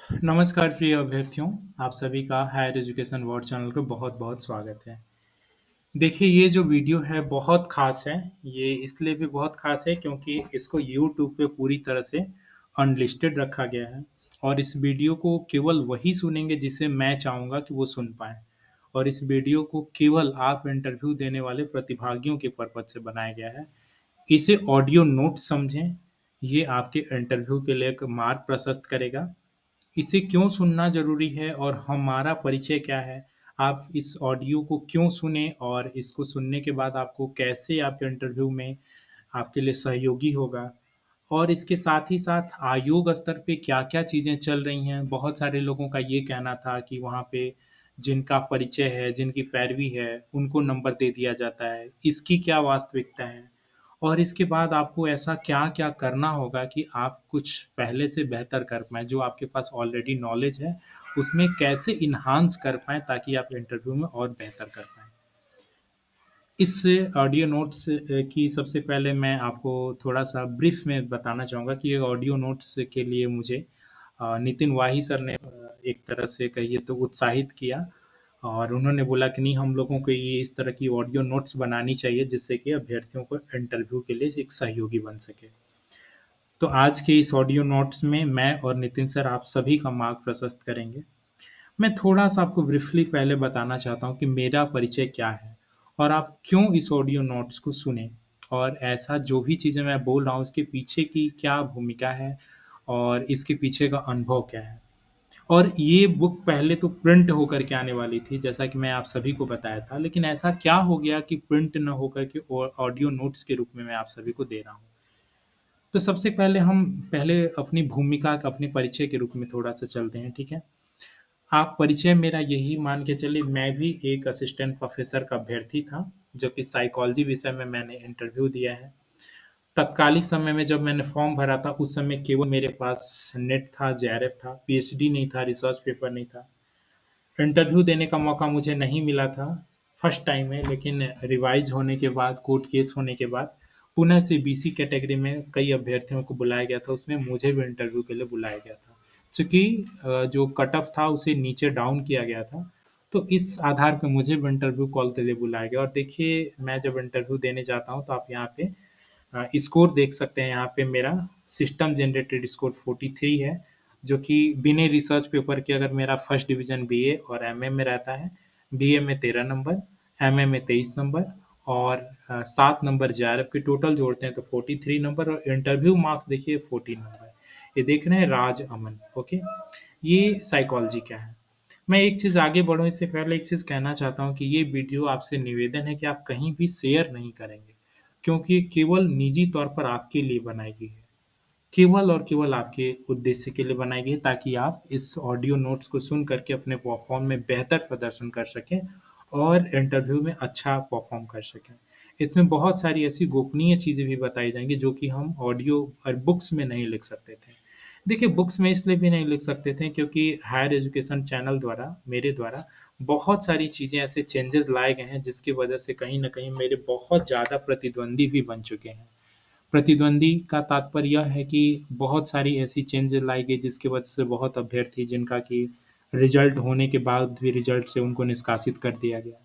नमस्कार प्रिय अभ्यर्थियों, आप सभी का हायर एजुकेशन वर्ल्ड चैनल को बहुत-बहुत स्वागत है। देखिए ये जो वीडियो है बहुत ख़ास है, ये इसलिए भी बहुत ख़ास है क्योंकि इसको यूट्यूब पे पूरी तरह से अनलिस्टेड रखा गया है और इस वीडियो को केवल वही सुनेंगे जिसे मैं चाहूँगा कि वो सुन पाएँ और इस वीडियो को केवल आप इंटरव्यू देने वाले प्रतिभागियों के पर्पज़ से बनाया गया है। इसे ऑडियो नोट समझें, ये आपके इंटरव्यू के लिए एक मार्ग प्रशस्त करेगा। इसे क्यों सुनना ज़रूरी है और हमारा परिचय क्या है? आप इस ऑडियो को क्यों सुनें और इसको सुनने के बाद आपको कैसे आपके इंटरव्यू में आपके लिए सहयोगी होगा? और इसके साथ ही साथ आयोग स्तर पे क्या-क्या चीज़ें चल रही हैं? बहुत सारे लोगों का ये कहना था कि वहाँ पे जिनका परिचय है, जिनकी पैरवी है, उनको नंबर दे दिया जाता है। इसकी क्या वास्तविकता है? और इसके बाद आपको ऐसा क्या-क्या करना होगा कि आप कुछ पहले से बेहतर कर पाएँ, जो आपके पास ऑलरेडी नॉलेज है, उसमें कैसे एनहांस कर पाएँ ताकि आप इंटरव्यू में और बेहतर कर पाएँ। इस ऑडियो नोट्स की सबसे पहले मैं आपको थोड़ा-सा ब्रीफ में बताना चाहूँगा कि ये ऑडियो नोट्स के लिए मुझे नितिन वाही सर ने एक तरह से कहिए तो उत्साहित किया और उन्होंने बोला कि नहीं हम लोगों को ये इस तरह की ऑडियो नोट्स बनानी चाहिए जिससे कि अभ्यर्थियों को इंटरव्यू के लिए एक सहयोगी बन सके। तो आज के इस ऑडियो नोट्स में मैं और नितिन सर आप सभी का मार्ग प्रशस्त करेंगे। मैं थोड़ा-सा आपको ब्रीफली पहले बताना चाहता हूँ कि मेरा परिचय क्या है और आप क्यों इस ऑडियो नोट्स को सुनें और ऐसा जो भी चीज़ें मैं बोल रहा हूँ उसके पीछे की क्या भूमिका है और इसके पीछे का अनुभव क्या है। और ये बुक पहले तो प्रिंट होकर के आने वाली थी जैसा कि मैं आप सभी को बताया था, लेकिन ऐसा क्या हो गया कि प्रिंट ना होकर के ऑडियो नोट्स के रूप में मैं आप सभी को दे रहा हूँ। तो सबसे पहले हम पहले अपनी भूमिका का अपने परिचय के रूप में थोड़ा-सा चलते हैं, ठीक है? आप परिचय मेरा यही मान के चलिए मैं भी एक असिस्टेंट प्रोफ़ेसर का अभ्यर्थी था, जो कि साइकोलॉजी विषय में मैंने इंटरव्यू दिया है। तत्कालिक समय में जब मैंने फ़ॉर्म भरा था, उस समय केवल मेरे पास नेट था, जेआरएफ था, पीएचडी नहीं था, रिसर्च पेपर नहीं था। इंटरव्यू देने का मौका मुझे नहीं मिला था, फर्स्ट टाइम में लेकिन रिवाइज़ होने के बाद, कोर्ट केस होने के बाद, पुनः से बीसी कैटेगरी में कई अभ्यर्थियों को बुलाया गया था, उसमें मुझे भी इंटरव्यू के लिए बुलाया गया था। चूँकि जो कट ऑफ था उसे नीचे डाउन किया गया था, तो इस आधार पे मुझे भी इंटरव्यू कॉल के लिए बुलाया गया और देखिए मैं जब इंटरव्यू देने जाता हूँ तो आप यहाँ पे स्कोर देख सकते हैं यहाँ पे मेरा सिस्टम जनरेटेड स्कोर 43 है, जो कि बिना रिसर्च पेपर के अगर मेरा फर्स्ट डिवीज़न बीए और एमए में रहता है, बीए में 13 नंबर, एमए में 23 नंबर और 7 नंबर जेआरएफ के टोटल जोड़ते हैं तो 43 नंबर और इंटरव्यू मार्क्स देखिए 14 नंबर। ये देख रहे हैं राज अमन, ओके? ये साइकोलॉजी का है। मैं एक चीज़ आगे बढ़ूँ इससे पहले एक चीज़ कहना चाहता हूँ कि ये वीडियो आपसे निवेदन है कि आप कहीं भी शेयर नहीं करेंगे, क्योंकि ये केवल निजी तौर पर आपके लिए बनाई गई है। केवल और केवल आपके उद्देश्य के लिए बनाई गई है ताकि आप इस ऑडियो नोट्स को सुन कर के अपने परफ़ॉर्म में बेहतर प्रदर्शन कर सकें और इंटरव्यू में अच्छा परफ़ॉर्म कर सकें। इसमें बहुत सारी ऐसी गोपनीय चीज़ें भी बताई जाएँगी जो कि हम ऑडियो और बुक्स में नहीं लिख सकते थे। देखिए बुक्स में इसलिए भी नहीं लिख सकते थे क्योंकि हायर एजुकेशन चैनल द्वारा, मेरे द्वारा बहुत सारी चीज़ें ऐसे चेंजेज़ लाए गए हैं जिसकी वजह से कहीं न कहीं मेरे बहुत ज़्यादा प्रतिद्वंदी भी बन चुके हैं। प्रतिद्वंदी का तात्पर्य यह है कि बहुत सारी ऐसी चेंज लाई गई जिसकी वजह से बहुत अभ्यर्थी जिनका कि रिज़ल्ट होने के बाद भी रिज़ल्ट से उनको निष्कासित कर दिया गया।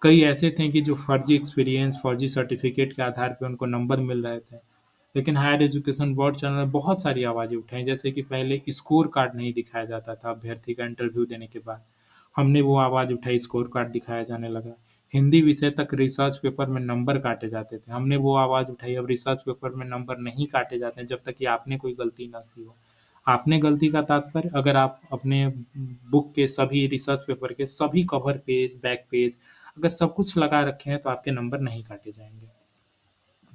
कई ऐसे थे कि जो फर्जी एक्सपीरियंस, फर्जी सर्टिफ़िकेट के आधार पे उनको नंबर मिल रहे थे। लेकिन हायर एजुकेशन बोर्ड चैनल ने बहुत सारी आवाज़ें उठाई, जैसे कि पहले स्कोर कार्ड नहीं दिखाया जाता था अभ्यर्थी का इंटरव्यू देने के बाद। हमने वो आवाज़ उठाई, स्कोर कार्ड दिखाया जाने लगा। हिंदी विषय तक रिसर्च पेपर में नंबर काटे जाते थे। हमने वो आवाज़ उठाई, अब रिसर्च पेपर में नंबर नहीं काटे जाते हैं जब तक कि आपने कोई गलती ना की हो। आपने गलती का तात्पर्य अगर आप अपने बुक के सभी रिसर्च पेपर के सभी कवर पेज, बैक पेज अगर सब कुछ लगा रखे हैं तो आपके नंबर नहीं काटे जाएँगे।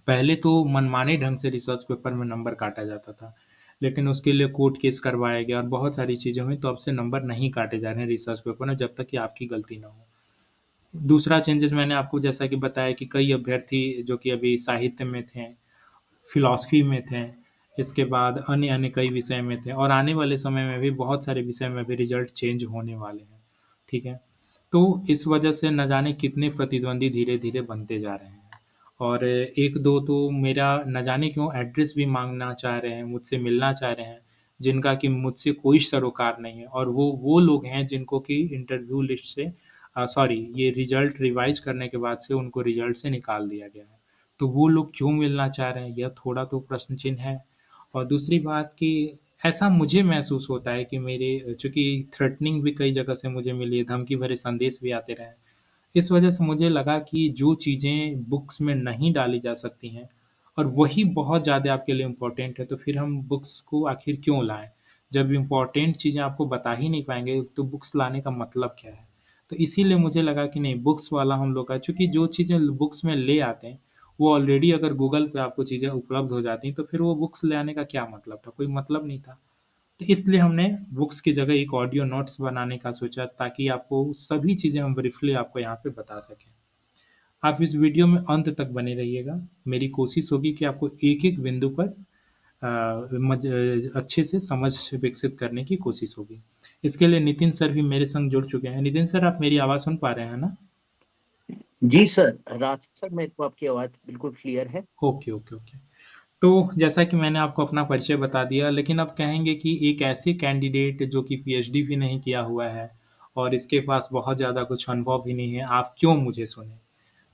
पहले तो मनमाने ढंग से रिसर्च पेपर में नंबर काटा जाता था, लेकिन उसके लिए कोर्ट केस करवाया गया और बहुत सारी चीज़ें हुई तो अब से नंबर नहीं काटे जा रहे हैं रिसर्च पेपर में जब तक कि आपकी गलती ना हो। दूसरा चेंजेज़ मैंने आपको जैसा कि बताया कि कई अभ्यर्थी जो कि अभी साहित्य में थे, फ़िलॉसफ़ी में थे, इसके बाद अन्य-अन्य कई विषय में थे और आने वाले समय में भी बहुत सारे विषय में भी रिज़ल्ट चेंज होने वाले हैं, ठीक है? तो इस वजह से न जाने कितने प्रतिद्वंदी धीरे-धीरे बनते जा रहे हैं और 1-2 तो मेरा न जाने क्यों एड्रेस भी माँगना चाह रहे हैं, मुझसे मिलना चाह रहे हैं। जिनका कि मुझसे कोई सरोकार नहीं है और वो लोग हैं जिनको कि इंटरव्यू लिस्ट से सॉरी ये रिज़ल्ट रिवाइज़ करने के बाद से उनको रिज़ल्ट से निकाल दिया गया है। तो वो लोग क्यों मिलना चाह रहे हैं, यह थोड़ा तो प्रश्न चिन्ह है। और दूसरी बात कि ऐसा मुझे महसूस होता है कि मेरे चूँकि थ्रेटनिंग भी कई जगह से मुझे मिली है, धमकी भरे संदेश भी आते रहे हैं। इस वजह से मुझे लगा कि जो चीज़ें बुक्स में नहीं डाली जा सकती हैं और वही बहुत ज़्यादा आपके लिए इम्पोर्टेंट है, तो फिर हम बुक्स को आखिर क्यों लाएँ? जब इम्पोर्टेंट चीज़ें आपको बता ही नहीं पाएँगे, तो बुक्स लाने का मतलब क्या है? तो इसीलिए मुझे लगा कि नहीं, बुक्स वाला हम लोग का चूँकि जो चीज़ें बुक्स में ले आते हैं, वो ऑलरेडी अगर गूगल पे आपको चीज़ें उपलब्ध हो जाती हैं, तो फिर वो बुक्स ले आने का क्या मतलब था? कोई मतलब नहीं था। तो इसलिए हमने बुक्स की जगह एक ऑडियो नोट्स बनाने का सोचा ताकि आपको सभी चीज़ें हम ब्रीफ़ली आपको यहाँ पे बता सकें। आप इस वीडियो में अंत तक बने रहिएगा। मेरी कोशिश होगी कि आपको एक-एक बिंदु पर अच्छे से समझ विकसित करने की कोशिश होगी। इसके लिए नितिन सर भी मेरे संग जुड़ चुके हैं। नितिन सर, आप मेरी आवाज़ सुन पा रहे हैं ना? जी सर, राज सर, मेरे को आपकी आवाज़ बिल्कुल क्लियर है। Okay, okay, okay. तो जैसा कि मैंने आपको अपना परिचय बता दिया, लेकिन अब कहेंगे कि एक ऐसे कैंडिडेट जो कि पीएचडी भी नहीं किया हुआ है और इसके पास बहुत ज़्यादा कुछ अनुभव भी नहीं है, आप क्यों मुझे सुनें?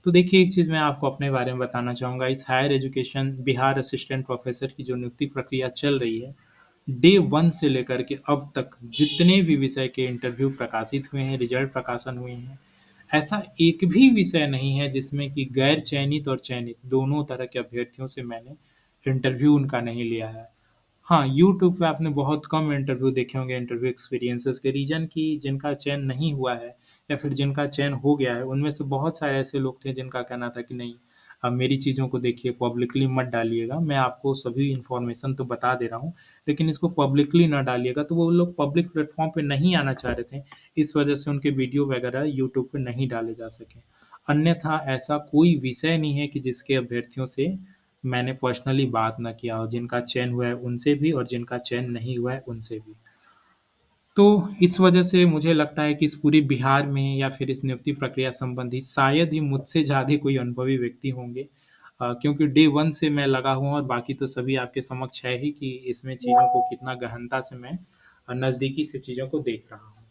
तो देखिए, एक चीज़ मैं आपको अपने बारे में बताना चाहूँगा, इस higher education Bihar assistant professor की जो नियुक्ति प्रक्रिया चल रही है, डे 1 से लेकर के अब तक जितने भी विषय के इंटरव्यू प्रकाशित हुए हैं, रिज़ल्ट प्रकाशन हुए हैं, ऐसा एक भी विषय नहीं है जिसमें कि गैर चयनित और चयनित दोनों तरह के अभ्यर्थियों से मैंने इंटरव्यू उनका नहीं लिया है। हाँ, यूट्यूब पे आपने बहुत कम इंटरव्यू देखे होंगे इंटरव्यू एक्सपीरियंसेस के रीज़न कि जिनका चयन नहीं हुआ है या फिर जिनका चयन हो गया है, उनमें से बहुत सारे ऐसे लोग थे जिनका कहना था कि नहीं, मेरी चीज़ों को देखिए पब्लिकली मत डालिएगा, मैं आपको सभी इन्फॉर्मेशन तो बता दे रहा हूँ, लेकिन इसको पब्लिकली ना डालिएगा। तो वो लोग पब्लिक प्लेटफ़ॉर्म पे नहीं आना चाह रहे थे, इस वजह से उनके वीडियो वगैरह यूट्यूब पे नहीं डाले जा सके। अन्यथा ऐसा कोई विषय नहीं है कि जिसके अभ्यर्थियों से मैंने पर्सनली बात ना किया हो, जिनका चयन हुआ है उनसे भी और जिनका चयन नहीं हुआ है उनसे भी। तो इस वजह से मुझे लगता है कि इस पूरे बिहार में या फिर इस नियुक्ति प्रक्रिया संबंधी शायद ही मुझसे ज़्यादा कोई अनुभवी व्यक्ति होंगे, क्योंकि डे 1 से मैं लगा हूँ और बाकी तो सभी आपके समक्ष है ही कि इसमें चीज़ों को कितना गहनता से मैं नज़दीकी से चीज़ों को देख रहा हूँ।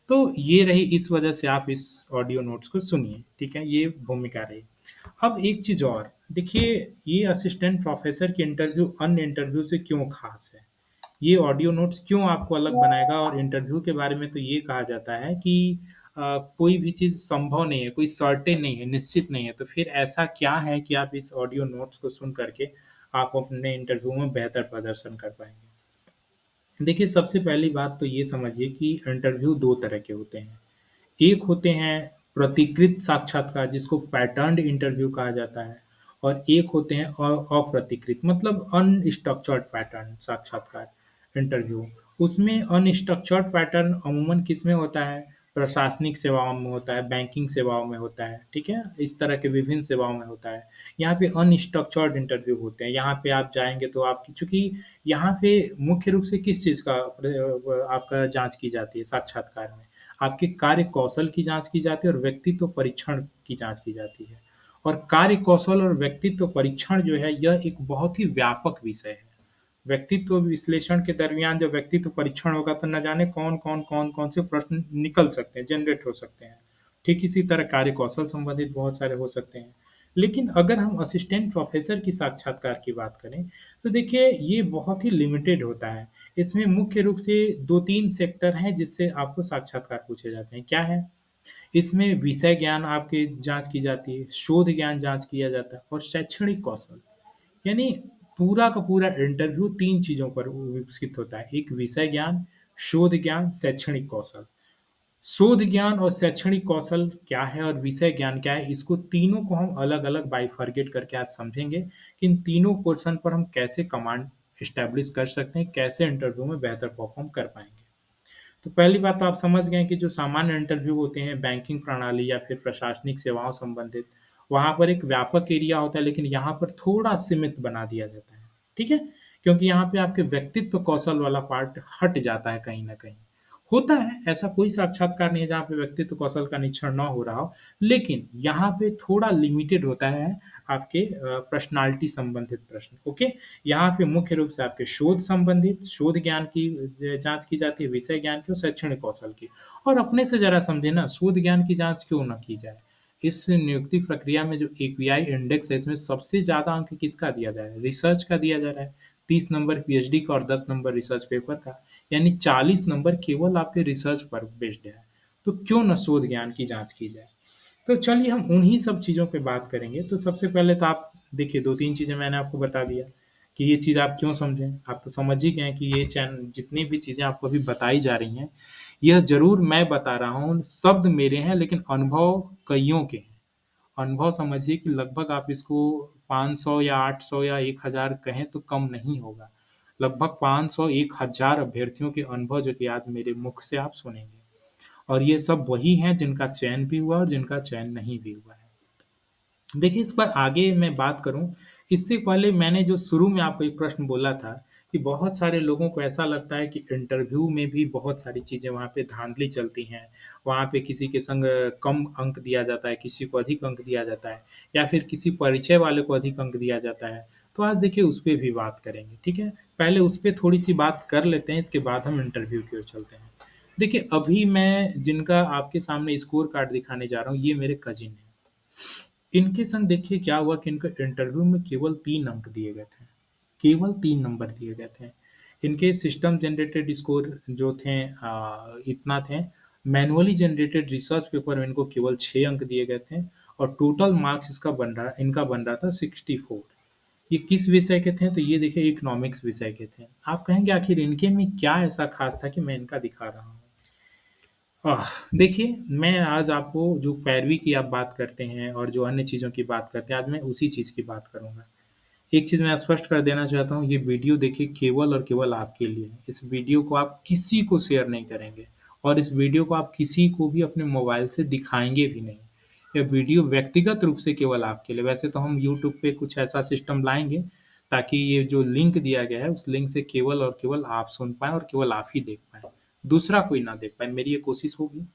तो ये रही, इस वजह से आप इस ऑडियो नोट्स को सुनिए, ठीक है? ये भूमिका रही। अब एक चीज़ और, देखिए ये असिस्टेंट प्रोफ़ेसर की इंटरव्यू अन्य इंटरव्यू से क्यों ख़ास है? ये ऑडियो नोट्स क्यों आपको अलग बनाएगा और इंटरव्यू के बारे में तो ये कहा जाता है कि कोई भी चीज़ संभव नहीं है, कोई सर्टेन नहीं है, निश्चित नहीं है, तो फिर ऐसा क्या है कि आप इस ऑडियो नोट्स को सुन कर के आप अपने इंटरव्यू में बेहतर प्रदर्शन कर पाएँगे? देखिए, सबसे पहली बात तो ये समझिए कि इंटरव्यू 2 तरह के होते हैं। एक होते हैं प्रतिकृत साक्षात्कार जिसको पैटर्न्ड इंटरव्यू कहा जाता है और एक होते हैं अप्रतिकृत मतलब अनस्ट्रक्चर्ड पैटर्न साक्षात्कार इंटरव्यू। उसमें अनस्ट्रक्चर्ड पैटर्न अमूमन किसमें होता है? प्रशासनिक सेवाओं में होता है, बैंकिंग सेवाओं में होता है, ठीक है? इस तरह के विभिन्न सेवाओं में होता है। यहाँ पे अनस्ट्रक्चर्ड इंटरव्यू होते हैं। यहाँ पे आप जाएँगे तो आपकी चूँकि यहाँ पे मुख्य रूप से किस चीज़ का आपका जाँच की जाती है साक्षात्कार में? आपके कार्य कौशल की जाँच की जाती है और व्यक्तित्व परीक्षण की जाँच की जाती है। और कार्य कौशल और व्यक्तित्व परीक्षण जो है, यह एक बहुत ही व्यापक विषय है। व्यक्तित्व विश्लेषण के दरमियान जब व्यक्तित्व परीक्षण होगा तो न जाने कौन-कौन से प्रश्न निकल सकते हैं, जनरेट हो सकते हैं। ठीक इसी तरह कार्य कौशल संबंधित बहुत सारे हो सकते हैं। लेकिन अगर हम असिस्टेंट प्रोफ़ेसर की साक्षात्कार की बात करें, तो देखिए ये बहुत ही लिमिटेड होता है। इसमें मुख्य रूप से 2-3 सेक्टर हैं जिससे आपको साक्षात्कार पूछे जाते हैं। क्या है? इसमें विषय ज्ञान आपकी जाँच की जाती है, शोध ज्ञान जाँच किया जाता है और शैक्षणिक कौशल। यानी पूरा का पूरा इंटरव्यू 3 चीज़ों पर विकसित होता है। एक विषय ज्ञान, शोध ज्ञान, शैक्षणिक कौशल। शोध ज्ञान और शैक्षणिक कौशल क्या है और विषय ज्ञान क्या है, इसको तीनों को हम अलग-अलग बाइफरकेट करके आज समझेंगे कि इन तीनों पोर्शन पर हम कैसे कमांड एस्टेब्लिश कर सकते हैं, कैसे इंटरव्यू में बेहतर परफ़ॉर्म कर पाएँगे। तो पहली बात तो आप समझ गए कि जो सामान्य इंटरव्यू होते हैं बैंकिंग प्रणाली या फिर प्रशासनिक सेवाओं संबंधित, वहाँ पर एक व्यापक एरिया होता है लेकिन यहाँ पर थोड़ा सीमित बना दिया जाता है, ठीक है? क्योंकि यहाँ पे आपके व्यक्तित्व कौशल वाला पार्ट हट जाता है कहीं न कहीं। होता है, ऐसा कोई साक्षात्कार नहीं है जहाँ पे व्यक्तित्व कौशल का निरीक्षण ना हो रहा हो, लेकिन यहाँ पे थोड़ा लिमिटेड होता है आपके पर्सनैलिटी संबंधित प्रश्न, ओके? यहाँ पे मुख्य रूप से आपके शोध संबंधित, शोध ज्ञान की जाँच की जाती है, विषय ज्ञान की और शैक्षणिक कौशल की। और अपने से ज़रा समझिए ना, शोध ज्ञान की जाँच क्यों ना की जाए? इस नियुक्ति प्रक्रिया में जो एक्यूआई इंडेक्स है, इसमें सबसे ज़्यादा अंक किसका दिया जा रहा है? रिसर्च का दिया जा रहा है। 30 नंबर पीएचडी का और 10 नंबर रिसर्च पेपर का, यानी 40 नंबर केवल आपके रिसर्च पर बेस्ड है। तो क्यों ना शोध ज्ञान की जाँच की जाए? तो चलिए हम उन्हीं सब चीज़ों पे बात करेंगे। तो सबसे पहले तो आप देखिए 2-3 चीज़ें मैंने आपको बता दिया कि ये चीज़ आप क्यों समझें। आप तो समझ ही गए हैं कि ये जितनी भी चीज़ें आपको अभी बताई जा रही हैं, यह ज़रूर मैं बता रहा हूँ, शब्द मेरे हैं लेकिन अनुभव कइयों के हैं। अनुभव समझिए कि लगभग आप इसको 500 या 800 या 1000 कहें तो कम नहीं होगा। लगभग 500 1000 अभ्यर्थियों के अनुभव जो कि आज मेरे मुख से आप सुनेंगे। और ये सब वही हैं जिनका चयन भी हुआ और जिनका चयन नहीं भी हुआ है। देखिए, इस पर आगे मैं बात करूँ, इससे पहले मैंने जो शुरू में आपको एक प्रश्न बोला था कि बहुत सारे लोगों को ऐसा लगता है कि इंटरव्यू में भी बहुत सारी चीज़ें वहाँ पे धाँधली चलती हैं। वहाँ पे किसी के संग कम अंक दिया जाता है, किसी को अधिक अंक दिया जाता है या फिर किसी परिचय वाले को अधिक अंक दिया जाता है। तो आज देखिए उस पे भी बात करेंगे, ठीक है? पहले उस पे थोड़ी-सी बात कर लेते हैं, इसके बाद हम इंटरव्यू की ओर चलते हैं। देखिए, अभी मैं जिनका आपके सामने स्कोर कार्ड दिखाने जा रहा हूँ, ये मेरे कज़िन हैं। इनके संग देखिए क्या हुआ कि इनको इंटरव्यू में केवल 3 अंक दिए गए थे। केवल 3 नंबर दिए गए थे। इनके सिस्टम जनरेटेड स्कोर जो थे इतना थे। मैनुअली जनरेटेड रिसर्च पेपर में इनको केवल 6 अंक दिए गए थे और टोटल मार्क्स इनका बन रहा था 64। ये किस विषय के थे? तो ये देखिए इकोनॉमिक्स विषय के थे। आप कहेंगे आखिर इनके में क्या ऐसा खास था कि मैं इनका दिखा रहा हूँ? देखिए, मैं आज आपको जो पैरवी की आप बात करते हैं और जो अन्य चीज़ों की बात करते हैं, आज मैं उसी चीज़ की बात करूँगा। एक चीज़ मैं स्पष्ट कर देना चाहता हूँ, ये वीडियो देखिए केवल और केवल आपके लिए है। इस वीडियो को आप किसी को शेयर नहीं करेंगे और इस वीडियो को आप किसी को भी अपने मोबाइल से दिखाएँगे भी नहीं। ये वीडियो व्यक्तिगत रूप से केवल आपके लिए, वैसे तो हम यूट्यूब पे कुछ ऐसा सिस्टम लाएँगे, ताकि ये जो लिंक दिया गया है, उस लिंक से केवल और केवल आप सुन पाएँ और केवल आप ही देख पाएँ। दूसरा कोई ना देख पाए, मेरी ये कोशिश होगी।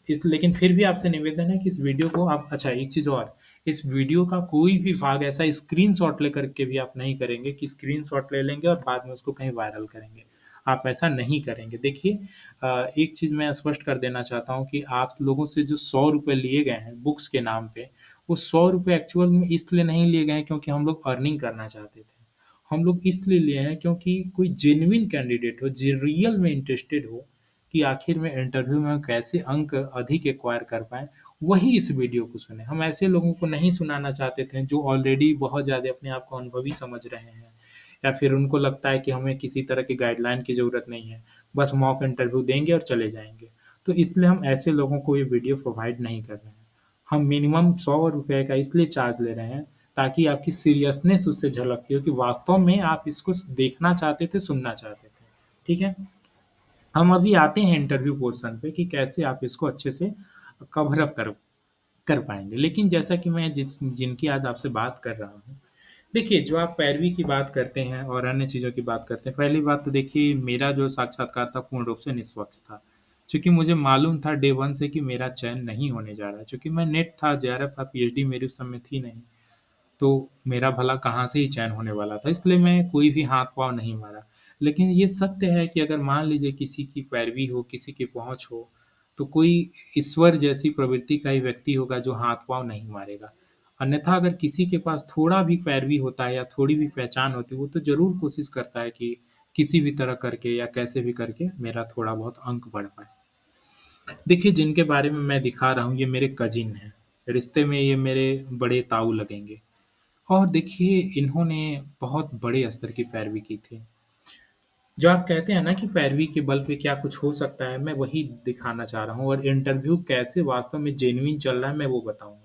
इस लेकिन फिर भी आपसे निवेदन है कि इस वीडियो को आप अच्छा एक चीज़ और, इस वीडियो का कोई भी भाग ऐसा स्क्रीनशॉट लेकर के भी आप नहीं करेंगे कि स्क्रीनशॉट ले लेंगे और बाद में उसको कहीं वायरल करेंगे। आप ऐसा नहीं करेंगे। देखिए एक चीज़ मैं स्पष्ट कर देना चाहता हूँ कि आप लोगों से जो ₹100 लिए गए हैं बुक्स के नाम पे, वो ₹100 एक्चुअल में इसलिए नहीं लिए गए हैं क्योंकि हम लोग अर्निंग करना चाहते थे। हम लोग इसलिए लिए हैं क्योंकि कोई जेन्युइन कैंडिडेट हो, जे रियल में इंटरेस्टेड हो कि आखिर में इंटरव्यू में हम कैसे अंक अधिक एक्वायर कर पाएँ, वही इस वीडियो को सुने। हम ऐसे लोगों को नहीं सुनाना चाहते थे जो ऑलरेडी बहुत ज़्यादा अपने आप को अनुभवी समझ रहे हैं या फिर उनको लगता है कि हमें किसी तरह की गाइडलाइन की ज़रूरत नहीं है, बस मॉक इंटरव्यू देंगे और चले जाएँगे। तो इसलिए हम ऐसे लोगों को ये वीडियो प्रोवाइड नहीं कर रहे हैं। हम मिनिमम ₹100 का इसलिए चार्ज ले रहे हैं ताकि आपकी सीरियसनेस उससे झलकती हो कि वास्तव में आप इसको देखना चाहते थे, सुनना चाहते थे। ठीक है? हम अभी आते हैं इंटरव्यू पोर्शन पे कि कैसे आप इसको अच्छे से कवर अप कर कर पाएँगे। लेकिन जैसा कि मैं जिनकी आज आपसे बात कर रहा हूँ, देखिए जो आप पैरवी की बात करते हैं और अन्य चीज़ों की बात करते हैं, पहली बात तो देखिए मेरा जो साक्षात्कार था पूर्ण रूप से निष्पक्ष था। चूँकि मुझे मालूम था डे 1 से कि मेरा चयन नहीं होने जा रहा है। चूँकि मैं नेट था, जेआरएफ था, पीएचडी मेरी उस समय थी नहीं। तो मेरा भला कहाँ से ही चयन होने वाला था, इसलिए मैं कोई भी हाथ-पाँव नहीं मारा। लेकिन ये सत्य है कि अगर मान लीजिए किसी की पैरवी हो, किसी की पहुँच हो, तो कोई ईश्वर जैसी प्रवृत्ति का ही व्यक्ति होगा जो हाथ-पाँव नहीं मारेगा। अन्यथा अगर किसी के पास थोड़ा भी पैरवी होता है या थोड़ी भी पहचान होती है, वो तो ज़रूर कोशिश करता है कि किसी भी तरह करके या कैसे भी करके मेरा थोड़ा बहुत अंक बढ़ पाए। देखिए जिनके बारे में मैं दिखा रहा हूँ, ये मेरे कज़िन हैं। रिश्ते में ये मेरे बड़े ताऊ लगेंगे। और देखिए इन्होंने बहुत बड़े स्तर की पैरवी की थी। जो आप कहते हैं ना कि पैरवी के बल पे क्या कुछ हो सकता है, मैं वही दिखाना चाह रहा हूँ और इंटरव्यू कैसे वास्तव में जेन्युइन चल रहा है, मैं वो बताऊँगा।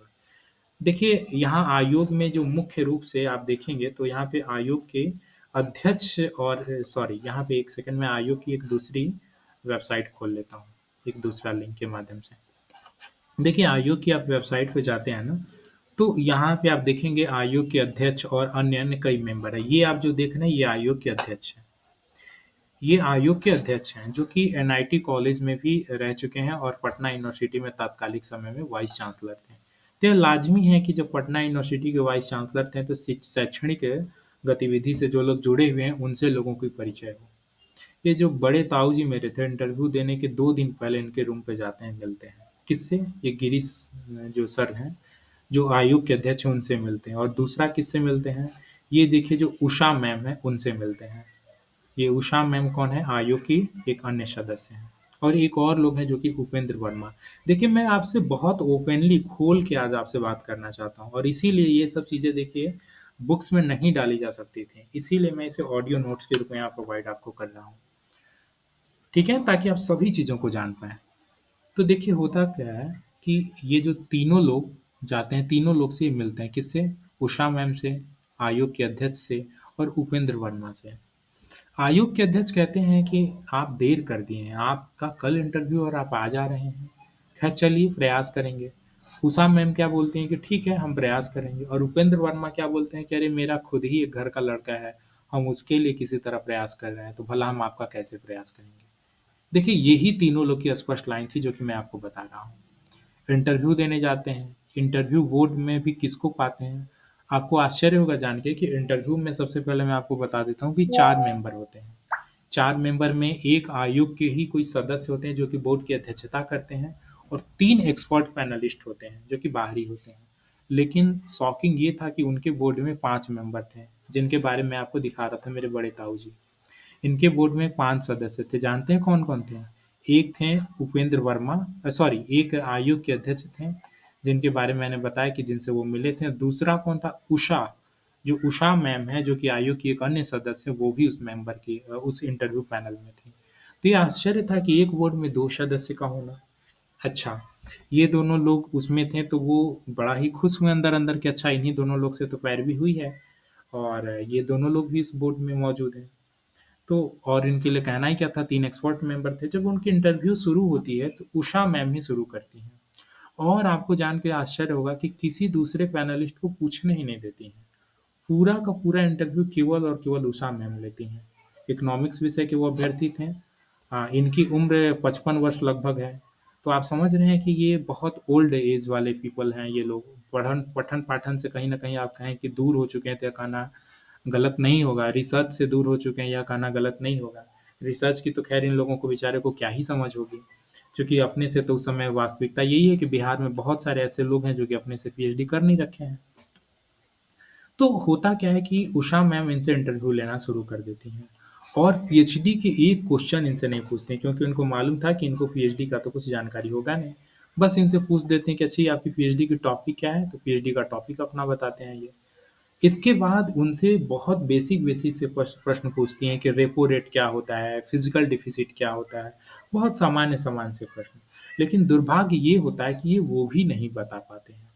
देखिए, यहाँ आयोग में जो मुख्य रूप से आप देखेंगे तो यहाँ पे आयोग के अध्यक्ष और सॉरी यहाँ पे 1 सेकंड मैं आयोग की एक दूसरी वेबसाइट खोल लेता हूँ, एक दूसरा लिंक के माध्यम से। देखिए, आयोग की आप वेबसाइट पे जाते हैं ना, तो यहाँ पे आप देखेंगे आयोग के अध्यक्ष और अन्य-अन्य कई मेंबर हैं। ये आप जो देख रहे हैं, ये आयोग के अध्यक्ष हैं। ये आयोग के अध्यक्ष हैं, जो कि एनआईटी कॉलेज में भी रह चुके हैं और पटना यूनिवर्सिटी में तात्कालिक समय में वाइस चांसलर थे। तो ये लाज़मी है कि जब पटना यूनिवर्सिटी के वाइस चांसलर थे, तो शैक्षणिक गतिविधि से जो लोग जुड़े हुए हैं, उनसे लोगों की परिचय हो। ये जो बड़े ताऊ जी मेरे थे, इंटरव्यू देने के 2 दिन पहले इनके रूम पे जाते हैं, मिलते हैं। किससे? ये गिरीश जो सर हैं, जो आयोग के अध्यक्ष हैं, उनसे मिलते हैं। और दूसरा किससे मिलते हैं? ये देखिए जो उषा मैम हैं, उनसे मिलते हैं। ये उषा मैम कौन है? आयोग की एक अन्य सदस्य हैं। और एक और लोग हैं जो कि उपेंद्र वर्मा। देखिए मैं आपसे बहुत ओपनली खोल के आज आपसे बात करना चाहता हूँ और इसीलिए ये सब चीज़ें देखिए बुक्स में नहीं डाली जा सकती थी। इसीलिए मैं इसे ऑडियो नोट्स के रूप में यहाँ प्रोवाइड आपको कर रहा हूँ। ठीक है? ताकि आप सभी चीज़ों को जान पाएँ। तो देखिए होता क्या है कि ये जो तीनों लोग जाते हैं, तीनों लोग से ये मिलते हैं। किससे? उषा मैम से, आयोग के अध्यक्ष से और उपेंद्र वर्मा से। आयोग के अध्यक्ष कहते हैं कि आप देर कर दिए हैं, आपका कल इंटरव्यू और आप आ जा रहे हैं। खैर चलिए प्रयास करेंगे। उषा मैम क्या बोलती हैं कि ठीक है हम प्रयास करेंगे और उपेंद्र वर्मा क्या बोलते हैं कि अरे मेरा खुद ही एक घर का लड़का है, हम उसके लिए किसी तरह प्रयास कर रहे हैं, तो भला हम आपका कैसे प्रयास करेंगे। देखिए यही तीनों लोग की स्पष्ट लाइन थी जो कि मैं आपको बता रहा हूँ। इंटरव्यू देने जाते हैं, इंटरव्यू बोर्ड में भी किसको पाते हैं? आपको आश्चर्य होगा जान के कि इंटरव्यू में सबसे पहले मैं आपको बता देता हूँ कि 4 मेंबर होते हैं। 4 मेंबर में एक आयोग के ही कोई सदस्य होते हैं जो कि बोर्ड की अध्यक्षता करते हैं और 3 एक्सपर्ट पैनलिस्ट होते हैं जो कि बाहरी होते हैं। लेकिन शॉकिंग ये था कि उनके बोर्ड में 5 मेंबर थे, जिनके बारे में मैं आपको दिखा रहा था मेरे बड़े ताऊ जी। इनके बोर्ड में 5 सदस्य थे, जानते हैं कौन-कौन थे? एक थे उपेंद्र वर्मा सॉरी एक आयोग के अध्यक्ष थे, जिनके बारे में मैंने बताया कि जिनसे वो मिले थे। दूसरा कौन था? उषा, जो उषा मैम है जो कि आयोग की एक अन्य सदस्य वो भी उस मेंबर की उस इंटरव्यू पैनल में थी। तो ये आश्चर्य था कि एक बोर्ड में 2 सदस्य का होना। अच्छा, ये दोनों लोग उसमें थे तो वो बड़ा ही खुश हुए अंदर-अंदर कि अच्छा इन्हीं दोनों लोग से तो पैरवी हुई है और ये दोनों लोग भी इस बोर्ड में मौजूद हैं। तो और इनके लिए कहना ही क्या था, 3 एक्सपर्ट मेंबर थे। जब उनकी इंटरव्यू शुरू होती है तो उषा मैम ही शुरू करती हैं और आपको जान के आश्चर्य होगा कि किसी दूसरे पैनलिस्ट को पूछने ही नहीं देती हैं। पूरा का पूरा इंटरव्यू केवल और केवल उषा मैम लेती हैं। इकोनॉमिक्स विषय के वो अभ्यर्थी थे। इनकी उम्र 55 वर्ष लगभग है। तो आप समझ रहे हैं कि ये बहुत ओल्ड एज वाले पीपल हैं ये लोग। पठन-पाठन से कहीं न कहीं आप कहें कि दूर हो चुके हैं तो ये कहना गलत नहीं होगा। रिसर्च से दूर हो चुके हैं यह कहना गलत नहीं होगा। रिसर्च की तो ख़ैर इन लोगों को बेचारे को क्या ही समझ होगी। क्योंकि अपने से तो उस समय वास्तविकता यही है कि बिहार में बहुत सारे ऐसे लोग हैं जो कि अपने से पीएचडी कर नहीं रखे हैं। तो होता क्या है कि उषा मैम इनसे इंटरव्यू लेना शुरू कर देती हैं और पीएचडी के एक क्वेश्चन इनसे नहीं पूछती क्योंकि उनको मालूम था कि इनको पीएचडी का तो कुछ जानकारी होगा नहीं। बस इनसे पूछ देते हैं कि अच्छा ये आपकी पीएचडी की टॉपिक क्या है? तो पीएचडी का टॉपिक अपना बताते हैं ये। इसके बाद उनसे बहुत बेसिक-बेसिक से प्रश्न पूछती हैं कि रेपो रेट क्या होता है? फिजिकल डेफिसिट क्या होता है? बहुत सामान्य-सामान्य से प्रश्न। लेकिन दुर्भाग्य ये होता है कि ये वो भी नहीं बता पाते हैं।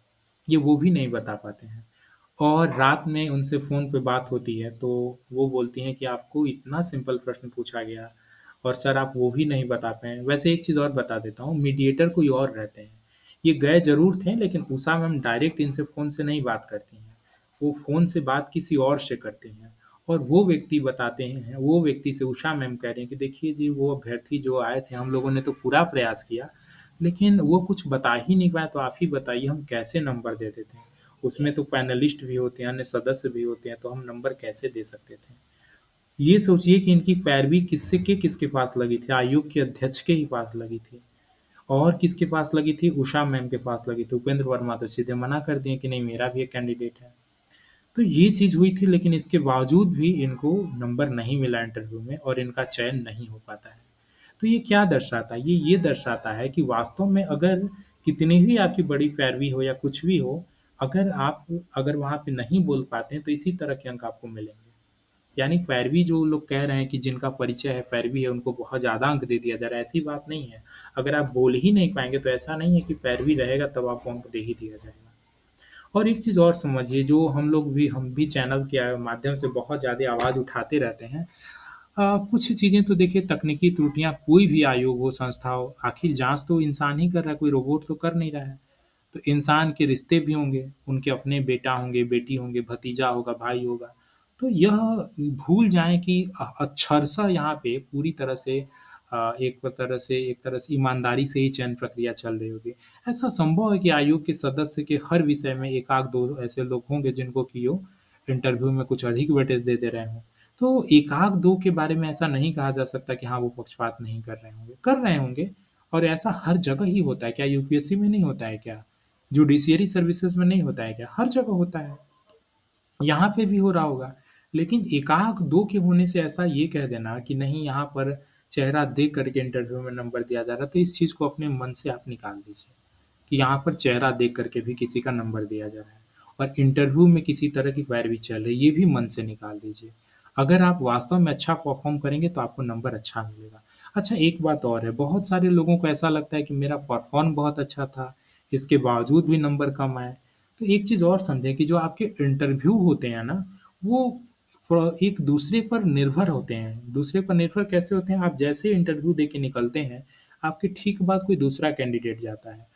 ये वो भी नहीं बता पाते हैं। और रात में उनसे फ़ोन पे बात होती है, तो वो बोलती हैं कि आपको इतना सिंपल प्रश्न पूछा गया और सर आप वो भी नहीं बता पाए। वैसे एक चीज़ और बता देता हूँ, मीडिएटर कोई और रहते हैं। ये गए ज़रूर थे लेकिन उषा मैम डायरेक्ट इनसे फ़ोन से नहीं बात करती हैं। वो फ़ोन से बात किसी और से करती हैं और वो व्यक्ति बताते हैं, वो व्यक्ति से उषा मैम कह रही हैं कि देखिए जी वो अभ्यर्थी जो आए थे, हम लोगों ने तो पूरा प्रयास किया, लेकिन वो कुछ बता ही नहीं पाए, तो आप ही बताइए हम कैसे नंबर दे देते हैं। उसमें तो पैनलिस्ट भी होते हैं, अन्य सदस्य भी होते हैं, तो हम नंबर कैसे दे सकते थे? ये सोचिए कि इनकी पैरवी किसके पास लगी थी? आयोग के अध्यक्ष के ही पास लगी थी और किसके पास लगी थी? उषा मैम के पास लगी थी। उपेंद्र वर्मा तो सीधे मना कर दिए कि नहीं मेरा भी एक कैंडिडेट है। तो ये चीज़ हुई थी लेकिन इसके बावजूद भी इनको नंबर नहीं मिला इंटरव्यू में और इनका चयन नहीं हो पाता है। तो ये क्या दर्शाता है? ये दर्शाता है कि वास्तव में अगर कितनी भी आपकी बड़ी पैरवी हो या कुछ भी हो, अगर वहाँ पे नहीं बोल पाते हैं तो इसी तरह के अंक आपको मिलेंगे। यानी पैरवी जो लोग कह रहे हैं कि जिनका परिचय है, पैरवी है, उनको बहुत ज़्यादा अंक दे दिया जा रहा है, ऐसी बात नहीं है। अगर आप बोल ही नहीं पाएँगे तो ऐसा नहीं है कि पैरवी रहेगा तब आपको अंक दे ही दिया जाएगा। और एक चीज़ और समझिए जो हम भी चैनल के माध्यम से बहुत ज़्यादा आवाज़ उठाते रहते हैं। कुछ चीज़ें तो देखिए तकनीकी त्रुटियाँ कोई भी आयोग हो, संस्था हो, आखिर जाँच तो इंसान ही कर रहा है, कोई रोबोट तो कर नहीं रहा है। तो इंसान के रिश्ते भी होंगे, उनके अपने बेटा होंगे, बेटी होंगे, भतीजा होगा, भाई होगा। तो यह भूल जाएँ कि अक्षरशः यहाँ पे पूरी तरह से एक तरह से ईमानदारी से ही चयन प्रक्रिया चल रही होगी। ऐसा संभव है कि आयोग के सदस्य के हर विषय में 1 आध 2 ऐसे लोग होंगे जिनको कि वो इंटरव्यू में कुछ अधिक वेटेज दे दे रहे हों। तो 1 आध 2 के बारे में ऐसा नहीं कहा जा सकता कि हाँ, वो पक्षपात नहीं कर रहे होंगे। कर रहे होंगे और ऐसा हर जगह ही होता है। क्या यूपीएससी में नहीं होता है क्या? जुडिशियरी सर्विसेज़ में नहीं होता है क्या? हर जगह होता है। यहाँ पे भी हो रहा होगा। लेकिन एकाक 2 के होने से ऐसा ये कह देना कि नहीं यहाँ पर चेहरा देख कर के इंटरव्यू में नंबर दिया जा रहा है, तो इस चीज़ को अपने मन से आप निकाल दीजिए, कि यहाँ पर चेहरा देख कर के भी किसी का नंबर दिया जा रहा है और इंटरव्यू में किसी तरह की पैरवी चल रही है, ये भी मन से निकाल दीजिए। अगर आप वास्तव में अच्छा परफ़ॉर्म करेंगे तो आपको नंबर अच्छा मिलेगा। अच्छा एक बात और है, बहुत सारे लोगों को ऐसा लगता है कि मेरा परफ़ॉर्म बहुत अच्छा था, इसके बावजूद भी नंबर कम आए। तो एक चीज़ और समझें कि जो आपके इंटरव्यू होते हैं ना, वो एक दूसरे पर निर्भर होते हैं। दूसरे पर निर्भर कैसे होते हैं? आप जैसे इंटरव्यू दे के निकलते हैं, आपके ठीक बाद कोई दूसरा कैंडिडेट जाता है।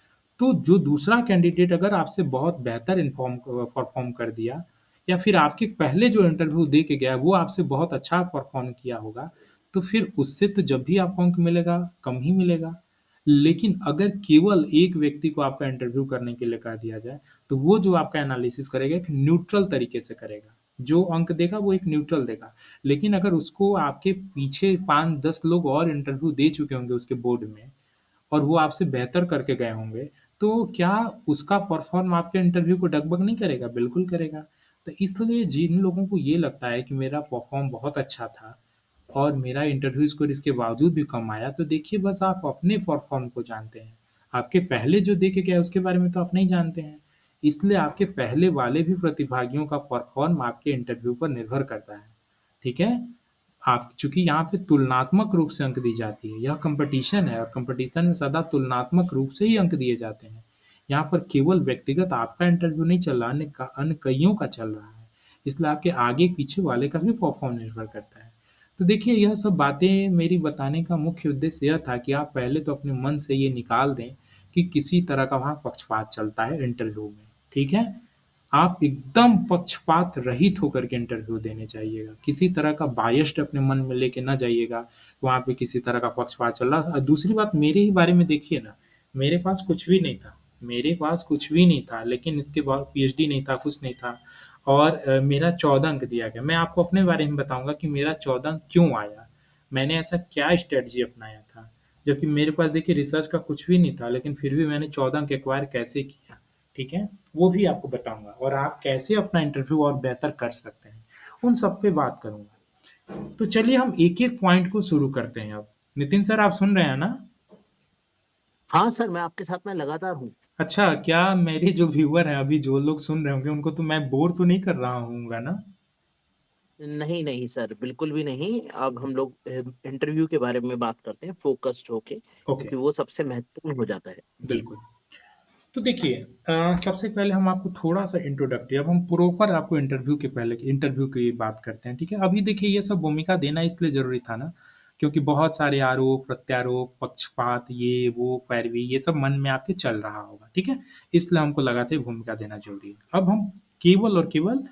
तो जो दूसरा कैंडिडेट अगर आपसे बहुत बेहतर परफ़ॉर्म कर दिया या फिर आपके पहले जो इंटरव्यू दे के गया, वो आपसे बहुत अच्छा परफ़ॉर्म किया होगा, तो फिर उससे तो जब भी आपको अंक मिलेगा, कम ही मिलेगा। लेकिन अगर केवल एक व्यक्ति को आपका इंटरव्यू करने के लिए कह दिया जाए, तो वो जो आपका एनालिसिस करेगा एक न्यूट्रल तरीके से करेगा। जो अंक देगा वो एक न्यूट्रल देगा। लेकिन अगर उसको आपके पीछे 5-10 लोग और इंटरव्यू दे चुके होंगे उसके बोर्ड में और वो आपसे बेहतर करके गए होंगे, तो क्या उसका परफ़ॉर्म आपके इंटरव्यू को डग-मग नहीं करेगा? बिल्कुल करेगा। तो इसलिए जिन लोगों को ये लगता है कि मेरा परफ़ॉर्म बहुत अच्छा था और मेरा इंटरव्यू स्कोर इसके बावजूद भी कम आया, तो देखिए बस आप अपने परफ़ॉर्म को जानते हैं। आपके पहले जो दे के गया उसके बारे में तो आप नहीं जानते हैं। इसलिए आपके पहले वाले भी प्रतिभागियों का परफ़ॉर्म आपके इंटरव्यू पर निर्भर करता है। ठीक है? आप चूँकि यहाँ पे तुलनात्मक रूप से अंक दी जाती है, यह कॉम्पिटिशन है और कॉम्पिटिशन में सदा तुलनात्मक रूप से ही अंक दिए जाते हैं। यहाँ पर केवल व्यक्तिगत आपका इंटरव्यू नहीं चल रहा, अन्य कइयों का चल रहा है। इसलिए आपके आगे-पीछे वाले का भी परफ़ॉर्म निर्भर करता है। तो देखिए यह सब बातें मेरी बताने का मुख्य उद्देश्य यह था कि आप पहले तो अपने मन से ये निकाल दें कि किसी तरह का वहाँ पक्षपात चलता है इंटरव्यू में, ठीक है? आप एकदम पक्षपात रहित होकर के इंटरव्यू देने जाइएगा। किसी तरह का बायस्ड अपने मन में लेके ना जाइएगा, वहाँ पे किसी तरह का पक्षपात चल रहा है। दूसरी बात मेरे ही बारे में देखिए ना, मेरे पास कुछ भी नहीं था। मेरे पास कुछ भी नहीं था, लेकिन इसके बाद पीएचडी नहीं था, कुछ नहीं था और मेरा 14 अंक दिया गया। मैं आपको अपने बारे में बताऊँगा कि मेरा 14 अंक क्यों आया? मैंने ऐसा क्या स्ट्रैटेजी अपनाया था? जबकि मेरे पास देखिए रिसर्च का कुछ भी नहीं था, लेकिन फिर भी मैंने 14 अंक एक्वायर कैसे किया, ठीक है? वो भी आपको बताऊँगा और आप कैसे अपना इंटरव्यू और बेहतर कर सकते हैं, उन सब पे बात करूँगा। तो चलिए हम एक-एक पॉइंट को शुरू करते हैं अब। नितिन सर आप सुन रहे हैं ना? हाँ सर, मैं आपके साथ में लगातार हूँ। अच्छा, क्या मेरे जो व्यूअर हैं अभी जो लोग सुन रहे होंगे उनको तो मैं बोर तो नहीं कर रहा होऊँगा ना? नहीं, नहीं सर, बिल्कुल भी नहीं। अब हम लोग इंटरव्यू के बारे में बात करते हैं फ़ोकस्ड होके, ओके, क्योंकि वो सबसे महत्वपूर्ण हो जाता है। जी। बिल्कुल। तो देखिए सबसे पहले हम आपको थोड़ा-सा इंट्रोडक्टरी अब हम प्रॉपर आपको इंटरव्यू की बात करते हैं, ठीक है? अभी देखिए ये सब भूमिका देना इसलिए ज़रूरी था ना, क्योंकि बहुत सारे आरोप, प्रत्यारोप, पक्षपात, ये, वो, पैरवी ये सब मन में आपके चल रहा होगा, ठीक है? इसलिए हमको लगा था ये भूमिका देना ज़रूरी है। अब हम केवल और केवल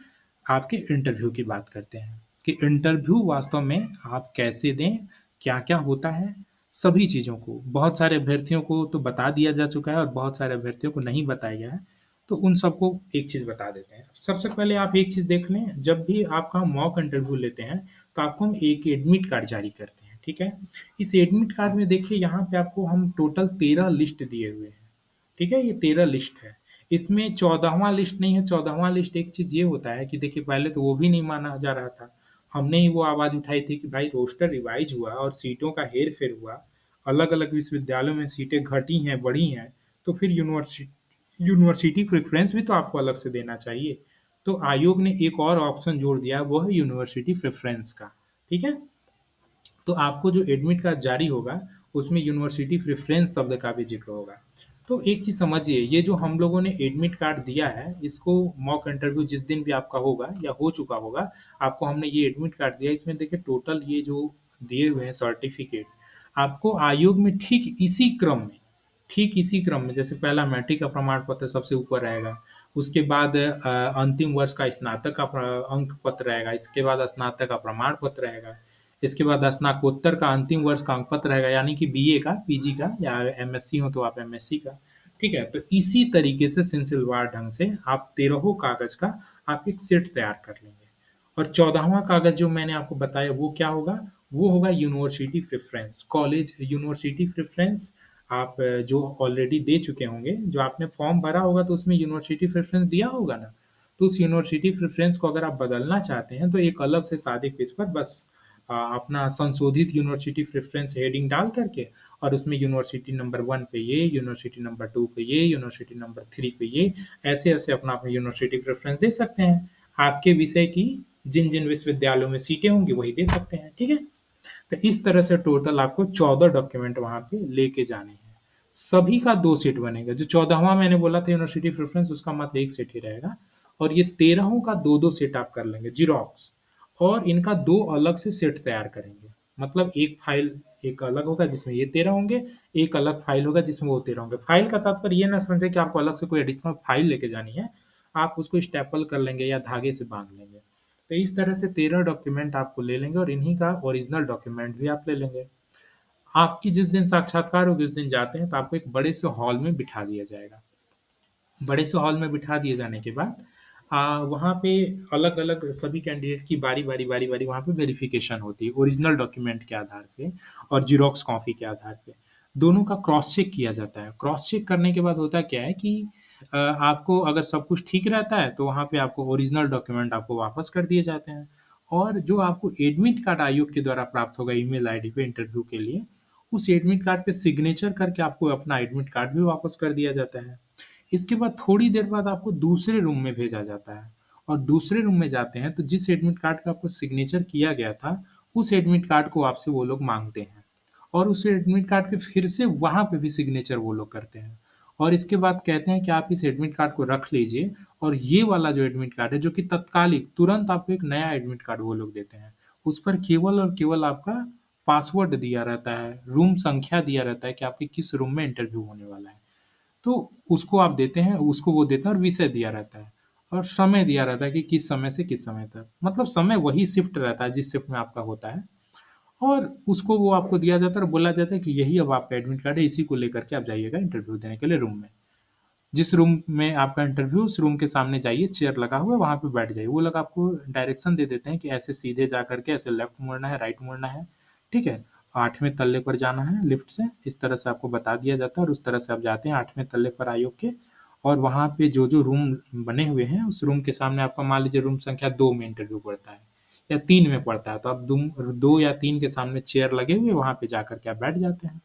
आपके इंटरव्यू की बात करते हैं, कि इंटरव्यू वास्तव में आप कैसे दें, क्या-क्या होता है, सभी चीज़ों को। बहुत सारे अभ्यर्थियों को तो बता दिया जा चुका है और बहुत सारे अभ्यर्थियों को नहीं बताया गया है, तो उन सबको एक चीज़ बता देते हैं। सबसे पहले आप एक चीज़ देख लें, जब भी आपका मॉक इंटरव्यू लेते हैं, तो आपको हम एक एडमिट कार्ड जारी करते हैं, ठीक है? इस एडमिट कार्ड में देखिए यहाँ पे आपको हम टोटल 13 लिस्ट दिए हुए हैं। ठीक है? ये 13 लिस्ट है। इसमें 14वाँ लिस्ट नहीं है, 14वाँ लिस्ट एक चीज़ ये होता है कि देखिए पहले तो वो भी नहीं माना जा रहा था। हमने ही वो आवाज़ उठाई थी कि भाई रोस्टर रिवाइज़ हुआ और सीटों का हेर-फेर हुआ, अलग-अलग विश्वविद्यालयों में सीटें घटी हैं, बढ़ी हैं, तो फिर यूनिवर्सिटी प्रेफ़रेंस भी तो आपको अलग से देना चाहिए। तो आयोग ने एक और ऑप्शन जोड़ दिया, वो है यूनिवर्सिटी प्रेफ़रेंस का, ठीक है? तो आपको जो एडमिट कार्ड जारी होगा, उसमें यूनिवर्सिटी प्रेफ़रेंस शब्द का भी ज़िक्र होगा। तो एक चीज़ समझिए, ये जो हम लोगों ने एडमिट कार्ड दिया है, इसको मॉक इंटरव्यू जिस दिन भी आपका होगा या हो चुका होगा, आपको हमने ये एडमिट कार्ड दिया, इसमें देखिए टोटल ये जो दिए हुए हैं सर्टिफ़िकेट, आपको आयोग में ठीक इसी क्रम में जैसे पहला मैट्रिक का प्रमाण पत्र सबसे ऊपर रहेगा, उसके बाद अंतिम वर्ष का स्नातक का अंक पत्र रहेगा, इसके बाद स्नातक का प्रमाण पत्र रहेगा, इसके बाद स्नातकोत्तर का अंतिम वर्ष का अंक पत्र रहेगा, यानी कि बीए का, पीजी का, या एमएससी हो तो आप एमएससी का। ठीक है, तो इसी तरीके से सिलसिलेवार ढंग से आप 13 कागज का आप एक सेट तैयार कर लेंगे। और 14वां कागज जो मैंने आपको बताया वो क्या होगा, वो होगा university preference, college university preference. आप जो ऑलरेडी दे चुके होंगे, जो आपने फॉर्म भरा होगा तो उसमें यूनिवर्सिटी प्रेफरेंस दिया होगा ना, तो उस यूनिवर्सिटी प्रेफरेंस को अगर आप बदलना चाहते हैं तो एक अलग से सादे पेज पर बस अपना संशोधित यूनिवर्सिटी प्रेफरेंस हेडिंग डाल करके, और उसमें यूनिवर्सिटी नंबर 1 पे ये, यूनिवर्सिटी नंबर 2 पे ये, यूनिवर्सिटी नंबर 3 पे ये, ऐसे-ऐसे अपना यूनिवर्सिटी प्रेफरेंस दे सकते हैं। आपके विषय की जिन-जिन विश्वविद्यालयों में सीटें होंगी वही दे सकते हैं, ठीक है? तो इस तरह से टोटल आपको 14 डॉक्यूमेंट वहाँ पे लेके जाने हैं। सभी का 2 सेट बनेगा, जो 14वां मैंने बोला था यूनिवर्सिटी प्रेफ़रेंस उसका मात्र 1 सेट ही रहेगा, और ये 13हों का 2-2 सेट आप कर लेंगे ज़ेरॉक्स, और इनका 2 अलग से सेट तैयार करेंगे। मतलब एक फ़ाइल एक अलग होगा जिसमें ये 13 होंगे, एक अलग फ़ाइल होगा जिसमें वो 13 होंगे। फ़ाइल का तात्पर्य ये ना समझें कि आपको अलग से कोई एडिशनल फ़ाइल लेके जानी है, आप उसको स्टेपल कर लेंगे या धागे से बाँध लेंगे। तो इस तरह से 13 डॉक्यूमेंट आपको ले लेंगे, और इन्हीं का ओरिजिनल डॉक्यूमेंट भी आप ले लेंगे। आपकी जिस दिन साक्षात्कार होगी उस दिन जाते हैं तो आपको एक बड़े से हॉल में बिठा दिया जाएगा। बड़े से हॉल में बिठा दिए जाने के बाद वहाँ पे अलग-अलग सभी कैंडिडेट की बारी-बारी वहाँ पे वेरिफ़िकेशन होती है, ओरिजिनल डॉक्यूमेंट के आधार पे और ज़ेरॉक्स कॉपी के आधार पे। दोनों का क्रॉस चेक किया जाता है। क्रॉस चेक करने के बाद होता क्या है कि आपको अगर सब कुछ ठीक रहता है तो वहाँ पे आपको ओरिजिनल डॉक्यूमेंट आपको वापस कर दिए जाते हैं, और जो आपको एडमिट कार्ड आयोग के द्वारा प्राप्त होगा ईमेल आईडी पे इंटरव्यू के लिए, उस एडमिट कार्ड पे सिग्नेचर करके आपको अपना एडमिट कार्ड भी वापस कर दिया जाता है। इसके बाद थोड़ी देर बाद आपको दूसरे रूम में भेजा जाता है, और दूसरे रूम में जाते हैं तो जिस एडमिट कार्ड का आपको सिग्नेचर किया गया था, उस एडमिट कार्ड को आपसे वो लोग माँगते हैं, और उस एडमिट कार्ड पे फिर से वहाँ पे भी सिग्नेचर वो लोग करते हैं, और इसके बाद कहते हैं कि आप इस एडमिट कार्ड को रख लीजिए, और ये वाला जो एडमिट कार्ड है जो कि तत्कालिक तुरंत आपको एक नया एडमिट कार्ड वो लोग देते हैं। उस पर केवल और केवल आपका पासवर्ड दिया रहता है, रूम संख्या दिया रहता है कि आपके किस रूम में इंटरव्यू होने वाला है। तो उसको आप देते हैं, उसको वो देते हैं, और विषय दिया रहता है, और समय दिया रहता है कि किस समय से किस समय तक। मतलब समय वही शिफ्ट रहता है जिस शिफ्ट में आपका होता है, और उसको वो आपको दिया जाता है और बोला जाता है कि यही अब आपका एडमिट कार्ड है, इसी को लेकर के आप जाइएगा इंटरव्यू देने के लिए रूम में। जिस रूम में आपका इंटरव्यू, उस रूम के सामने जाइए, चेयर लगा हुआ है, वहाँ पे बैठ जाइए। वो लोग आपको डायरेक्शन दे देते हैं कि ऐसे सीधे जा कर के ऐसे लेफ्ट मुड़ना है, राइट मुड़ना है, ठीक है? 8वें तल्ले पर जाना है लिफ्ट से, इस तरह से आपको बता दिया जाता है, और उस तरह से आप जाते हैं 8वें तल्ले पर आयोग के, और वहाँ पे जो-जो रूम बने हुए हैं, उस रूम के सामने आपका मान लीजिए रूम संख्या 2 में इंटरव्यू पड़ता है, या 3 में पड़ता है, तो आप 2 या 3 के सामने चेयर लगे हुए, वहाँ पे जा कर के आप बैठ जाते हैं।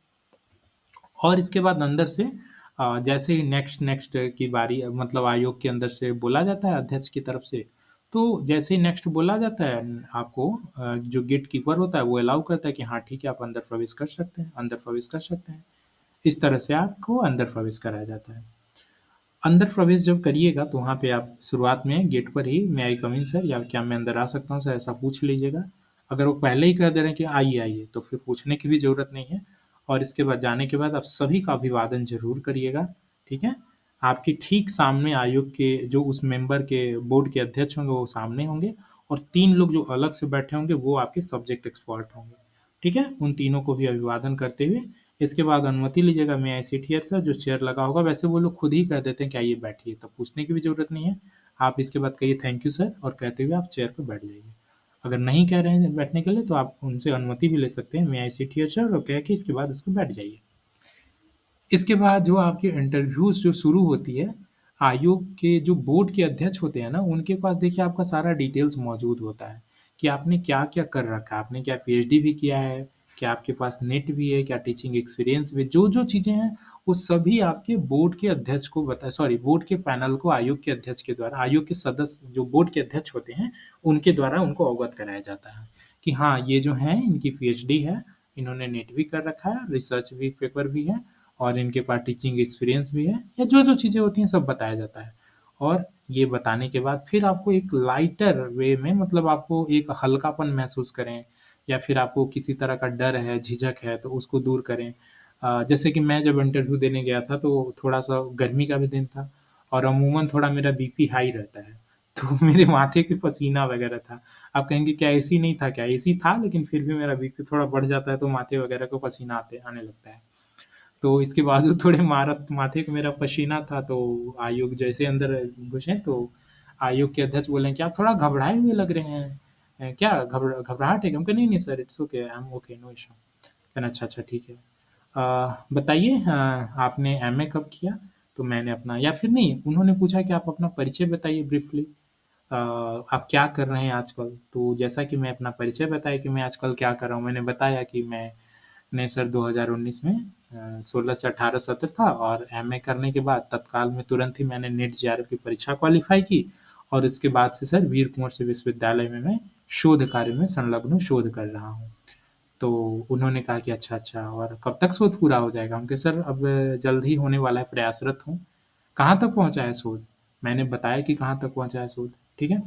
और इसके बाद अंदर से जैसे ही नेक्स्ट की बारी, मतलब आयोग के अंदर से बोला जाता है अध्यक्ष की तरफ से, तो जैसे ही नेक्स्ट बोला जाता है आपको, जो गेट कीपर होता है वो अलाउ करता है कि हाँ ठीक है, आप अंदर प्रवेश कर सकते हैं, अंदर प्रवेश कर सकते हैं। इस तरह से आपको अंदर प्रवेश कराया जाता है। अंदर प्रवेश जब करिएगा तो वहाँ पे आप शुरुआत में गेट पर ही मे आई कम इन सर, या क्या मैं अंदर आ सकता हूँ सर, ऐसा पूछ लीजिएगा। अगर वो पहले ही कह दे रहे हैं कि आइए, आइए, तो फिर पूछने की भी ज़रूरत नहीं है, और इसके बाद जाने के बाद आप सभी का अभिवादन ज़रूर करिएगा, ठीक है? आपके ठीक सामने आयोग के जो उस मेंबर के बोर्ड के अध्यक्ष होंगे वो सामने होंगे, और 3 लोग जो अलग से बैठे होंगे वो आपके सब्जेक्ट एक्सपर्ट होंगे, ठीक है? उन तीनों को भी अभिवादन करते हुए इसके बाद अनुमति लीजिएगा, मे आई सिट हियर सर, जो चेयर लगा होगा, वैसे वो लोग खुद ही कह देते हैं कि आइए बैठिए, तो पूछने की भी ज़रूरत नहीं है। आप इसके बाद कहिए थैंक यू सर, और कहते हुए आप चेयर पे बैठ जाइए। अगर नहीं कह रहे हैं बैठने के लिए तो आप उनसे अनुमति भी ले सकते हैं, मे आई सिट हियर सर, और कह के इसके बाद उसको बैठ जाइए। इसके बाद जो आपकी इंटरव्यूज़ जो शुरू होती है, आयोग के जो बोर्ड के अध्यक्ष होते हैं ना, उनके पास देखिए आपका सारा डिटेल्स मौजूद होता है, कि आपने क्या-क्या कर रखा है, आपने क्या पीएचडी भी किया है, क्या आपके पास नेट भी है, क्या टीचिंग एक्सपीरियंस भी, जो-जो चीज़ें हैं, वो सभी आपके बोर्ड के अध्यक्ष को बोर्ड के पैनल को आयोग के अध्यक्ष के द्वारा, आयोग के सदस्य जो बोर्ड के अध्यक्ष होते हैं, उनके द्वारा उनको अवगत कराया जाता है, कि हाँ, ये जो हैं इनकी पीएचडी है, इन्होंने नेट भी कर रखा है, रिसर्च भी पेपर भी है, और इनके पास टीचिंग एक्सपीरियंस भी है, या जो-जो चीज़ें होती हैं सब बताया जाता है। और ये बताने के बाद फिर आपको एक लाइटर वे में, मतलब आपको एक हल्कापन महसूस करें, या फिर आपको किसी तरह का डर है, झिझक है तो उसको दूर करें। जैसे कि मैं जब इंटरव्यू देने गया था तो थोड़ा-सा गर्मी का भी दिन था, और अमूमन थोड़ा मेरा बीपी हाई रहता है, तो मेरे माथे पे पसीना वगैरह था। आप कहेंगे क्या एसी नहीं था क्या? एसी था, लेकिन फिर भी मेरा बीपी थोड़ा बढ़ जाता है, तो माथे वगैरह को पसीना आने लगता है। तो इसके बावजूद थोड़े माथे पे मेरा पसीना था, तो आयोग जैसे अंदर घुसे, तो आयोग के अध्यक्ष बोले कि आप थोड़ा घबराए हुए लग रहे हैं। क्या घबराहट है? हम कहा नहीं नहीं sir, it's okay, I am okay, no issue. कहना अच्छा अच्छा ठीक है। बताइए, आपने एमए कब किया? तो मैंने अपना, या फिर नहीं, उन्होंने पूछा कि आप अपना परिचय बताइए ब्रीफली। आप क्या कर रहे हैं आजकल? तो जैसा कि मैं अपना परिचय बताया कि मैं आजकल क्या कर रहा हूँ, मैंने बताया कि मैंने सर 2019 में 16 से 18 सत्र था, और एमए करने के बाद तत्काल में तुरंत ही मैंने नीट जेआरएफ की परीक्षा क्वालिफाई की, और उसके बाद से सर वीर कुंवर सिंह विश्वविद्यालय में मैं शोध कार्य में संलग्न हूँ, शोध कर रहा हूँ। तो उन्होंने कहा कि अच्छा अच्छा, और कब तक शोध पूरा हो जाएगा? हम कहे सर अब जल्द ही होने वाला है, प्रयासरत हूँ। कहाँ तक पहुँचा है शोध? मैंने बताया कि कहाँ तक पहुँचा है शोध, ठीक है।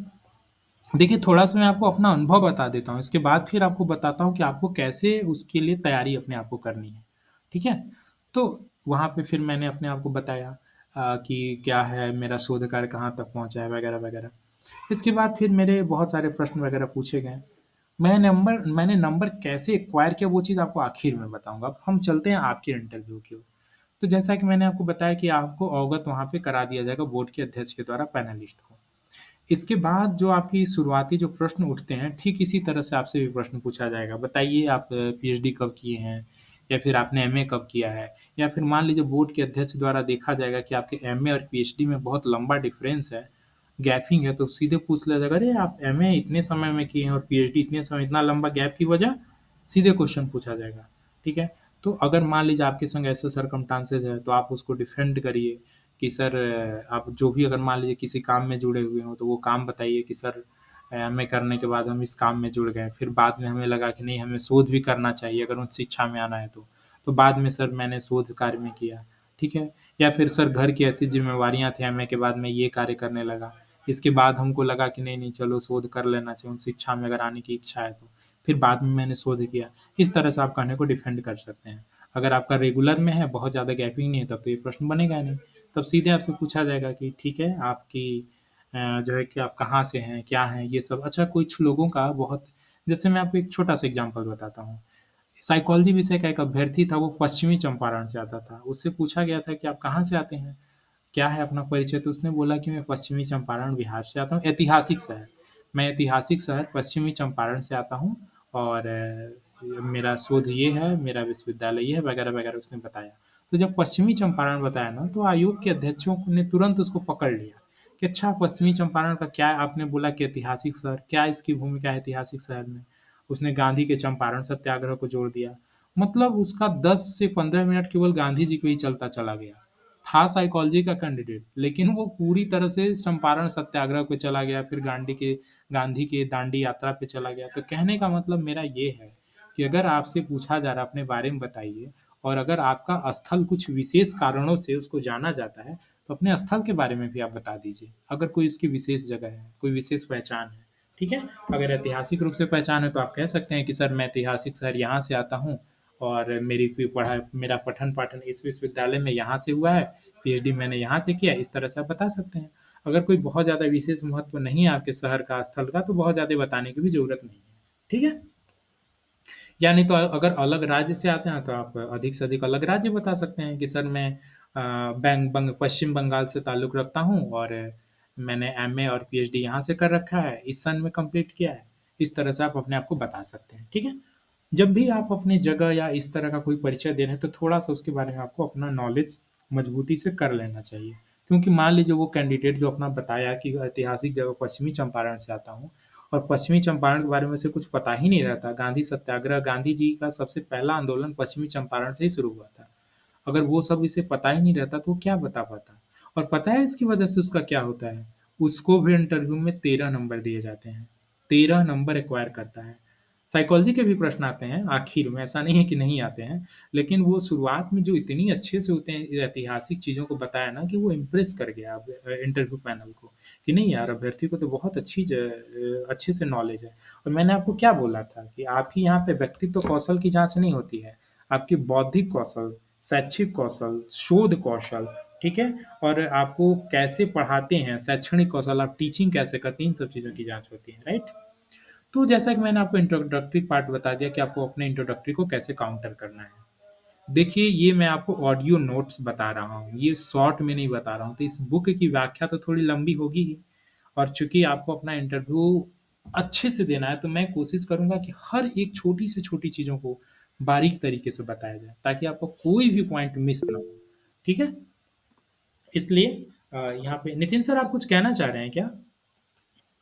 देखिए, थोड़ा-सा मैं आपको अपना अनुभव बता देता हूँ, इसके बाद फिर आपको बताता हूँ कि आपको कैसे उसके लिए तैयारी अपने आप को करनी है, ठीक है? तो वहाँ पे फिर मैंने अपने आप को बताया कि क्या है, मेरा शोध कार्य कहाँ तक पहुँचा है, वगैरह-वगैरह। इसके बाद फिर मेरे बहुत सारे प्रश्न वगैरह पूछे गए। मैंने नंबर कैसे एक्वायर किया, वो चीज़ आपको आखिर में बताऊँगा। अब हम चलते हैं आपके इंटरव्यू की ओर। तो जैसा कि मैंने आपको बताया कि आपको अवगत वहाँ पे करा दिया जाएगा बोर्ड के अध्यक्ष के द्वारा पैनलिस्ट को। इसके बाद जो आपकी शुरुआती जो प्रश्न उठते हैं, ठीक इसी तरह से आपसे भी प्रश्न पूछा जाएगा। बताइए, आप पीएचडी कब किए हैं? या फिर आपने एमए कब किया है? या फिर मान लीजिए बोर्ड के अध्यक्ष द्वारा देखा जाएगा कि आपके एमए और पीएचडी में बहुत लंबा डिफरेंस है, गैपिंग है, तो सीधे पूछ लिया जाएगा, अरे आप एमए इतने समय में किए हैं और पीएचडी इतने समय, इतना लंबा गैप की वजह? सीधे क्वेश्चन पूछा जाएगा, ठीक है? तो अगर मान लीजिए आपके संग ऐसा सर्कमस्टांसेस है, तो आप उसको डिफेंड करिए कि सर, आप जो भी अगर मान लीजिए किसी काम में जुड़े हुए हों, तो वो काम बताइए कि सर, एमए करने के बाद हम इस काम में जुड़ गए। फिर बाद में हमें लगा कि नहीं, हमें शोध भी करना चाहिए अगर उच्च शिक्षा में आना है तो। तो बाद में सर मैंने शोध कार्य में किया, ठीक है? या फिर सर घर की ऐसी ज़िम्मेवारियाँ थी, एमए के बाद मैं ये कार्य करने लगा। इसके बाद हमको लगा कि नहीं, नहीं चलो शोध कर लेना चाहिए, उच्च शिक्षा में अगर आने की इच्छा है तो। फिर बाद में मैंने शोध किया। इस तरह से आप कहने को डिफेंड कर सकते हैं। अगर आपका रेगुलर में है, बहुत ज़्यादा गैपिंग नहीं है, तब तो ये प्रश्न बनेगा नहीं। तब सीधे आपसे पूछा जाएगा कि ठीक है, आपकी जो है कि आप कहाँ से हैं, क्या हैं, ये सब। अच्छा, कुछ लोगों का बहुत, जैसे मैं आपको एक छोटा-सा एग्ज़ाम्पल बताता हूँ। साइकोलॉजी विषय का एक अभ्यर्थी था, वो पश्चिमी चंपारण से आता था। उससे पूछा गया था कि आप कहाँ से आते हैं? क्या है अपना परिचय? तो उसने बोला कि मैं पश्चिमी चंपारण बिहार से आता हूँ, ऐतिहासिक शहर। मैं ऐतिहासिक शहर पश्चिमी चंपारण से आता हूँ, और मेरा शोध ये है, मेरा विश्वविद्यालय ये है, वगैरह-वगैरह उसने बताया। तो जब पश्चिमी चंपारण बताया ना, तो आयोग के अध्यक्षों ने तुरंत उसको पकड़ लिया कि अच्छा, पश्चिमी चंपारण का क्या है? आपने बोला कि ऐतिहासिक शहर, क्या इसकी भूमिका है ऐतिहासिक शहर में? उसने गांधी के चंपारण सत्याग्रह को जोड़ दिया। मतलब उसका 10 से 15 मिनट केवल गांधी जी को ही चलता चला गया। था साइकोलॉजी का कैंडिडेट, लेकिन वो पूरी तरह से चंपारण सत्याग्रह पे चला गया, फिर गांधी के दांडी यात्रा पे चला गया। तो कहने का मतलब मेरा ये है कि अगर आपसे पूछा जा रहा है अपने बारे में बताइए, और अगर आपका स्थल कुछ विशेष कारणों से उसको जाना जाता है, तो अपने स्थल के बारे में भी आप बता दीजिए। अगर कोई उसकी विशेष जगह है, कोई विशेष पहचान है, ठीक है? अगर ऐतिहासिक रूप से पहचान है, तो आप कह सकते हैं कि सर मैं ऐतिहासिक शहर यहाँ से आता हूँ, और मेरा पठन-पाठन इस विश्वविद्यालय में यहाँ से हुआ है, पीएचडी मैंने यहाँ से किया, इस तरह से आप बता सकते हैं। अगर कोई बहुत ज़्यादा विशेष महत्व नहीं है आपके शहर का, स्थल का, तो बहुत ज़्यादा बताने की भी ज़रूरत नहीं है। ठीक है? या नहीं तो अगर अलग राज्य से आते हैं, तो आप अधिक से अधिक अलग राज्य बता सकते हैं कि सर मैं पश्चिम बंगाल से ताल्लुक़ रखता हूँ, और मैंने एमए और पीएचडी यहाँ से कर रखा है, इस सन में कंप्लीट किया है। इस तरह से आप अपने आप को बता सकते हैं, ठीक है? जब भी आप अपनी जगह या इस तरह का कोई परिचय दे रहे हैं, तो थोड़ा-सा उसके बारे में आपको अपना नॉलेज मजबूती से कर लेना चाहिए। क्योंकि मान लीजिए वो कैंडिडेट जो अपना बताया कि ऐतिहासिक जगह पश्चिमी चंपारण से आता हूँ, और पश्चिमी चंपारण के बारे में उसे कुछ पता ही नहीं रहता। गांधी सत्याग्रह, गांधी जी का सबसे पहला आंदोलन पश्चिमी चंपारण से ही शुरू हुआ था। अगर वो सब इसे पता ही नहीं रहता, तो वो क्या बता पाता? और पता है इसकी वजह से उसका क्या होता है? उसको भी इंटरव्यू में 13 नंबर दिए जाते हैं। 13 नंबर एक्वायर करता है। साइकोलॉजी के भी प्रश्न आते हैं आखिर में, ऐसा नहीं है कि नहीं आते हैं, लेकिन वो शुरुआत में जो इतनी अच्छे से होते हैं, ऐतिहासिक चीज़ों को बताया ना, कि वो इम्प्रेस कर गया अब इंटरव्यू पैनल को, कि नहीं यार, अभ्यर्थी को तो बहुत अच्छे से नॉलेज है। और मैंने आपको क्या बोला था कि आपकी यहाँ पे व्यक्तित्व कौशल की जाँच नहीं होती है, आपकी बौद्धिक कौशल, शैक्षिक कौशल, शोध कौशल, ठीक है? और आपको कैसे पढ़ाते हैं, शैक्षणिक कौशल आप टीचिंग कैसे करते हैं, इन सब चीज़ों की जाँच होती है, राइट? तो जैसा कि मैंने आपको इंट्रोडक्टरी पार्ट बता दिया कि आपको अपने इंट्रोडक्टरी को कैसे काउंटर करना है। देखिए, ये मैं आपको ऑडियो नोट्स बता रहा हूँ, ये शॉर्ट में नहीं बता रहा हूँ, तो इस बुक की व्याख्या तो थोड़ी लंबी होगी ही और चूँकि आपको अपना इंटरव्यू अच्छे से देना है, तो मैं कोशिश करूँगा कि हर एक छोटी से छोटी चीज़ों को बारीक तरीके से बताया जाए, ताकि आपको कोई भी पॉइंट मिस ना हो। ठीक है? इसलिए यहाँ पे नितिन सर आप कुछ कहना चाह रहे हैं क्या?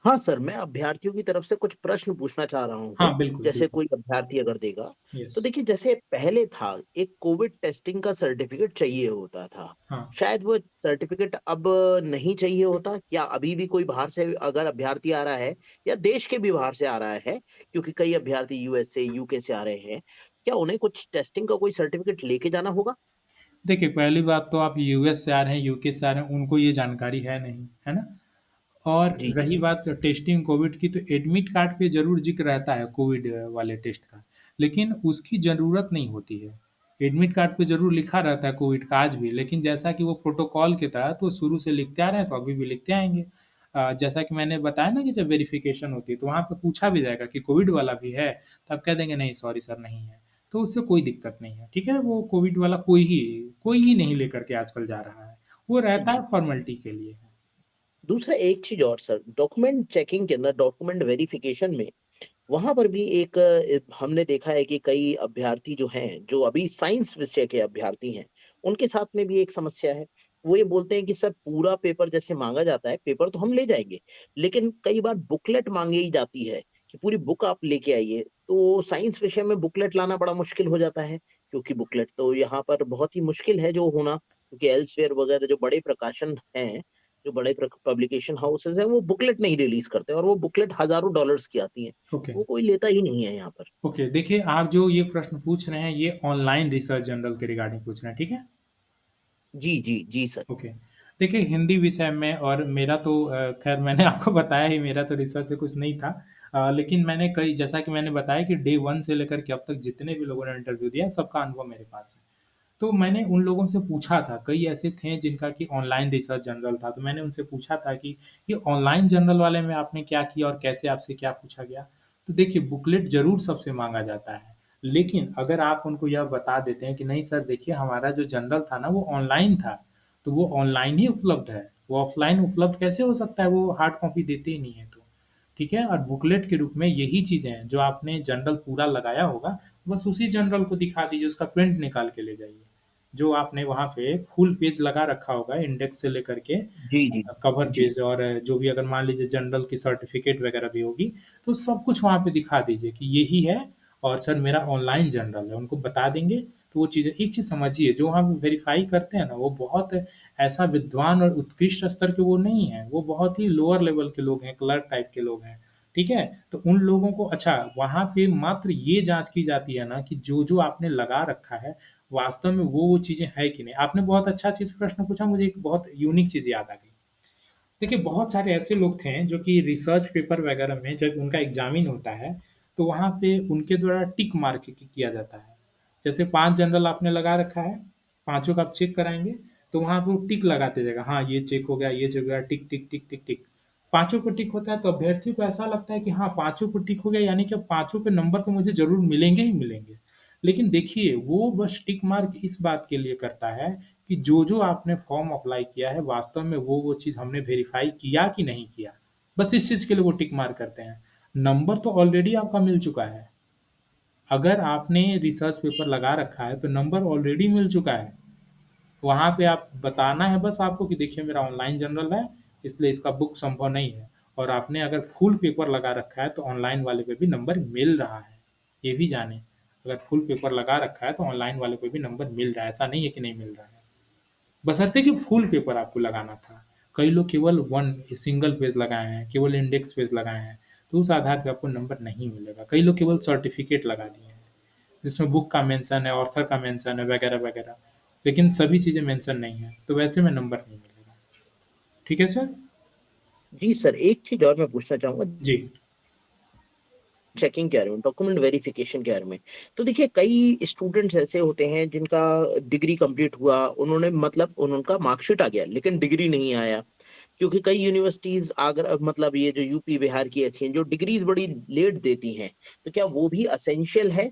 हाँ सर, मैं अभ्यर्थियों की तरफ से कुछ प्रश्न पूछना चाह रहा हाँ, हूँ, बिल्कुल, जैसे बिल्कुल। कोई अभ्यर्थी अगर देगा। तो यस। देखिए जैसे पहले था, एक कोविड टेस्टिंग का सर्टिफ़िकेट चाहिए होता था। हाँ। शायद वो सर्टिफ़िकेट अब नहीं चाहिए होता, क्या अभी भी कोई बाहर से अगर अभ्यर्थी आ रहा है या देश के भी बाहर से आ रहा है, क्योंकि कई अभ्यर्थी यूएस से, यूके से आ रहे हैं, क्या उन्हें कुछ टेस्टिंग का कोई सर्टिफ़िकेट लेके जाना होगा? देखिए, पहली बात तो आप यूएस से आ रहे हैं, यूके से आ रहे हैं, उनको ये जानकारी है नहीं, है ना? और जी, जी। रही बात टेस्टिंग कोविड की, तो एडमिट कार्ड पे ज़रूर ज़िक्र रहता है कोविड वाले टेस्ट का, लेकिन उसकी ज़रूरत नहीं होती है। एडमिट कार्ड पे ज़रूर लिखा रहता है कोविड का आज भी, लेकिन जैसा कि वो प्रोटोकॉल के तहत वो शुरू से लिखते आ रहे हैं, तो अभी भी लिखते आएँगे। जैसा कि मैंने बताया ना कि जब वेरिफ़िकेशन होती है, तो वहाँ पे पूछा भी जाएगा कि कोविड वाला भी है? तो आप कह देंगे नहीं सॉरी सर नहीं है। तो उससे कोई दिक्कत नहीं है, ठीक है? वो कोविड वाला कोई ही नहीं लेकर के आजकल जा रहा है। वो रहता है जी। फ़ॉर्मेलिटी के लिए। दूसरा एक चीज़ और सर, डॉक्यूमेंट चेकिंग के अंदर, डॉक्यूमेंट वेरिफ़िकेशन में वहाँ पर भी एक हमने देखा है कि कई अभ्यर्थी जो हैं, जो अभी साइंस विषय के अभ्यर्थी हैं, उनके साथ में भी एक समस्या है। वो ये बोलते हैं कि सर पूरा पेपर जैसे माँगा जाता है, पेपर तो हम ले जाएँगे, लेकिन कई बार बुकलेट माँगी जाती है कि पूरी बुक आप लेके आइए। तो साइंस विषय में बुकलेट लाना बड़ा मुश्किल हो जाता है, क्योंकि बुकलेट तो यहाँ पर बहुत ही मुश्किल है जो होना, क्योंकि एल्सेवियर वगैरह जो बड़े प्रकाशन हैं, जो बड़े पब्लिकेशन हाउसेज़ हैं, वो बुकलेट नहीं रिलीज़ करते और वो बुकलेट हज़ारों डॉलर्स की आती हैं। ओके। वो कोई लेता ही नहीं है यहाँ पर। ओके, देखिए आप जो ये प्रश्न पूछ रहे हैं ये ऑनलाइन रिसर्च जर्नल के रिगार्डिंग पूछ रहे हैं, ठीक है? जी, जी, जी सर। ओके। देखिए हिंदी विषय में और मेरा तो ख़ैर मैंने आपको बताया ही मेरा तो रिसर्च से कुछ नहीं था। लेकिन मैंने कई जैसा कि मैंने बताया कि डे 1 से लेकर के अब तक जितने भी लोगों ने इंटरव्यू दिया सबका अनुभव मेरे पास है। तो मैंने उन लोगों से पूछा था, कई ऐसे थे जिनका कि ऑनलाइन रिसर्च जर्नल था, तो मैंने उनसे पूछा था कि ये ऑनलाइन जर्नल वाले में आपने क्या किया और कैसे आपसे क्या पूछा गया? तो देखिए बुकलेट ज़रूर सबसे माँगा जाता है, लेकिन अगर आप उनको यह बता देते हैं कि नहीं सर देखिए हमारा जो जर्नल था ना वो ऑनलाइन था, तो वो ऑनलाइन ही उपलब्ध है, वो ऑफ़लाइन उपलब्ध कैसे हो सकता है? वो हार्ड कॉपी देते ही नहीं है तो। ठीक है? और बुकलेट के रूप में यही चीज़ें हैं, जो आपने जर्नल पूरा लगाया होगा, बस उसी जर्नल को दिखा दीजिए, उसका प्रिंट निकाल के ले जाइए। जो आपने वहाँ पे फुल पेज लगा रखा होगा इंडेक्स से लेकर के जी, जी। कवर जी। पेज और जो भी अगर मान लीजिए जनरल की सर्टिफ़िकेट वगैरह भी होगी, तो सब कुछ वहाँ पे दिखा दीजिए कि यही है और सर मेरा ऑनलाइन जनरल है। उनको बता देंगे, तो वो चीज़ें एक चीज़ समझिए, जो वहाँ पे वेरीफ़ाई करते हैं ना, वो बहुत ऐसा विद्वान और उत्कृष्ट स्तर के वो नहीं हैं, वो बहुत ही लोअर लेवल के लोग हैं, क्लर्क टाइप के लोग हैं, ठीक है? तो उन लोगों को अच्छा, वहाँ पे मात्र ये जाँच की जाती है ना कि जो-जो आपने लगा रखा है, वास्तव में वो चीज़ें है कि नहीं। आपने बहुत अच्छा चीज़ प्रश्न पूछा, मुझे एक बहुत यूनिक चीज़ याद आ गई। देखिए, बहुत सारे ऐसे लोग थे जो कि रिसर्च पेपर वगैरह में जब उनका एग्ज़ामिन होता है, तो वहाँ पे उनके द्वारा टिक मार्क किया जाता है। जैसे 5 जनरल आपने लगा रखा है, पाँचों का आप चेक कराएँगे, तो वहाँ पे वो टिक लगाते जाएगा, हाँ, ये चेक हो गया, ये चेक हो गया, टिक, टिक, टिक, टिक, टिक। पाँचों को टिक होता है तो अभ्यर्थी को ऐसा लगता है कि हाँ, पाँचों को टिक हो गया यानी कि अब पाँचों पे नंबर तो मुझे ज़रूर मिलेंगे ही मिलेंगे। लेकिन देखिए, वो बस टिक मार्क इस बात के लिए करता है कि जो-जो आपने फ़ॉर्म अप्लाई किया है, वास्तव में वो चीज़ हमने वेरीफ़ाई किया कि नहीं किया। बस इस चीज़ के लिए वो टिक मार्क करते हैं। नंबर तो ऑलरेडी आपका मिल चुका है। अगर आपने रिसर्च पेपर लगा रखा है, तो नंबर ऑलरेडी मिल चुका है। वहाँ पे आप बताना है बस आपको कि देखिए मेरा ऑनलाइन जर्नल है, इसलिए इसका बुक संभव नहीं है। और आपने अगर फुल पेपर लगा रखा है, तो ऑनलाइन वाले पे भी नंबर मिल रहा है। ये भी जानें, अगर फुल पेपर लगा रखा है, तो ऑनलाइन वाले पे भी नंबर मिल रहा है, ऐसा नहीं है कि नहीं मिल रहा है। बशर्ते कि फुल पेपर आपको लगाना था। कई लोग केवल वन सिंगल पेज लगाए हैं, केवल इंडेक्स पेज लगाए हैं, तो उस आधार पे आपको नंबर नहीं मिलेगा। कई लोग केवल सर्टिफ़िकेट लगा दिए हैं, जिसमें बुक का मेंशन है, ऑथर का मेंशन है वगैरह-वगैरह, लेकिन सभी चीज़ें मेंशन नहीं है, तो वैसे में नंबर नहीं मिलेगा। ठीक है सर? जी सर, एक चीज़ और मैं पूछना चाहूँगा। जी। चेकिंग के बारे में, डॉक्यूमेंट वेरिफिकेशन के बारे में। तो देखिए कई स्टूडेंट्स ऐसे होते हैं जिनका डिग्री कंप्लीट हुआ, उन्होंने मतलब उनका मार्कशीट आ गया लेकिन डिग्री नहीं आया। क्योंकि कई यूनिवर्सिटीज अगर मतलब ये जो यूपी बिहार की ऐसी हैं जो डिग्रीज बड़ी लेट देती हैं, तो क्या वो भी असेंशियल है?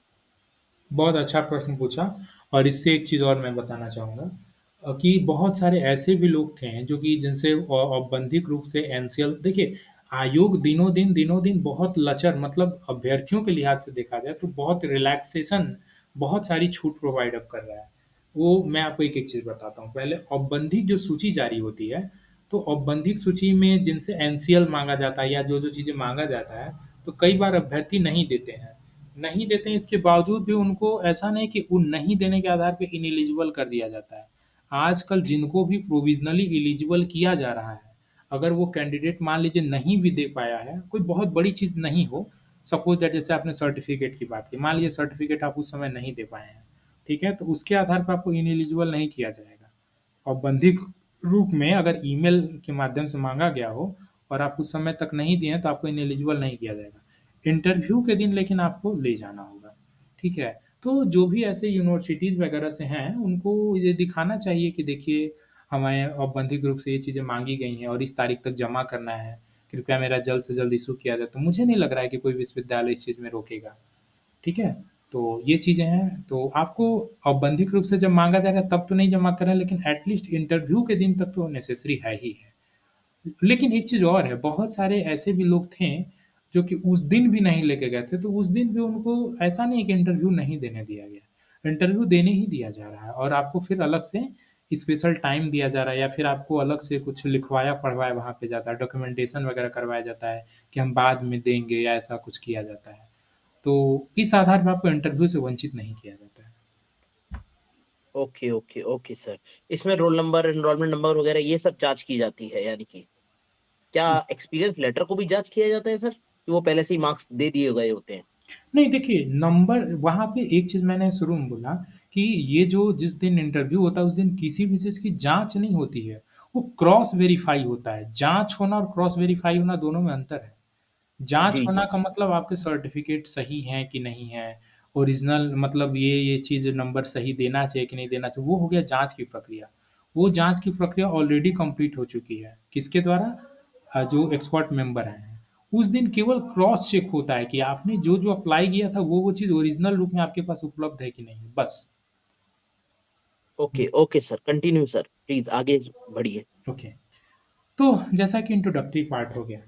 बहुत अच्छा प्रश्न पूछा। और इससे एक चीज़ और मैं बताना चाहूँगा कि बहुत सारे ऐसे भी लोग थे जो कि जिनसे औपबंधिक रूप से एनसीएल देखिए, आयोग दिनों-दिन बहुत लचर मतलब अभ्यर्थियों के लिहाज से देखा जाए तो बहुत रिलैक्सेशन, बहुत सारी छूट प्रोवाइड अब कर रहा है। वो मैं आपको एक-एक चीज़ बताता हूँ। पहले औपबंधिक जो सूची जारी होती है, तो औपबंधिक सूची में जिनसे एनसीएल माँगा जाता है या जो-जो चीज़ें माँगा जाता है, तो कई बार अभ्यर्थी नहीं देते हैं। नहीं देते हैं, इसके बावजूद भी उनको ऐसा नहीं कि वो नहीं देने के आधार पे इनएलिजिबल कर दिया जाता है। आजकल जिनको भी प्रोविज़नली एलिजिबल किया जा रहा है, अगर वो कैंडिडेट मान लीजिए नहीं भी दे पाया है, कोई बहुत बड़ी चीज़ नहीं हो, सपोज़ दैट जैसे आपने सर्टिफ़िकेट की बात की, मान लीजिए सर्टिफ़िकेट आप उस समय नहीं दे पाए हैं, ठीक है? तो उसके आधार पे आपको इनएलिजिबल नहीं किया जाएगा। औपबंधिक रूप में अगर ईमेल के माध्यम से माँगा गया हो और आप उस समय तक नहीं दिए हैं, तो आपको इनेलिजिबल नहीं किया जाएगा। इंटरव्यू के दिन लेकिन आपको ले जाना होगा, ठीक है? तो जो भी ऐसे यूनिवर्सिटीज़ वगैरह से हैं, उनको ये दिखाना चाहिए कि देखिए, हमें औपबंधिक रूप से ये चीज़ें माँगी गई हैं और इस तारीख तक जमा करना है। कृपया मेरा जल्द से जल्द इश्यू किया जाए। तो मुझे नहीं लग रहा है कि कोई विश्वविद्यालय इस चीज़ में रोकेगा। ठीक है? तो ये चीज़ें हैं, तो आपको औपबंधिक रूप से जब माँगा जाएगा तब तो नहीं जमा करना है, लेकिन एट लीस्ट इंटरव्यू के दिन तक तो नेसेसरी है ही है। लेकिन एक चीज़ और है, बहुत सारे ऐसे भी लोग थे, जो कि उस दिन भी नहीं लेके गए थे, तो उस दिन भी उनको ऐसा नहीं है कि इंटरव्यू नहीं देने दिया गया। इंटरव्यू देने ही दिया जा रहा है और आपको फिर अलग से स्पेशल टाइम दिया जा रहा है या फिर आपको अलग से कुछ लिखवाया-पढ़वाया वहाँ पे जाता है, डॉक्यूमेंटेशन वगैरह करवाया जाता है कि हम बाद में देंगे या ऐसा कुछ किया जाता है। तो इस आधार पे आपको इंटरव्यू से वंचित नहीं किया जाता है। Okay, okay, okay sir. इसमें रोल नंबर, एनरोलमेंट नंबर वगैरह ये सब जाँच की जाती है यानी कि? क्या एक्सपीरियंस लेटर को भी जाँच किया जाता है सर? कि वो पहले से ही मार्क्स दे दिए गए होते हैं? नहीं देखिए, नंबर वहाँ पे एक चीज़ मैंने शुरू में बोला कि ये जो जिस दिन इंटरव्यू होता है, उस दिन किसी भी चीज़ की जाँच नहीं होती है, वो क्रॉस वेरीफ़ाई होता है। जाँच होना और क्रॉस वेरीफ़ाई होना दोनों में अंतर है। जाँच जी, होना जी, का जी। मतलब आपके सर्टिफ़िकेट सही हैं कि नहीं हैं, ओरिजिनल मतलब ये चीज़ नंबर सही देना चाहिए कि नहीं देना चाहिए, वो हो गया जाँच की प्रक्रिया। वो जाँच की प्रक्रिया ऑलरेडी कंप्लीट हो चुकी है। किसके द्वारा? जो एक्सपर्ट मेंबर आए हैं। उस दिन केवल क्रॉस चेक होता है कि आपने जो-जो अप्लाई किया था, वो चीज़ ओरिजिनल रूप में आपके पास उपलब्ध है कि नहीं, बस। Okay, okay sir, continue sir, please आगे बढ़िए। ओके। तो जैसा कि इंट्रोडक्टरी पार्ट हो गया।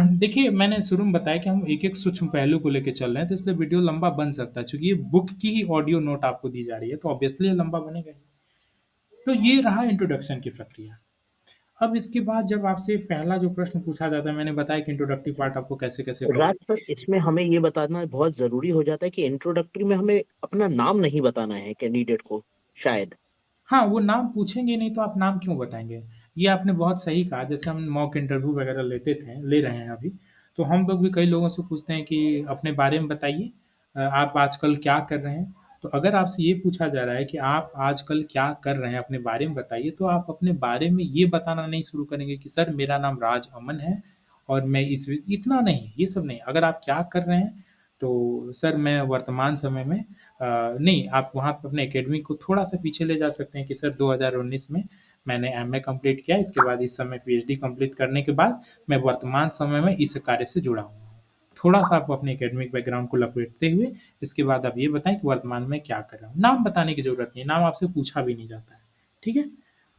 देखिए, मैंने शुरू में बताया कि हम एक-एक सूक्ष्म पहलू को लेके चल रहे हैं, तो इसलिए वीडियो लंबा बन सकता है, चूँकि ये बुक की ही ऑडियो नोट आपको दी जा रही है, तो ऑब्वियसली ये लंबा बनेगा ही। तो ये रहा इंट्रोडक्शन की प्रक्रिया। अब इसके बाद जब आपसे पहला जो प्रश्न पूछा जाता है, मैंने बताया कि इंट्रोडक्टरी पार्ट आपको कैसे-कैसे कवर राज सर, इसमें हमें ये बताना बहुत ज़रूरी हो जाता है कि इंट्रोडक्टरी में हमें अपना नाम नहीं बताना है कैंडिडेट को, शायद। हाँ, वो नाम पूछेंगे नहीं तो आप नाम क्यों बताएँगे? ये आपने बहुत सही कहा, जैसे हम मॉक इंटरव्यू वगैरह ले रहे हैं अभी, तो हम लोग भी कई लोगों से पूछते हैं कि अपने बारे में बताइए आप आजकल क्या कर रहे हैं? तो अगर आपसे ये पूछा जा रहा है कि आप आजकल क्या कर रहे हैं, अपने बारे में बताइए, तो आप अपने बारे में ये बताना नहीं शुरू करेंगे कि सर मेरा नाम राज अमन है और मैं इस वि इतना नहीं, ये सब नहीं। अगर आप क्या कर रहे हैं, तो सर मैं वर्तमान समय में नहीं, आप वहाँ पे अपने एकेडमी को थोड़ा-सा पीछे ले जा सकते हैं कि सर 2019 में मैंने एमए कंप्लीट किया, इसके बाद इस समय पीएचडी कंप्लीट करने के बाद मैं वर्तमान समय में इस कार्य से जुड़ा हुआ हूँ। थोड़ा-सा आप अपने एकेडमिक बैकग्राउंड को लपेटते हुए, इसके बाद आप ये बताएँ कि वर्तमान में क्या कर रहा हूँ। नाम बताने की ज़रूरत नहीं है, नाम आपसे पूछा भी नहीं जाता है। ठीक है?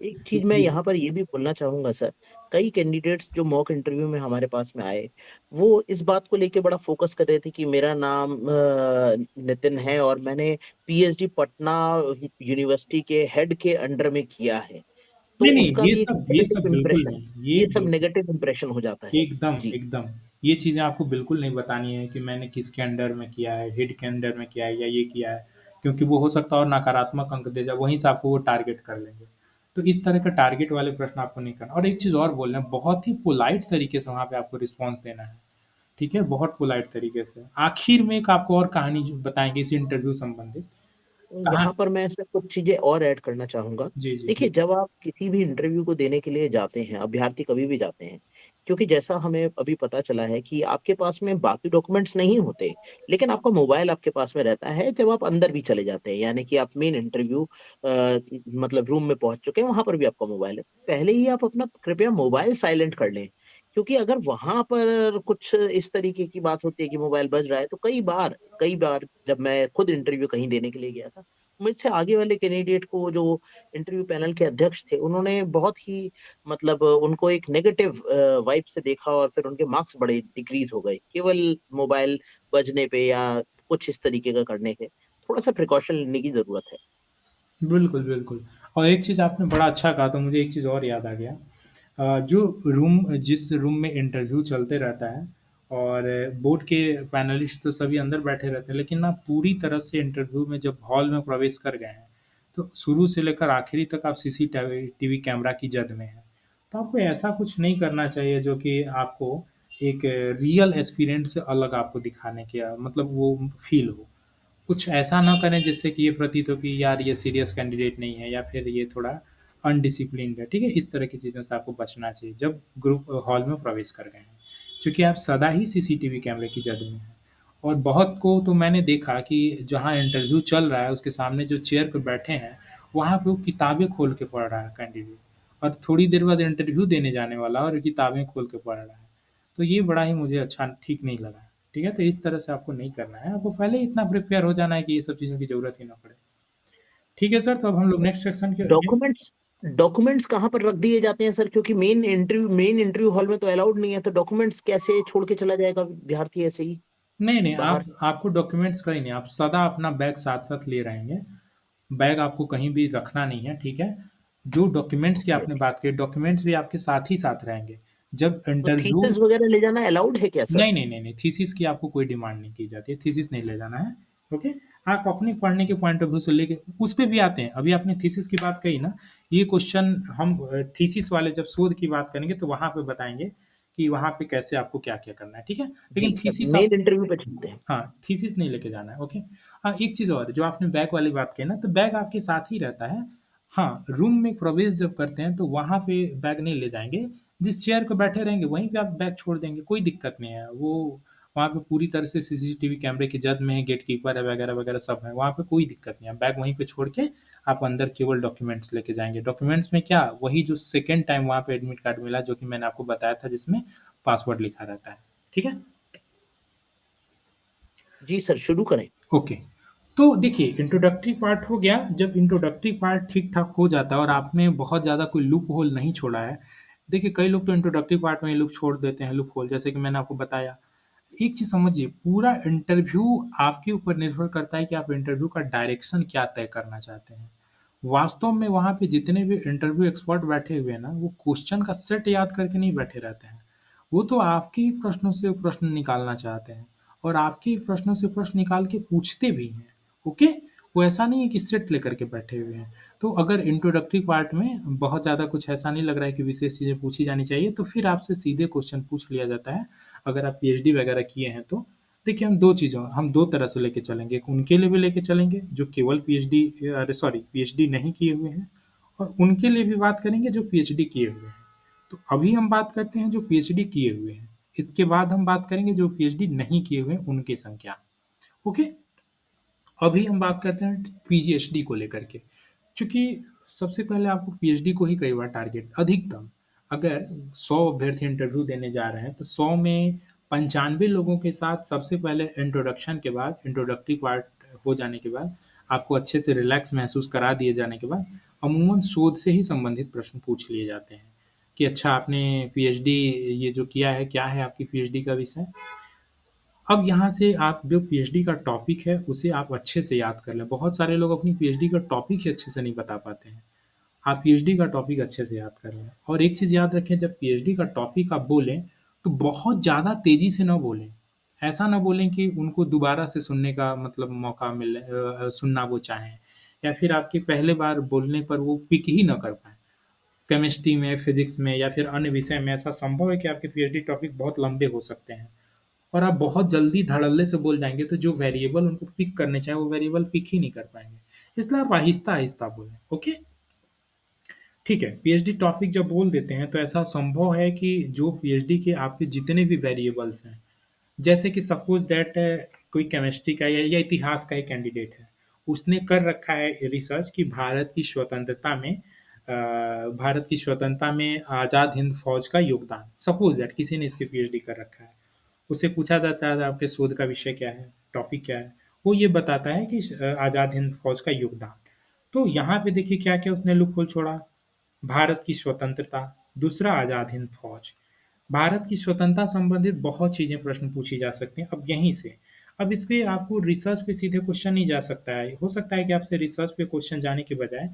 एक तो चीज़ मैं ये यहाँ पर ये भी बोलना चाहूँगा सर, कई कैंडिडेट्स जो मॉक इंटरव्यू में हमारे पास में आए, वो इस बात को लेके बड़ा फ़ोकस कर रहे थे कि मेरा नाम नितिन है और मैंने पीएचडी पटना यूनिवर्सिटी के हेड के अंडर में किया है। तो नहीं, नहीं, उसका भी एक ये नेगेटिव सब बिल्कुल इम्प्रेशन, नहीं, ये ये सब बिल्कुल नेगेटिव इम्प्रेशन हो जाता है। एकदम, जी। एकदम। ये चीज़ें आपको बिल्कुल नहीं बतानी है कि मैंने किसके अंडर में किया है, हेड के अंडर में किया है या ये किया है, क्योंकि वो हो सकता है और नकारात्मक अंक दे जाए, वहीं से आपको वो टारगेट कर लेंगे। तो इस तरह का टारगेट वाले प्रश्न आपको नहीं करना और एक चीज़ और बोल रहे हैं, बहुत ही पोलाइट तरीके से वहाँ पे आपको रिस्पॉन्स देना है, ठीक है? बहुत पोलाइट तरीके से। आखिर में एक आपको और कहानी जो बताएँगे इसी इंटरव्यू संबंधित। कहाँ यहाँ पर मैं इसमें कुछ चीज़ें और ऐड करना चाहूँगा। जी, जी, देखिए, बिल्कुल। जब आप किसी भी इंटरव्यू को देने के लिए जाते हैं, अभ्यर्थी कभी भी जाते हैं, क्योंकि जैसा हमें अभी पता चला है कि आपके पास में बाकी डॉक्यूमेंट्स नहीं होते, लेकिन आपका मोबाइल आपके पास में रहता है जब आप अंदर भी चले जाते हैं, यानी कि आप मेन इंटरव्यू मतलब रूम में पहुँच चुके हैं, वहाँ पर भी आपका मोबाइल है। पहले ही आप अपना कृपया मोबाइल साइलेंट कर लें, क्योंकि अगर वहाँ पर कुछ इस तरीके की बात होती है कि मोबाइल बज रहा है, तो कई बार जब मैं खुद इंटरव्यू कहीं देने के लिए गया था, मुझसे आगे वाले कैंडिडेट को जो इंटरव्यू पैनल के अध्यक्ष थे, उन्होंने बहुत ही मतलब उनको एक नेगेटिव वाइब से देखा और फिर उनके मार्क्स बड़े डिक्रीज़ हो गए, केवल मोबाइल बजने पे या कुछ इस तरीके का करने पे। थोड़ा-सा प्रिकॉशन लेने की ज़रूरत है। बिल्कुल, बिल्कुल। और एक चीज़ आपने बड़ा अच्छा कहा तो मुझे एक चीज़ और याद आ गया। जिस रूम में इंटरव्यू चलते रहता है और बोर्ड के पैनलिस्ट तो सभी अंदर बैठे रहते हैं, लेकिन ना पूरी तरह से इंटरव्यू में जब हॉल में प्रवेश कर गए हैं, तो शुरू से लेकर आखिरी तक आप सीसीटीवी टीवी कैमरा की जद में हैं। तो आपको ऐसा कुछ नहीं करना चाहिए जो कि आपको एक रियल एक्सपीरियंस से अलग आपको दिखाने का मतलब वो फ़ील हो। कुछ ऐसा ना करें जिससे कि ये प्रतीत हो कि यार ये सीरियस कैंडिडेट नहीं है या फिर ये थोड़ा अनडिसिप्लिन्ड है, ठीक है? इस तरह की चीज़ों से आपको बचना चाहिए जब ग्रुप हॉल में प्रवेश कर गए हैं। क्योंकि आप सदा ही सीसीटीवी कैमरे की जद में हैं और बहुत को तो मैंने देखा कि जहाँ इंटरव्यू चल रहा है उसके सामने जो चेयर पे बैठे हैं, वहाँ पे वो किताबें खोल के पढ़ रहा है कैंडिडेट और थोड़ी देर बाद इंटरव्यू देने जाने वाला और किताबें खोल के पढ़ रहा है। तो ये बड़ा ही मुझे अच्छा ठीक नहीं लगा। ठीक है? तो इस तरह से आपको नहीं करना है। आपको पहले ही इतना प्रिपेयर हो जाना है कि ये सब चीज़ों की ज़रूरत ही ना पड़े। ठीक है सर, तो अब हम लोग नेक्स्ट सेक्शन के ये डॉक्यूमेंट्स डॉक्यूमेंट्स कहाँ पर रख दिए जाते हैं सर? क्योंकि मेन इंटरव्यू हॉल में तो अलाउड नहीं है, तो डॉक्यूमेंट्स कैसे छोड़ के चला जाएगा विद्यार्थी ऐसे ही नहीं, नहीं, बाहर? आपको डॉक्यूमेंट्स कहीं नहीं, आप सदा अपना बैग साथ-साथ लिए रहेंगे। बैग आपको कहीं भी रखना नहीं है, ठीक है? जो डॉक्यूमेंट्स की आपने बात की, डॉक्यूमेंट्स भी आपके साथ ही साथ रहेंगे। जब तो इंटरव्यू थीसिस वगैरह ले जाना अलाउड है क्या सर? नहीं, नहीं, नहीं, नहीं, थीसिस की आपको कोई डिमांड नहीं की जाती है, थीसिस नहीं ले जाना है, ओके? आप अपने पढ़ने के पॉइंट ऑफ व्यू से लेके उस पे भी आते हैं, अभी आपने थीसिस की बात कही ना, ये क्वेश्चन हम थीसिस वाले जब शोध की बात करेंगे तो वहाँ पे बताएँगे कि वहाँ पे कैसे आपको क्या-क्या करना है, ठीक है? जी लेकिन सर, थीसिस आप मेन इंटरव्यू पे चलते हैं। हाँ, थीसिस नहीं लेके जाना है, ओके? हाँ, एक चीज़ और जो आपने बैग वाली बात कही ना, तो बैग आपके साथ ही रहता है। हाँ, रूम में प्रवेश जब करते हैं, तो वहाँ पे बैग नहीं ले जाएँगे। जिस चेयर पे बैठे रहेंगे, वहीं पे आप बैग छोड़ देंगे, कोई दिक्कत नहीं है। वो वहाँ पे पूरी तरह से सीसीटीवी कैमरे की जद में है, गेट कीपर है वगैरह-वगैरह सब है, वहाँ पे कोई दिक्कत नहीं है। बैग वहीं पे छोड़ के आप अंदर केवल डॉक्यूमेंट्स लेके जाएँगे। डॉक्यूमेंट्स में क्या, वही जो सेकंड टाइम वहाँ पे एडमिट कार्ड मिला, जो कि मैंने आपको बताया था, जिसमें पासवर्ड लिखा रहता है। ठीक है? जी सर, शुरू करें। ओके। तो देखिए इंट्रोडक्टरी पार्ट हो गया, जब इंट्रोडक्टरी पार्ट ठीक-ठाक हो जाता है और आपने बहुत ज़्यादा कोई लूप होल नहीं छोड़ा है। देखिए कई लोग तो इंट्रोडक्टरी पार्ट में ही लूप छोड़ देते हैं, लूप होल जैसे कि मैंने आपको बताया। एक चीज़ समझिए, पूरा इंटरव्यू आपके ऊपर निर्भर करता है कि आप इंटरव्यू का डायरेक्शन क्या तय करना चाहते हैं। वास्तव में वहाँ पे जितने भी इंटरव्यू एक्सपर्ट बैठे हुए हैं ना, वो क्वेश्चन का सेट याद करके नहीं बैठे रहते हैं। वो तो आपके ही प्रश्नों से प्रश्न निकालना चाहते हैं और आपके ही प्रश्नों से प्रश्न निकाल के पूछते भी हैं, ओके? वो ऐसा नहीं है कि सेट लेकर के बैठे हुए हैं। तो अगर इंट्रोडक्टरी पार्ट में बहुत ज़्यादा कुछ ऐसा नहीं लग रहा है कि विशेष चीज़ें पूछी जानी चाहिए, तो फिर आपसे सीधे क्वेश्चन पूछ लिया जाता है। अगर आप पीएचडी वगैरह किए हैं तो। देखिए हम 2 तरह से लेके चलेंगे, एक उनके लिए भी लेके चलेंगे जो केवल पीएचडी अरे सॉरी पीएचडी नहीं किए हुए हैं और उनके लिए भी बात करेंगे जो पीएचडी किए हुए हैं। तो अभी हम बात करते हैं जो पीएचडी किए हुए हैं। इसके बाद हम बात करेंगे जो पीएचडी नहीं किए हुए हैं उनकी संख्या, ओके? अभी हम बात करते हैं पीजीएचडी को लेकर के। चूँकि सबसे पहले आपको पीएचडी को ही कई बार टारगेट अधिकतम अगर 100 अभ्यर्थी इंटरव्यू देने जा रहे हैं, तो 100 में 95 लोगों के साथ सबसे पहले इंट्रोडक्शन के बाद इंट्रोडक्टरी पार्ट हो जाने के बाद, आपको अच्छे से रिलैक्स महसूस करा दिए जाने के बाद, अमूमन शोध से ही संबंधित प्रश्न पूछ लिए जाते हैं, कि अच्छा आपने पीएचडी ये जो किया है, क्या है आपकी पीएचडी का विषय? अब यहाँ से आप जो पीएचडी का टॉपिक है, उसे आप अच्छे से याद कर लें। बहुत सारे लोग अपनी पीएचडी का टॉपिक ही अच्छे से नहीं बता पाते हैं। आप पीएचडी का टॉपिक अच्छे से याद कर लें और एक चीज़ याद रखें जब पीएचडी का टॉपिक आप बोलें, तो बहुत ज़्यादा तेज़ी से ना बोलें। ऐसा ना बोलें कि उनको दोबारा से सुनने का मतलब मौका मिले सुनना वो चाहें या फिर आपकी पहले बार बोलने पर वो पिक ही ना कर पाएँ। केमिस्ट्री में, फिज़िक्स में या फिर अन्य विषय में ऐसा संभव है कि आपके पीएचडी टॉपिक बहुत लंबे हो सकते हैं। और आप बहुत जल्दी धड़ल्ले से बोल जाएँगे तो जो वेरिएबल उनको पिक करने चाहिए वो वेरिएबल पिक ही नहीं कर पाएँगे। इसलिए आप आहिस्ता-आहिस्ता बोलें, ओके? ठीक है, पीएचडी टॉपिक जब बोल देते हैं तो ऐसा संभव है कि जो पीएचडी के आपके जितने भी वेरिएबल्स हैं, जैसे कि सपोज दैट कोई केमिस्ट्री का या इतिहास का एक कैंडिडेट है, उसने कर रखा है रिसर्च कि भारत की स्वतंत्रता में आज़ाद हिंद फौज का योगदान, सपोज दैट किसी ने इसके पीएचडी कर रखा है। उसे पूछा जाता है आपके शोध का विषय क्या है, टॉपिक क्या है, वो ये बताता है कि आज़ाद हिंद फौज का योगदान। तो यहाँ पे देखिए क्या क्या उसने लूपहोल छोड़ा। भारत की स्वतंत्रता, दूसरा आज़ाद हिंद फौज। भारत की स्वतंत्रता संबंधित बहुत चीज़ें प्रश्न पूछी जा सकती हैं अब यहीं से। अब इसपे आपको रिसर्च पे सीधे क्वेश्चन नहीं जा सकता है। हो सकता है कि आपसे रिसर्च पे क्वेश्चन जाने के बजाय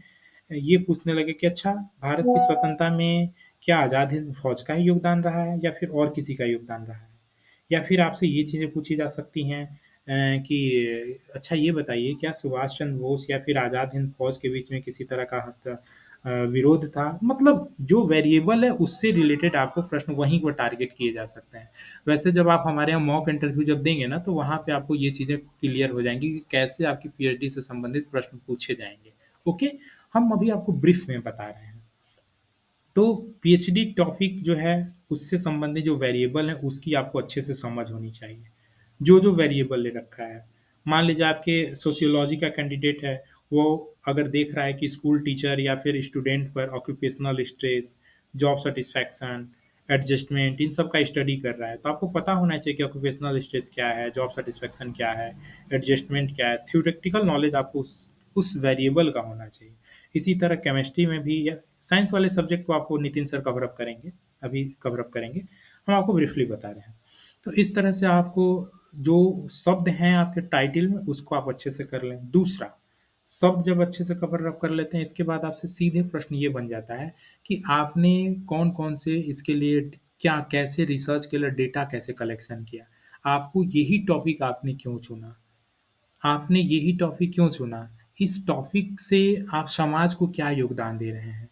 ये पूछने लगे कि अच्छा, भारत की स्वतंत्रता में क्या आज़ाद हिंद फौज का ही योगदान रहा है या फिर और किसी का योगदान रहा है? या फिर आपसे ये चीज़ें पूछी जा सकती हैं कि अच्छा ये बताइए, क्या सुभाष चंद्र बोस या फिर आज़ाद हिंद फौज के बीच में किसी तरह का विरोध था? मतलब जो वेरिएबल है उससे रिलेटेड आपको प्रश्न वहीं पर टारगेट किए जा सकते हैं। वैसे जब आप हमारे यहाँ मॉक इंटरव्यू जब देंगे ना, तो वहाँ पे आपको ये चीज़ें क्लियर हो जाएँगी कि कैसे आपकी पीएचडी से संबंधित प्रश्न पूछे जाएँगे। ओके? हम अभी आपको ब्रीफ में बता रहे हैं। तो पीएचडी टॉपिक जो है, उससे संबंधित जो वेरिएबल है, उसकी आपको अच्छे से समझ होनी चाहिए। जो वेरिएबल ले रखा है। मान लीजिए आपके सोशियोलॉजी का कैंडिडेट है, वो अगर देख रहा है कि स्कूल टीचर या फिर स्टूडेंट पर occupational stress, job satisfaction, adjustment, इन सब का स्टडी कर रहा है, तो आपको पता होना चाहिए कि ऑक्यूपेशनल स्ट्रेस क्या है, जॉब सैटिस्फैक्शन क्या है, एडजस्टमेंट क्या है। थ्योरेटिकल नॉलेज आपको उस वेरिएबल का होना चाहिए। इसी तरह केमिस्ट्री में भी या साइंस वाले सब्जेक्ट को आपको नितिन सर कवर अप करेंगे, अभी कवर अप करेंगे। हम आपको ब्रीफली बता रहे हैं। तो इस तरह से आपको जो शब्द हैं आपके टाइटल में, उसको आप अच्छे से कर लें। दूसरा, शब्द जब अच्छे से कवर अप कर लेते हैं, इसके बाद आपसे सीधे प्रश्न ये बन जाता है कि आपने कौन-कौन से इसके लिए क्या कैसे रिसर्च के लिए डेटा कैसे कलेक्शन किया? आपको यही टॉपिक आपने क्यों चुना? आपने यही टॉपिक क्यों चुना? इस टॉपिक से आप समाज को क्या योगदान दे रहे हैं?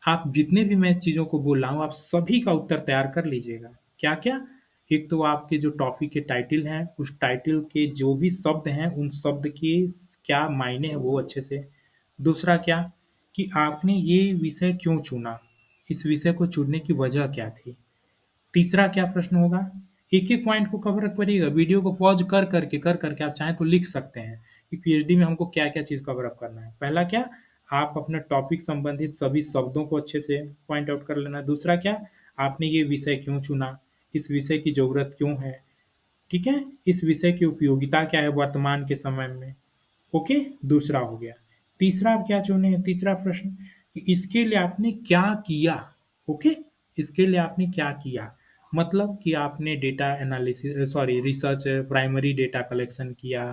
आप जितने भी मैं चीज़ों को बोल रहा हूँ, आप सभी का उत्तर तैयार कर लीजिएगा। क्या-क्या? एक तो आपके जो टॉपिक के टाइटल हैं, उस टाइटल के जो भी शब्द हैं, उन शब्द के स क्या मायने हैं, वो अच्छे से। दूसरा क्या, कि आपने ये विषय क्यों चुना? इस विषय को चुनने की वजह क्या थी? तीसरा क्या प्रश्न होगा? एक-एक पॉइंट को कवर करिएगा, वीडियो को पॉज़ कर करके आप चाहें तो लिख सकते हैं कि पीएचडी में हमको क्या-क्या चीज़ कवर अप करना है। पहला क्या, आप अपने टॉपिक संबंधित सभी शब्दों को अच्छे से पॉइंट आउट कर लेना। दूसरा क्या, आपने ये विषय क्यों चुना? इस विषय की ज़रूरत क्यों है? ठीक है? इस विषय की उपयोगिता क्या है वर्तमान के समय में? ओके, दूसरा हो गया। तीसरा आप क्या चुने हैं? तीसरा प्रश्न कि इसके लिए आपने क्या किया? ओके, इसके लिए आपने क्या किया? मतलब कि आपने data research primary data collection किया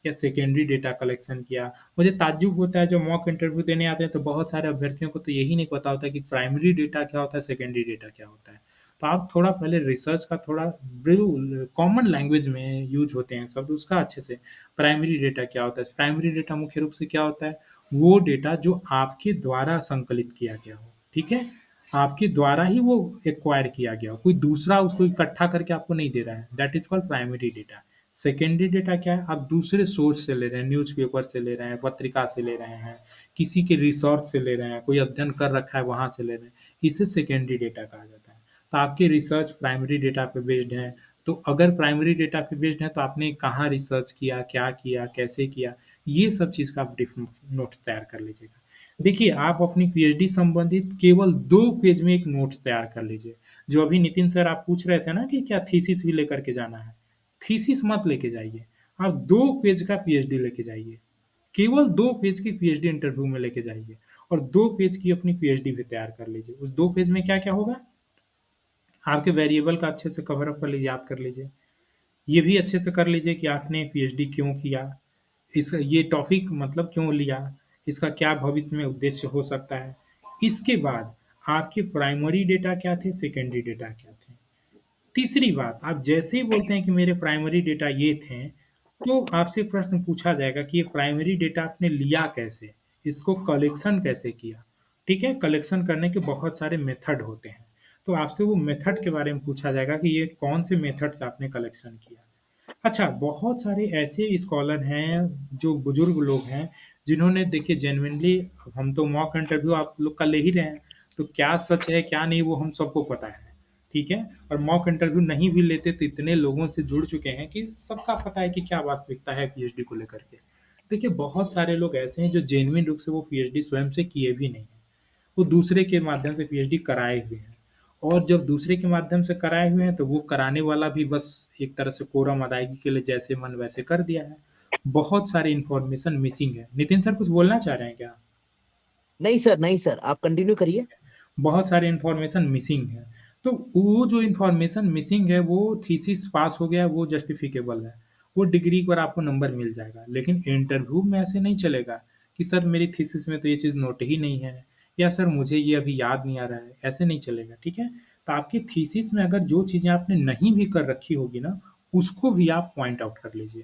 या सेकेंडरी डेटा कलेक्शन किया। मुझे ताज्जुब होता है जब मॉक इंटरव्यू देने आते हैं तो बहुत सारे अभ्यर्थियों को तो यही नहीं पता होता कि प्राइमरी डेटा क्या होता है, सेकेंडरी डेटा क्या होता है। तो आप थोड़ा पहले रिसर्च का थोड़ा ब्रीव कॉमन लैंग्वेज में यूज़ होते हैं शब्द, उसका अच्छे से प्राइमरी डेटा क्या होता है? प्राइमरी डेटा मुख्य रूप से क्या होता है? वो डेटा जो आपके द्वारा संकलित किया गया हो, ठीक है? आपके द्वारा ही वो एक्वायर किया गया हो, कोई दूसरा उसको इकट्ठा करके आपको नहीं दे रहा है, that is called primary data. Secondary data क्या है? आप दूसरे सोर्स से ले रहे हैं, न्यूज़पेपर से ले रहे हैं, पत्रिका से ले रहे हैं, किसी के रिसर्च से ले रहे हैं, कोई अध्ययन कर रखा है वहाँ से ले रहे हैं, इसे सेकेंडरी डेटा कहा जाता है। तो आपकी रिसर्च प्राइमरी डेटा पे बेस्ड है, तो अगर प्राइमरी डेटा पे बेस्ड है तो आपने कहाँ रिसर्च किया, क्या किया, कैसे किया, ये सब चीज़ का आप ब्रीफ नोट्स तैयार कर लीजिएगा। देखिए, आप अपनी पीएचडी संबंधित केवल 2 पेज में एक नोट्स तैयार कर लीजिए। जो अभी नितिन सर आप पूछ रहे थे ना कि क्या थीसिस भी लेकर के जाना है? थीसिस मत लेके जाइए, आप 2 पेज का पीएचडी लेके जाइए। केवल 2 पेज की पीएचडी इंटरव्यू में लेके जाइए और 2 पेज की अपनी पीएचडी भी तैयार कर लीजिए। उस 2 पेज में क्या-क्या होगा? आपके वेरिएबल का अच्छे से कवर अप कर लीजिए, याद कर लीजिए। ये भी अच्छे से कर लीजिए कि आपने पीएचडी क्यों किया? इस ये टॉपिक मतलब क्यों लिया? इसका क्या भविष्य में उद्देश्य हो सकता है? इसके बाद आपके प्राइमरी डेटा क्या थे, सेकेंडरी डेटा क्या थे? तीसरी बात, आप जैसे ही बोलते हैं कि मेरे प्राइमरी डेटा ये थे, तो आपसे प्रश्न पूछा जाएगा कि ये प्राइमरी डेटा आपने लिया कैसे? इसको कलेक्शन कैसे किया? ठीक है? कलेक्शन करने के बहुत सारे मेथड होते हैं। तो आपसे वो मेथड के बारे में पूछा जाएगा कि ये कौन से मेथड से आपने कलेक्शन किया? अच्छा, बहुत सारे ऐसे स्कॉलर हैं, जो बुजुर्ग लोग हैं, जिन्होंने देखिए जेनुइनली हम तो मॉक इंटरव्यू आप लोग का ले ही रहे हैं, तो क्या सच है, क्या नहीं वो हम सबको पता है, ठीक है? और मॉक इंटरव्यू नहीं भी लेते तो इतने लोगों से जुड़ चुके हैं कि सबका पता है कि क्या वास्तविकता है पीएचडी को लेकर के। देखिए, बहुत सारे लोग ऐसे हैं जो जेनुइन रूप से वो पीएचडी स्वयं से किए भी नहीं हैं। वो दूसरे के माध्यम से पीएचडी कराए हुए हैं। और जब दूसरे के माध्यम से कराए हुए हैं तो वो कराने वाला भी बस एक तरह से कोरम अदायगी के लिए जैसे मन वैसे कर दिया है। बहुत सारी इन्फॉर्मेशन मिसिंग है। नितिन सर कुछ बोलना चाह रहे हैं क्या? नहीं सर, नहीं सर, आप कंटिन्यू करिए। बहुत सारी इन्फॉर्मेशन मिसिंग है। तो वो जो इन्फॉर्मेशन मिसिंग है वो थीसिस पास हो गया वो जस्टिफिकेबल है। वो डिग्री पर आपको नंबर मिल जाएगा। लेकिन इंटरव्यू में ऐसे नहीं चलेगा कि सर मेरी थीसिस में तो ये चीज़ नोट ही नहीं है या सर मुझे ये अभी याद नहीं आ रहा है, ऐसे नहीं चलेगा, ठीक है? तो आपकी थीसिस में अगर जो चीज़ें आपने नहीं भी कर रखी होगी ना, उसको भी आप पॉइंट आउट कर लीजिए।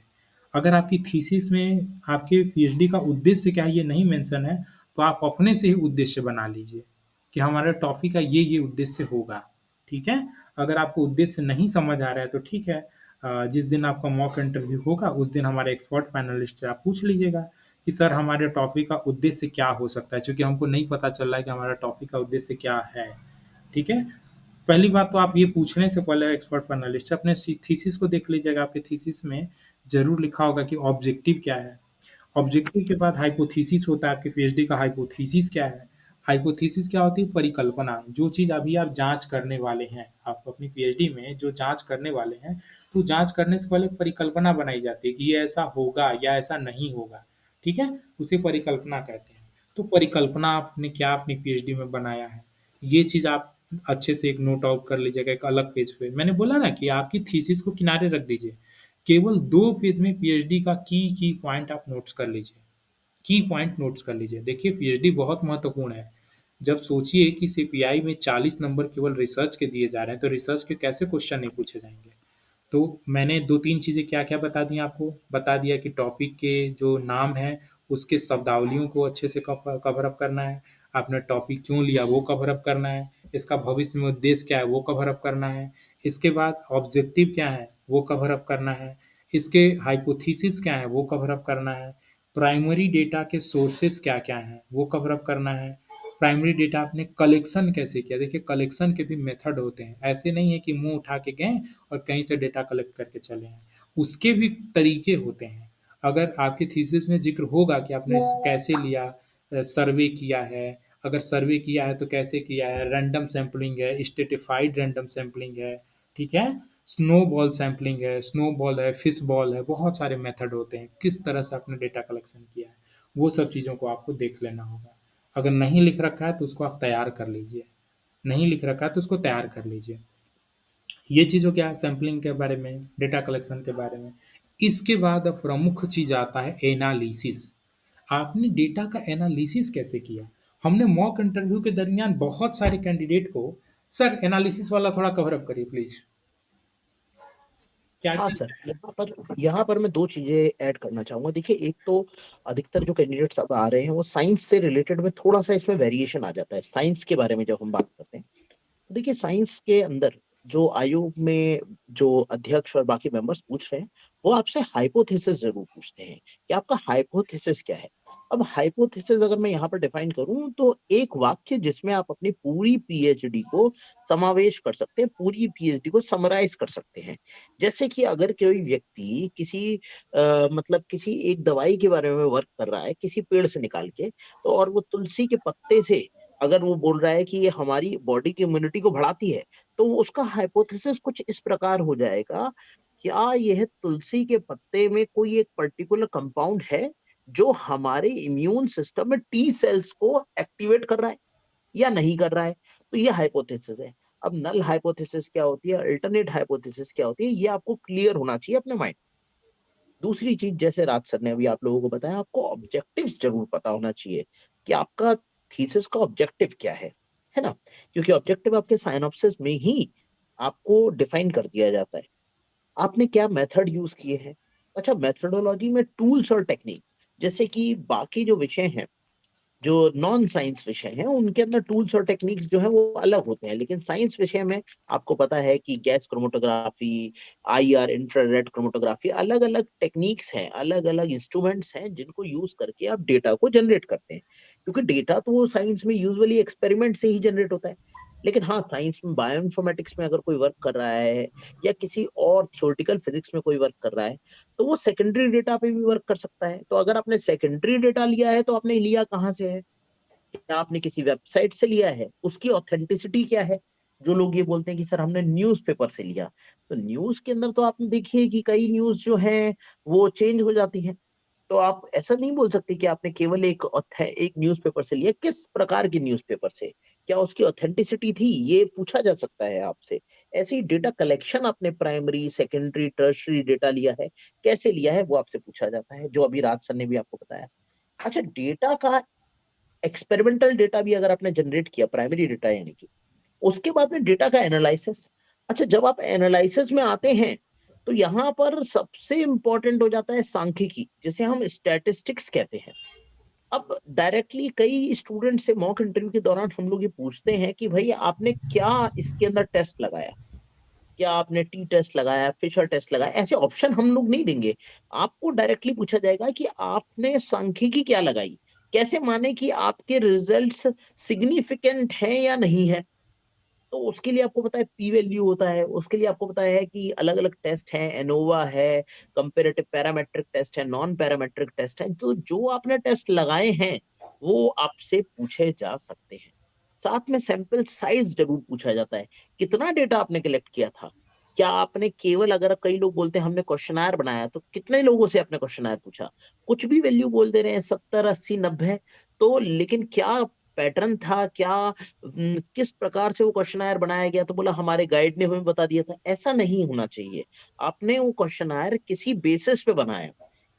अगर आपकी थीसिस में आपके पीएचडी का उद्देश्य क्या है ये नहीं मेंशन है, तो आप अपने से ही उद्देश्य बना लीजिए। कि हमारे टॉपिक का ये उद्देश्य होगा, ठीक है? अगर आपको उद्देश्य नहीं समझ आ रहा है तो ठीक है, जिस दिन आपका मॉक इंटरव्यू होगा उस दिन हमारे एक्सपर्ट पैनलिस्ट से आप पूछ लीजिएगा कि सर हमारे टॉपिक का उद्देश्य क्या हो सकता है? क्योंकि हमको नहीं पता चल रहा है कि हमारा टॉपिक का उद्देश्य क्या है, ठीक है? पहली बात तो आप ये पूछने से पहले एक्सपर्ट पैनलिस्ट से अपने थीसिस को देख लीजिएगा। आपके थीसिस में ज़रूर लिखा होगा कि ऑब्जेक्टिव क्या है। ऑब्जेक्टिव के बाद हाइपोथेसिस होता है, आपके पीएचडी का हाइपोथेसिस क्या है? हाइपोथेसिस क्या होती है? परिकल्पना, जो चीज़ अभी आप जाँच करने वाले हैं, आप अपनी पीएचडी में जो जाँच करने वाले हैं, तो जाँच करने से पहले परिकल्पना बनाई जाती है कि ये ऐसा होगा या ऐसा नहीं होगा, ठीक है? उसे परिकल्पना कहते हैं। तो परिकल्पना आपने क्या अपनी पीएचडी में बनाया है, ये चीज़ आप अच्छे से एक नोट आउट कर लीजिएगा एक अलग पेज पे। मैंने बोला ना कि आपकी थीसिस को किनारे रख दीजिए। केवल 2 पेज में पीएचडी का की पॉइंट आप नोट्स कर लीजिए। की पॉइंट नोट्स कर लीजिए। देखिए पीएचडी बहुत महत्वपूर्ण है। जब सोचिए कि सीपीआई में 40 नंबर केवल रिसर्च के दिए जा रहे हैं, तो रिसर्च के कैसे क्वेश्चन नहीं पूछे जाएँगे? तो मैंने 2-3 चीज़ें क्या-क्या बता दी आपको? बता दिया कि टॉपिक के जो नाम हैं, उसके शब्दावलियों को अच्छे से कवर अप करना है। आपने टॉपिक क्यों लिया, वो कवर अप करना है। इसका भविष्य में उद्देश्य क्या है, वो कवर अप करना है। इसके बाद ऑब्जेक्टिव क्या है, वो कवर अप करना है। इसके हाइपोथेसिस क्या है, वो कवर अप करना है। प्राइमरी डेटा के सोर्सेज़ क्या-क्या हैं, वो कवर अप करना है। प्राइमरी डेटा आपने कलेक्शन कैसे किया? देखिए कलेक्शन के भी मेथड होते हैं। ऐसे नहीं है कि मुँह उठा के गए और कहीं से डेटा कलेक्ट करके चले आए। उसके भी तरीके होते हैं। अगर आपकी थीसिस में ज़िक्र होगा कि आपने कैसे लिया, सर्वे किया है, अगर सर्वे किया है तो कैसे किया है, रैंडम सैंपलिंग है, स्ट्रैटिफाइड रैंडम सैंपलिंग है, ठीक है? स्नोबॉल सैंपलिंग है, स्नोबॉल है, फिश बॉल है, बहुत सारे मेथड होते हैं। किस तरह से आपने डेटा कलेक्शन किया है, वो सब चीज़ों को आपको देख लेना होगा। अगर नहीं लिख रखा है तो उसको आप तैयार कर लीजिए। नहीं लिख रखा है तो उसको तैयार कर लीजिए। ये चीज़ हो गया सैंपलिंग के बारे में, डेटा कलेक्शन के बारे में। इसके बाद अब प्रमुख चीज़ आता है एनालिसिस। आपने डेटा का एनालिसिस कैसे किया? हमने मॉक इंटरव्यू के दरमियान बहुत सारे कैंडिडेट को सर एनालिसिस वाला थोड़ा कवर अप करिए प्लीज़। हाँ क्या-क्या सर, यहाँ पर मैं 2 चीज़ें ऐड करना चाहूँगा। देखिए, एक तो अधिकतर जो कैंडिडेट्स अब आ रहे हैं, वो साइंस से रिलेटेड में थोड़ा-सा इसमें वेरिएशन आ जाता है। साइंस के बारे में जब हम बात करते हैं, तो देखिए साइंस के अंदर जो आयोग में जो अध्यक्ष और बाकी मेंबर्स पूछ रहे हैं, वो आपसे हाइपोथेसिस ज़रूर पूछते हैं कि आपका हाइपोथेसिस क्या है? अब हाइपोथेसिस अगर मैं यहाँ पर डिफाइन करूँ तो एक वाक्य जिसमें आप अपनी पूरी पीएचडी को समावेश कर सकते हैं, पूरी पीएचडी को समराइज़ कर सकते हैं। जैसे कि अगर कोई व्यक्ति किसी मतलब किसी एक दवाई के बारे में वर्क कर रहा है, किसी पेड़ से निकाल के, तो और वो तुलसी के पत्ते से अगर वो बोल रहा है कि ये हमारी बॉडी की इम्यूनिटी को बढ़ाती है, तो उसका हाइपोथेसिस कुछ इस प्रकार हो जाएगा, क्या यह तुलसी के पत्ते में कोई एक पर्टिकुलर कंपाउंड है, जो हमारे इम्यून सिस्टम में टी सेल्स को एक्टिवेट कर रहा है या नहीं कर रहा है? तो ये हाइपोथेसिस है। अब नल हाइपोथेसिस क्या होती है, अल्टरनेट हाइपोथेसिस क्या होती है, ये आपको क्लियर होना चाहिए अपने माइंड। दूसरी चीज़ जैसे राज सर ने अभी आप लोगों को बताया, आपको ऑब्जेक्टिव्स ज़रूर पता होना चाहिए कि आपका थीसिस का ऑब्जेक्टिव क्या है ना? क्योंकि ऑब्जेक्टिव आपके साइनॉप्सिस में ही आपको डिफाइन कर दिया जाता है। आपने क्या मेथड यूज़ किए हैं? अच्छा, मेथोडोलॉजी में टूल्स और टेक्निक जैसे कि बाकी जो विषय हैं, जो नॉन साइंस विषय हैं उनके अंदर टूल्स और टेक्निक्स जो है वो अलग होते हैं, लेकिन साइंस विषय में आपको पता है कि gas chromatography, IR, infrared chromatography, अलग अलग टेक्निक्स हैं, अलग अलग इंस्ट्रूमेंट्स हैं जिनको यूज करके आप डेटा को जनरेट करते हैं। क्योंकि डेटा तो साइंस में यूजुअली एक्सपेरिमेंट से ही जनरेट होता है। लेकिन हाँ, साइंस में बायोइन्फॉर्मेटिक्स में अगर कोई वर्क कर रहा है या किसी और थ्योरेटिकल फिजिक्स में कोई वर्क कर रहा है, तो वो सेकेंडरी डेटा पे भी वर्क कर सकता है। तो अगर आपने सेकेंडरी डेटा लिया है तो आपने लिया कहाँ से है? क्या आपने किसी वेबसाइट से लिया है? उसकी ऑथेंटिसिटी क्या है? जो लोग ये बोलते हैं कि सर हमने न्यूज़पेपर से लिया। तो न्यूज़ के अंदर तो आपने देखिए कि कई न्यूज़ जो हैं वो चेंज हो जाती हैं। तो आप ऐसा नहीं बोल सकते कि आपने केवल एक न्यूज़पेपर से लिया। किस प्रकार के न्यूज़पेपर से? क्या उसकी ऑथेंटिसिटी थी? ये पूछा जा सकता है आपसे। ऐसे ही डेटा कलेक्शन आपने प्राइमरी, सेकेंडरी, टर्शियरी डेटा लिया है, कैसे लिया है वो आपसे पूछा जाता है, जो अभी राज सर ने भी आपको बताया। अच्छा, डेटा का एक्सपेरिमेंटल डेटा भी अगर आपने जनरेट किया, प्राइमरी डेटा यानी कि, उसके बाद में डेटा का एनालिसिस। अच्छा, जब आप एनालिसिस में आते हैं, तो यहाँ पर सबसे इम्पोर्टेंट हो जाता है सांख्यिकी, जिसे हम स्टैटिस्टिक्स कहते हैं। अब डायरेक्टली कई स्टूडेंट से मॉक इंटरव्यू के दौरान हम लोग ये पूछते हैं कि भई आपने क्या इसके अंदर टेस्ट लगाया? क्या आपने टी टेस्ट लगाया, फिशर टेस्ट लगाया? ऐसे ऑप्शन हम लोग नहीं देंगे। आपको डायरेक्टली पूछा जाएगा कि आपने सांख्यिकी क्या लगाई? कैसे माने कि आपके रिजल्ट्स सिग्निफिकेंट हैं या नहीं है? तो उसके लिए आपको पता है पी वैल्यू होता है, उसके लिए आपको पता है कि अलग-अलग टेस्ट हैं, एनोवा है, कंपैरेटिव पैरामीट्रिक टेस्ट है, नॉन पैरामीट्रिक टेस्ट है। तो जो आपने टेस्ट लगाए हैं, वो आपसे पूछे जा सकते हैं। साथ में सैंपल साइज़ ज़रूर पूछा जाता है। कितना डेटा आपने कलेक्ट किया था? क्या आपने केवल, अगर कई लोग बोलते हैं हमने क्वेश्चनेयर बनाया, तो कितने लोगों से आपने क्वेश्चनेयर पूछा? कुछ भी वैल्यू बोल दे रहे हैं 70, 80, 90, तो लेकिन क्या पैटर्न था? क्या किस प्रकार से वो क्वेश्चनेयर बनाया गया? तो बोला हमारे गाइड ने हमें बता दिया था। ऐसा नहीं होना चाहिए। आपने वो क्वेश्चनेयर किसी बेसिस पे बनाया।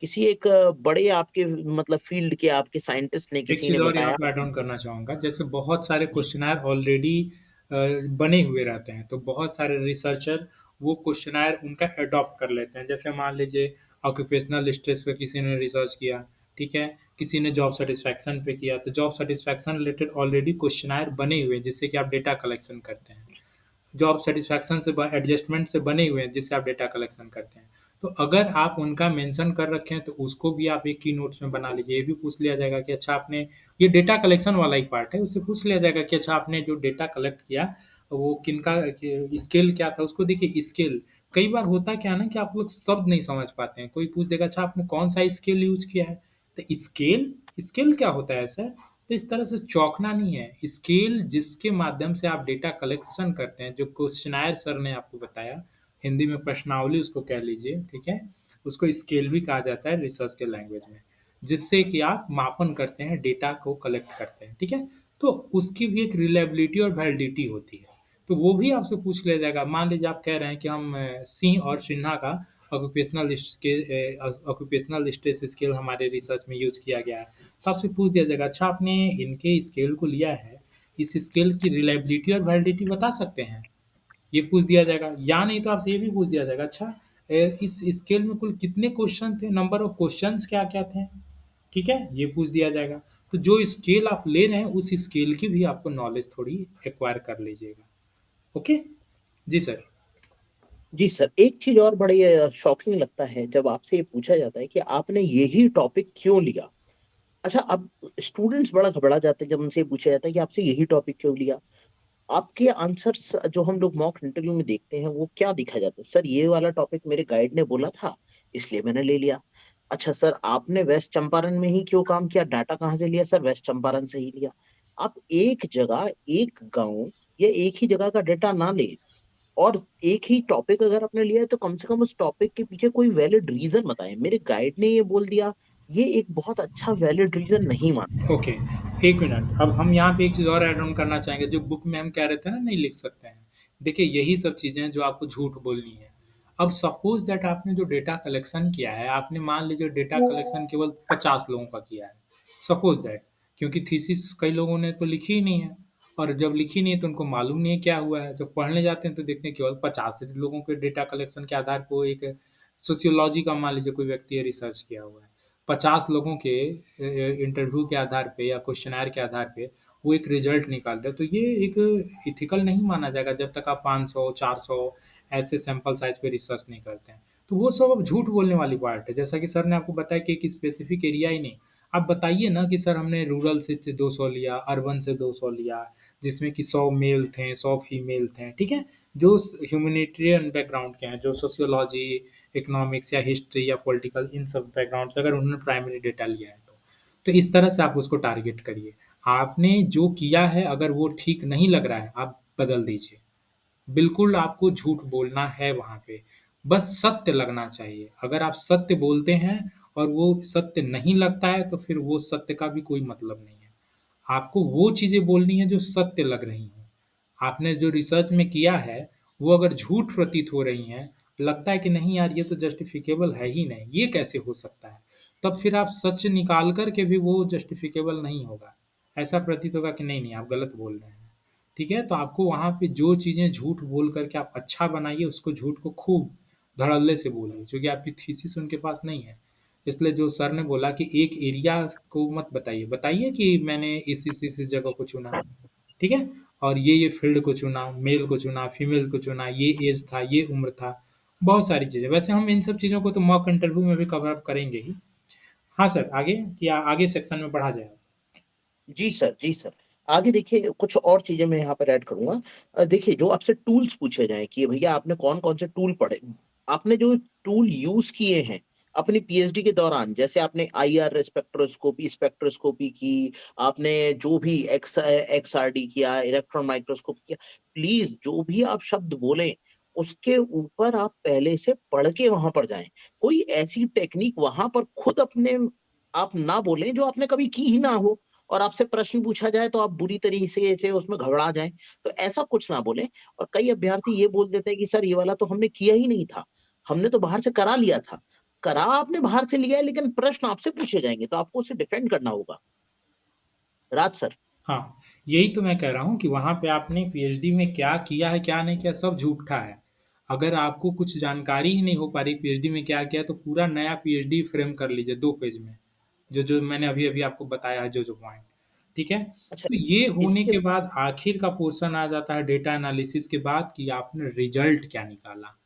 किसी एक बड़े आपके मतलब फ़ील्ड के आपके साइंटिस्ट ने, एक किसी ने चीज़ और यहाँ बताया। पे ऐड ऑन करना चाहूँगा, जैसे बहुत सारे जी, क्वेश्चनायर ऑलरेडी बने हुए रहते हैं, तो बहुत सारे रिसर्चर वो क्वेश्चनायर उनका एडॉप्ट कर लेते हैं। जैसे मान लीजिए ऑक्यूपेशनल स्ट्रेस पे किसी ने रिसर्च किया, ठीक है? किसी ने जॉब सैटिस्फैक्शन पे किया, तो job satisfaction related already questionnaire बने हुए हैं, जिससे कि आप डेटा कलेक्शन करते हैं। जॉब सैटिस्फैक्शन से एडजस्टमेंट से बने हुए हैं जिससे आप डेटा कलेक्शन करते हैं। तो अगर आप उनका मेंशन कर रखे हैं तो उसको भी आप एक की नोट्स में बना लीजिए। ये भी पूछ लिया जाएगा कि अच्छा आपने, ये डेटा कलेक्शन वाला ही पार्ट है, उससे पूछ लिया जाएगा कि अच्छा आपने जो डेटा कलेक्ट किया वो किनका स्केल क्या था, उसको देखिए स्केल। कई बार होता क्या है ना कि आप लोग शब्द नहीं समझ पाते हैं, कोई पूछ देगा अच्छा आपने कौन सा स्केल यूज किया है, तो स्केल, स्केल क्या होता है सर? तो इस तरह से चौंकना नहीं है। स्केल जिसके माध्यम से आप डेटा कलेक्शन करते हैं, जो क्वेश्चनायर सर ने आपको बताया, हिंदी में प्रश्नावली उसको कह लीजिए, ठीक है? उसको स्केल भी कहा जाता है रिसर्च के लैंग्वेज में, जिससे कि आप मापन करते हैं, डेटा को कलेक्ट करते हैं, ठीक है? तो उसकी भी एक रिलायबिलिटी और वैलिडिटी होती है। तो वो भी आपसे पूछ लिया जाएगा। मान लीजिए आप कह रहे हैं कि हम सिंह और सिन्हा का ऑक्यूपेशनल स्ट्रेस स्केल हमारे रिसर्च में यूज़ किया गया है। तो आपसे पूछ दिया जाएगा अच्छा आपने इनके स्केल को लिया है, इस स्केल की रिलायबिलिटी और वैलिडिटी बता सकते हैं? ये पूछ दिया जाएगा, या नहीं तो आपसे ये भी पूछ दिया जाएगा अच्छा इस स्केल में कुल कितने क्वेश्चन थे, नंबर ऑफ क्वेश्चंस क्या-क्या थे? ठीक है? ये पूछ दिया जाएगा। तो जो स्केल आप ले रहे हैं उस स्केल की भी आपको नॉलेज थोड़ी एक्वायर कर लीजिएगा। ओके? जी सर। जी सर, एक चीज़ और बड़ी शॉकिंग लगता है जब आपसे ये पूछा जाता है कि आपने यही टॉपिक क्यों लिया? अच्छा, अब स्टूडेंट्स बड़ा घबरा जाते हैं जब उनसे ये पूछा जाता है कि आपसे यही टॉपिक क्यों लिया? आपके आंसर्स जो हम लोग मॉक इंटरव्यू में देखते हैं, वो क्या दिखा जाता है? सर ये वाला टॉपिक मेरे गाइड ने बोला था, इसलिए मैंने ले लिया। अच्छा सर, आपने वेस्ट चंपारण में ही क्यों काम किया? डाटा कहाँ से लिया? सर वेस्ट चंपारण से ही लिया। आप एक जगह, एक गाँव या एक ही जगह का डेटा ना लें और एक ही टॉपिक अगर आपने लिया है तो कम से कम उस टॉपिक के पीछे कोई वैलिड रीज़न बताएँ। मेरे गाइड ने ये बोल दिया, ये एक बहुत अच्छा वैलिड रीज़न नहीं मानते हैं। Okay, 1 minute. अब हम यहाँ पे एक चीज़ और ऐड ऑन करना चाहेंगे, जो बुक में हम कह रहे थे ना नहीं लिख सकते हैं। देखिए यही सब चीज़ें हैं जो आपको झूठ बोलनी है। अब सपोज़ दैट आपने जो डेटा कलेक्शन किया है, आपने मान लीजिए डेटा कलेक्शन केवल 50 लोगों का किया है। सपोज़ दैट, क्योंकि थीसिस कई लोगों ने तो लिखी ही नहीं है, और जब लिखी नहीं है तो उनको मालूम नहीं है क्या हुआ है। जब पढ़ने जाते हैं तो देखते हैं केवल 50 लोगों के डेटा कलेक्शन के आधार पे वो एक सोशियोलॉजी का मान लीजिए कोई व्यक्ति है रिसर्च किया हुआ है। 50 लोगों के इंटरव्यू के आधार पे या क्वेश्चनेयर के आधार पे वो एक रिजल्ट निकालता है, तो ये एक एथिकल नहीं माना जाएगा जब तक आप 500, 400 ऐसे सैंपल साइज़ पे रिसर्च नहीं करते हैं। तो वो सब अब झूठ बोलने वाली बात है। जैसा कि सर ने आपको बताया कि एक स्पेसिफिक एरिया ही नहीं, आप बताइए ना कि सर हमने रूरल से 200 लिया, अर्बन से 200 लिया, जिसमें कि 100 मेल थे, 100 फीमेल थे, ठीक है? जो ह्यूमैनिटेरियन बैकग्राउंड के हैं, जो सोशियोलॉजी, इकोनॉमिक्स या हिस्ट्री या पॉलिटिकल इन सब बैकग्राउंड से अगर उन्होंने प्राइमरी डेटा लिया है तो। तो इस तरह से आप उसको टारगेट करिए। आपने जो किया है अगर वो ठीक नहीं लग रहा है, आप बदल दीजिए। बिल्कुल आपको झूठ बोलना है वहाँ पे, बस सत्य लगना चाहिए। अगर आप सत्य बोलते हैं और वो सत्य नहीं लगता है, तो फिर वो सत्य का भी कोई मतलब नहीं है। आपको वो चीज़ें बोलनी है जो सत्य लग रही हों। आपने जो रिसर्च में किया है, वो अगर झूठ प्रतीत हो रही हैं, लगता है कि नहीं यार ये तो जस्टिफ़िकेबल है ही नहीं, ये कैसे हो सकता है? तब फिर आप सच निकाल कर के भी वो जस्टिफ़िकेबल नहीं होगा। ऐसा प्रतीत होगा कि नहीं, नहीं आप गलत बोल रहे हैं। ठीक है? तो आपको वहाँ पे जो चीज़ें झूठ बोल कर के आप अच्छा बनाइए, उसको झूठ को खूब धड़ल्ले से बोलिए, क्योंकि आपकी थीसिस उनके पास नहीं है। इसलिए जो सर ने बोला कि एक एरिया को मत बताइए, बताइए कि मैंने इस जगह को चुना, ठीक है? और ये फ़ील्ड को चुना, मेल को चुना, फीमेल को चुना, ये ऐज था, ये उम्र था, बहुत सारी चीज़ें। वैसे हम इन सब चीज़ों को तो मॉक इंटरव्यू में भी कवर अप करेंगे ही। हाँ सर, आगे क्या आगे सेक्शन में बढ़ा जाए? जी सर, जी सर। आगे देखिए कुछ और चीज़ें मैं यहाँ पर ऐड करूँगा। देखिए जो आपसे टूल्स पूछे जाएँ कि भैया आपने कौन-कौन से टूल पढ़े? आपने जो टूल यूज़ किए हैं अपनी पीएचडी के दौरान, जैसे आपने आईआर स्पेक्ट्रोस्कोपी स्पेक्ट्रोस्कोपी की, आपने जो भी एक्सआरडी किया, इलेक्ट्रॉन माइक्रोस्कोप किया, प्लीज़ जो भी आप शब्द बोलें, उसके ऊपर आप पहले से पढ़ के वहाँ पर जाएँ। कोई ऐसी टेक्नीक वहाँ पर खुद अपने आप ना बोलें जो आपने कभी की ही ना हो। और आपसे प्रश्न पूछा जाए तो आप बुरी तरीके से उसमें घबरा जाएँ, तो ऐसा कुछ ना बोलें। और कई अभ्यर्थी ये बोल देते हैं कि सर ये वाला तो हमने किया ही नहीं था, हमने तो बाहर से करा लिया था। करा आपने बाहर से लिया है लेकिन प्रश्न आपसे पूछे जाएँगे, तो आपको उसे डिफेंड करना होगा। राज सर। हाँ, यही तो मैं कह रहा हूँ कि वहाँ पे आपने पीएचडी में क्या किया है, क्या नहीं किया, सब झूठा है। अगर आपको कुछ जानकारी ही नहीं हो पा रही पीएचडी में क्या किया, तो पूरा नया पीएचडी फ्रेम कर लीजिए 2 पेज में, जो-जो मैंने अभी-अभी आपको बताया है जो-जो पॉइंट, ठीक है? अच्छा, तो ये होने इसके के बाद आखिर का पोर्शन आ जाता है डेटा एनालिसिस के बाद कि आपने रिज़ल्ट क्या निकाला।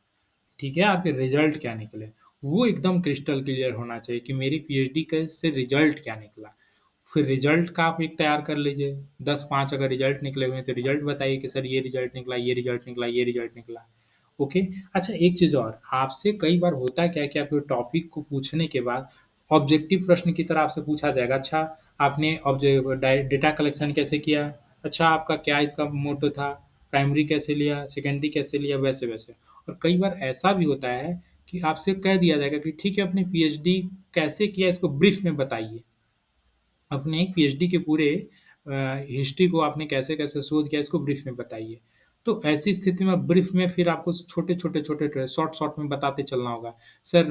ठीक है, आपके रिज़ल्ट क्या निकले, वो एकदम क्रिस्टल क्लियर होना चाहिए कि मेरी पीएचडी के से रिज़ल्ट क्या निकला। फिर रिज़ल्ट का आप एक तैयार कर लीजिए, 10-5 अगर रिज़ल्ट निकले हुए हैं तो रिज़ल्ट बताइए कि सर ये रिज़ल्ट निकला, ये रिज़ल्ट निकला, ये रिज़ल्ट निकला। ओके, अच्छा एक चीज़ और, आपसे कई बार होता क्या है कि आपके टॉपिक को पूछने के बाद ऑब्जेक्टिव प्रश्न की तरह आपसे पूछा जाएगा, अच्छा आपने डेटा कलेक्शन कैसे किया? अच्छा आपका क्या इसका मोटो था? प्राइमरी कैसे लिया? सेकेंडरी कैसे लिया? वैसे-वैसे। और कई बार ऐसा भी होता है कि आपसे कह दिया जाएगा कि ठीक है अपनी पीएचडी कैसे किया इसको ब्रीफ में बताइए। अपने पीएचडी के पूरे हिस्ट्री को आपने कैसे-कैसे शोध किया इसको ब्रीफ में बताइए। तो ऐसी स्थिति में ब्रीफ में फिर आपको छोटे-छोटे शॉर्ट-शॉर्ट में बताते चलना होगा। सर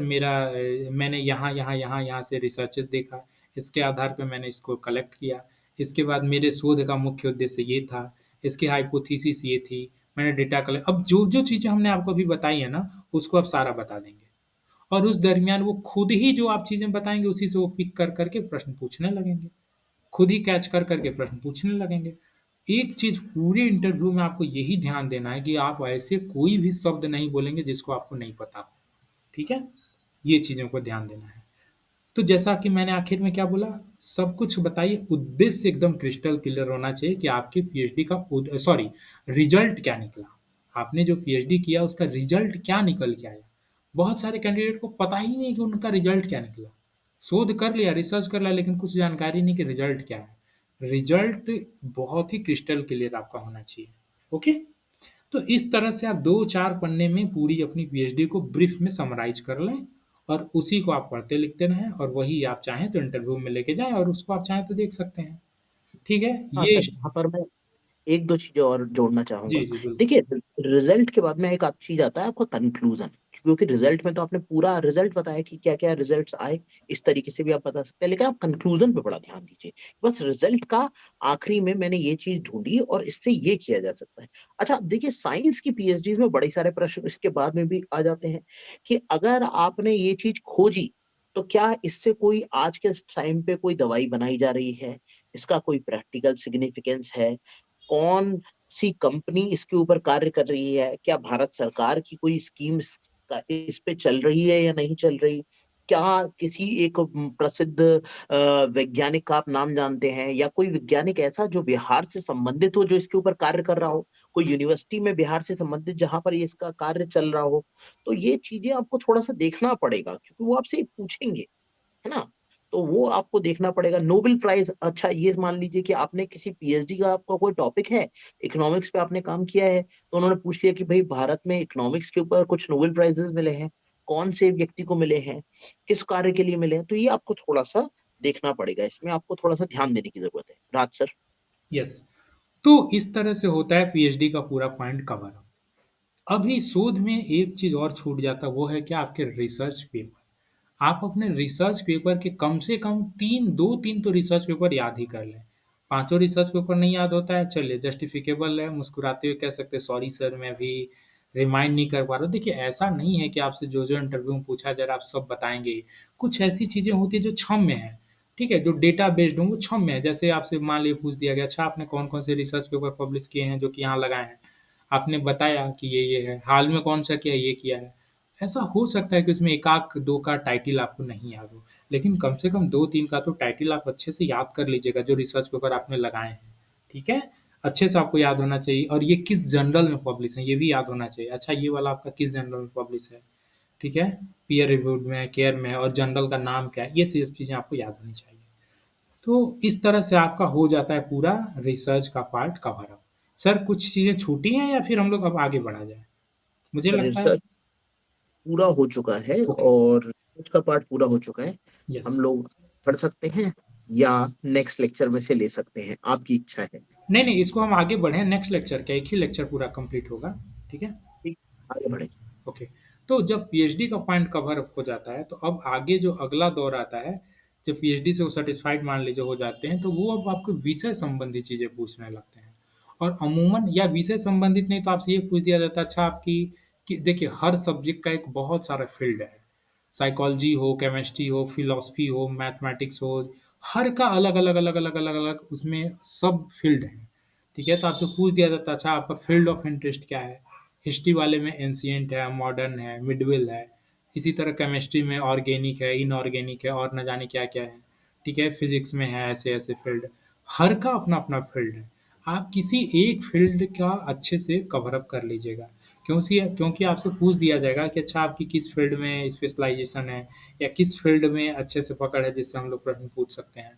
मैंने यहाँ से रिसर्चेज़ देखा, इसके आधार पे मैंने इसको कलेक्ट किया, इसके बाद मेरे शोध का मुख्य उद्देश्य ये था, इसकी हाइपोथेसिस ये थी, मैंने डेटा कलेक्ट अब जो-जो चीज़ें हमने आपको अभी बताई है ना, उसको आप सारा बता देंगे। और उस दरमियान वो खुद ही जो आप चीज़ें बताएँगे उसी से वो पिक कर के प्रश्न पूछने लगेंगे। खुद ही कैच कर के प्रश्न पूछने लगेंगे। एक चीज़ पूरे इंटरव्यू में आपको यही ध्यान देना है कि आप ऐसे कोई भी शब्द नहीं बोलेंगे जिसको आपको नहीं पता हो, ठीक है? ये चीज़ों को ध्यान देना है। तो जैसा कि मैंने आखिर में क्या बोला, सब कुछ बताइए, उद्देश्य एकदम क्रिस्टल क्लियर होना चाहिए कि आपकी पीएचडी का रिज़ल्ट क्या निकला? आपने जो पीएचडी किया उसका रिज़ल्ट क्या निकल के आया? बहुत सारे कैंडिडेट को पता ही नहीं कि उनका रिज़ल्ट क्या निकला। शोध कर लिया, रिसर्च कर लिया लेकिन कुछ जानकारी नहीं कि रिज़ल्ट क्या है। रिज़ल्ट बहुत ही क्रिस्टल क्लियर आपका होना चाहिए। ओके? तो इस तरह से आप 2-4 पन्ने में पूरी अपनी पीएचडी को ब्रीफ में समराइज़ कर लें और उसी को आप पढ़ते लिखते रहें और वही आप चाहें तो इंटरव्यू में लेके जाएँ और उसको आप चाहें तो देख सकते हैं। ठीक है? हाँ ये सर, यहाँ पर मैं 1-2 चीज़ें और जोड़ना चाहूँगा। जी, जी, बिल्कुल। देखिए रिज़ल्ट के बाद में एक आधी चीज़ आता है आपका कन्क्लूज़न, क्योंकि रिज़ल्ट में तो आपने पूरा रिज़ल्ट बताया कि क्या-क्या रिज़ल्ट्स आए, इस तरीके से भी आप बता सकते हैं, लेकिन आप कन्क्लूज़न पे बड़ा ध्यान दीजिए। बस रिज़ल्ट का आखिरी में मैंने ये चीज़ ढूँढी और इससे ये किया जा सकता है। अच्छा देखिए साइंस की पीएचडीज़ में बड़े सारे प्रश्न इसके बाद में भी आ जाते हैं कि अगर आपने ये चीज़ खोजी तो क्या इससे कोई आज के टाइम पे कोई दवाई बनाई जा रही है? इसका कोई प्रैक्टिकल सिग्निफिकेंस है? कौन-सी कंपनी इसके ऊपर कार्य कर रही है? क्या भारत सरकार की कोई स्कीम्स का इस पे चल रही है या नहीं चल रही? क्या किसी एक प्रसिद्ध वैज्ञानिक का आप नाम जानते हैं या कोई वैज्ञानिक ऐसा जो बिहार से संबंधित हो, जो इसके ऊपर कार्य कर रहा हो? कोई यूनिवर्सिटी में बिहार से संबंधित जहाँ पर ये इसका कार्य चल रहा हो? तो ये चीज़ें आपको थोड़ा-सा देखना पड़ेगा क्योंकि वो आपसे पूछेंगे। है ना? तो वो आपको देखना पड़ेगा। नोबेल प्राइज़ अच्छा ये मान लीजिए कि आपने किसी पीएचडी का आपका कोई टॉपिक है, इकोनॉमिक्स पे आपने काम किया है, तो उन्होंने पूछ लिया कि भई भारत में इकोनॉमिक्स के ऊपर कुछ नोबेल प्राइज़ेज़ मिले हैं, कौन से व्यक्ति को मिले हैं, किस कार्य के लिए मिले हैं, तो ये आपको थोड़ा-सा देखना पड़ेगा। इसमें आपको थोड़ा-सा ध्यान देने की ज़रूरत है। राज सर। यस। तो इस तरह से होता है पीएचडी का पूरा पॉइंट कवर। अभी शोध में एक चीज़ और छूट जाता है, वो है क्या आपके रिसर्च पेपर। आप अपने रिसर्च पेपर के कम से कम 3 2-3 तो रिसर्च पेपर याद ही कर लें। पाँचों रिसर्च पेपर नहीं याद होता है, चलिए जस्टिफिकेबल है, मुस्कुराते हुए कह सकते हैं सॉरी सर मैं अभी रिमाइंड नहीं कर पा रहा हूँ। देखिए ऐसा नहीं है कि आपसे जो-जो इंटरव्यू में पूछा जा रहा है आप सब बताएँगे ही। कुछ ऐसी चीज़ें होती हैं जो क्षम्य हैं, ठीक है? जो डेटा बेस्ड हों वो क्षम्य है। जैसे आपसे मान लीजिए पूछ दिया गया, अच्छा आपने कौन-कौन से रिसर्च पेपर पब्लिश किए हैं जो कि यहाँ लगाए हैं? आपने बताया कि ये है, हाल में कौन-सा किया है, ये किया है। ऐसा हो सकता है कि उसमें 1 आध 2 का टाइटल आपको नहीं याद हो, लेकिन कम से कम 2-3 का तो टाइटल आप अच्छे से याद कर लीजिएगा जो रिसर्च पेपर आपने लगाए हैं, ठीक है? अच्छे से आपको याद होना चाहिए और ये किस जर्नल में पब्लिश है, ये भी याद होना चाहिए। अच्छा ये वाला आपका किस जर्नल में पब्लिश है, ठीक है? पीयर रिव्यूड में, केयर में और जर्नल का नाम क्या है, ये सब चीज़ें आपको याद होनी चाहिए। तो इस तरह से आपका हो जाता है पूरा रिसर्च का पार्ट कवर अप। सर कुछ चीज़ें छूटी हैं या फिर हम लोग अब आगे बढ़ा जाएँ? मुझे लगता है रिसर्च पूरा हो चुका है ओके, और रिसर्च का पार्ट पूरा हो चुका है। यस। हम लोग पढ़ सकते हैं या नेक्स्ट लेक्चर में से ले सकते हैं, आपकी इच्छा है। नहीं, नहीं इसको हम आगे बढ़ें नेक्स्ट लेक्चर क्या एक ही लेक्चर पूरा कंप्लीट होगा, ठीक है? ठीक, आगे बढ़ें। ओके। तो जब पीएचडी का पॉइंट कवर अप हो जाता है, तो अब आगे जो अगला दौर आता है, जब पीएचडी से वो सैटिस्फाइड मान लीजिए हो जाते हैं, तो वो अब आपको विषय संबंधी चीज़ें पूछने लगते हैं। और अमूमन या विषय संबंधित नहीं तो आपसे ये पूछ दिया जाता है अच्छा आपकी कि देखिए हर सब्जेक्ट का एक बहुत सारा फील्ड है। साइकोलॉजी हो, केमिस्ट्री हो, फिलॉसफी हो, मैथमेटिक्स हो, हर का अलग-अलग, अलग-अलग, अलग-अलग उसमें सब फील्ड हैं। ठीक है? तो आपसे पूछ दिया जाता है अच्छा आपका फील्ड ऑफ इंटरेस्ट क्या है? हिस्ट्री वाले में एंशिएंट है, मॉडर्न है, मिडविल है। इसी तरह केमिस्ट्री में ऑर्गेनिक है, इनऑर्गेनिक है और न जाने क्या-क्या है। ठीक है? फिज़िक्स में है ऐसे-ऐसे फील्ड। हर का अपना-अपना फील्ड है। आप किसी एक फील्ड का अच्छे से कवर अप कर लीजिएगा। क्योंकि आपसे पूछ दिया जाएगा कि अच्छा आपकी किस फील्ड में स्पेशलाइज़ेशन है या किस फील्ड में अच्छे से पकड़ है जिससे हम लोग प्रश्न पूछ सकते हैं।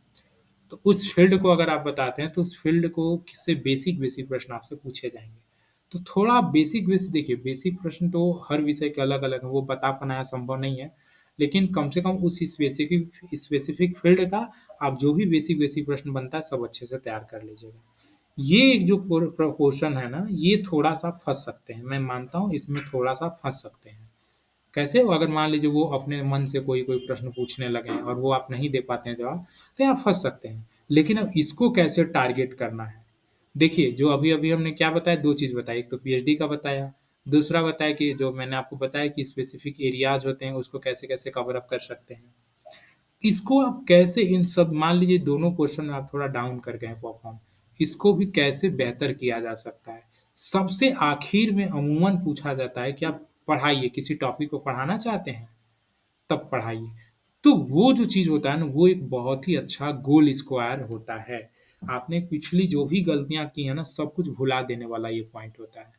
तो उस फील्ड को अगर आप बताते हैं तो उस फील्ड को से बेसिक-बेसिक प्रश्न आपसे पूछे जाएँगे। तो थोड़ा बेसिक-बेसिक देखिए बेसिक प्रश्न तो हर विषय के अलग-अलग हैं, वो बता पाना यहाँ संभव नहीं है। लेकिन कम से कम उस स्पेसिफिक स्पेसिफिक फील्ड का आप जो भी बेसिक-बेसिक प्रश्न बनता है सब अच्छे से तैयार कर लीजिएगा। ये एक जो पोर्शन है ना, ये थोड़ा-सा फँस सकते हैं। मैं मानता हूँ इसमें थोड़ा-सा फँस सकते हैं। कैसे? अगर मान लीजिए वो अपने मन से कोई-कोई प्रश्न पूछने लगें और वो आप नहीं दे पाते हैं जवाब, तो यहाँ फँस सकते हैं। लेकिन अब इसको कैसे टारगेट करना है? देखिए, जो अभी-अभी हमने क्या बताया 2 चीज़ बताई, एक तो पीएचडी का बताया, दूसरा बताया कि जो मैंने आपको बताया कि स्पेसिफिक एरियाज़ होते हैं, उसको कैसे-कैसे कवर अप कर सकते हैं। इसको आप कैसे इन सब मान लीजिए दोनों पोर्शन में आप थोड़ा डाउन कर गए हैं परफ़ॉर्म, इसको भी कैसे बेहतर किया जा सकता है? सबसे आखिर में अमूमन पूछा जाता है कि आप पढ़ाइए, किसी टॉपिक को पढ़ाना चाहते हैं? तब पढ़ाइए। तो वो जो चीज़ होता है ना, वो एक बहुत ही अच्छा गोल स्क्वायर होता है। आपने पिछली जो भी गलतियाँ की हैं ना, सब कुछ भुला देने वाला ये पॉइंट होता है।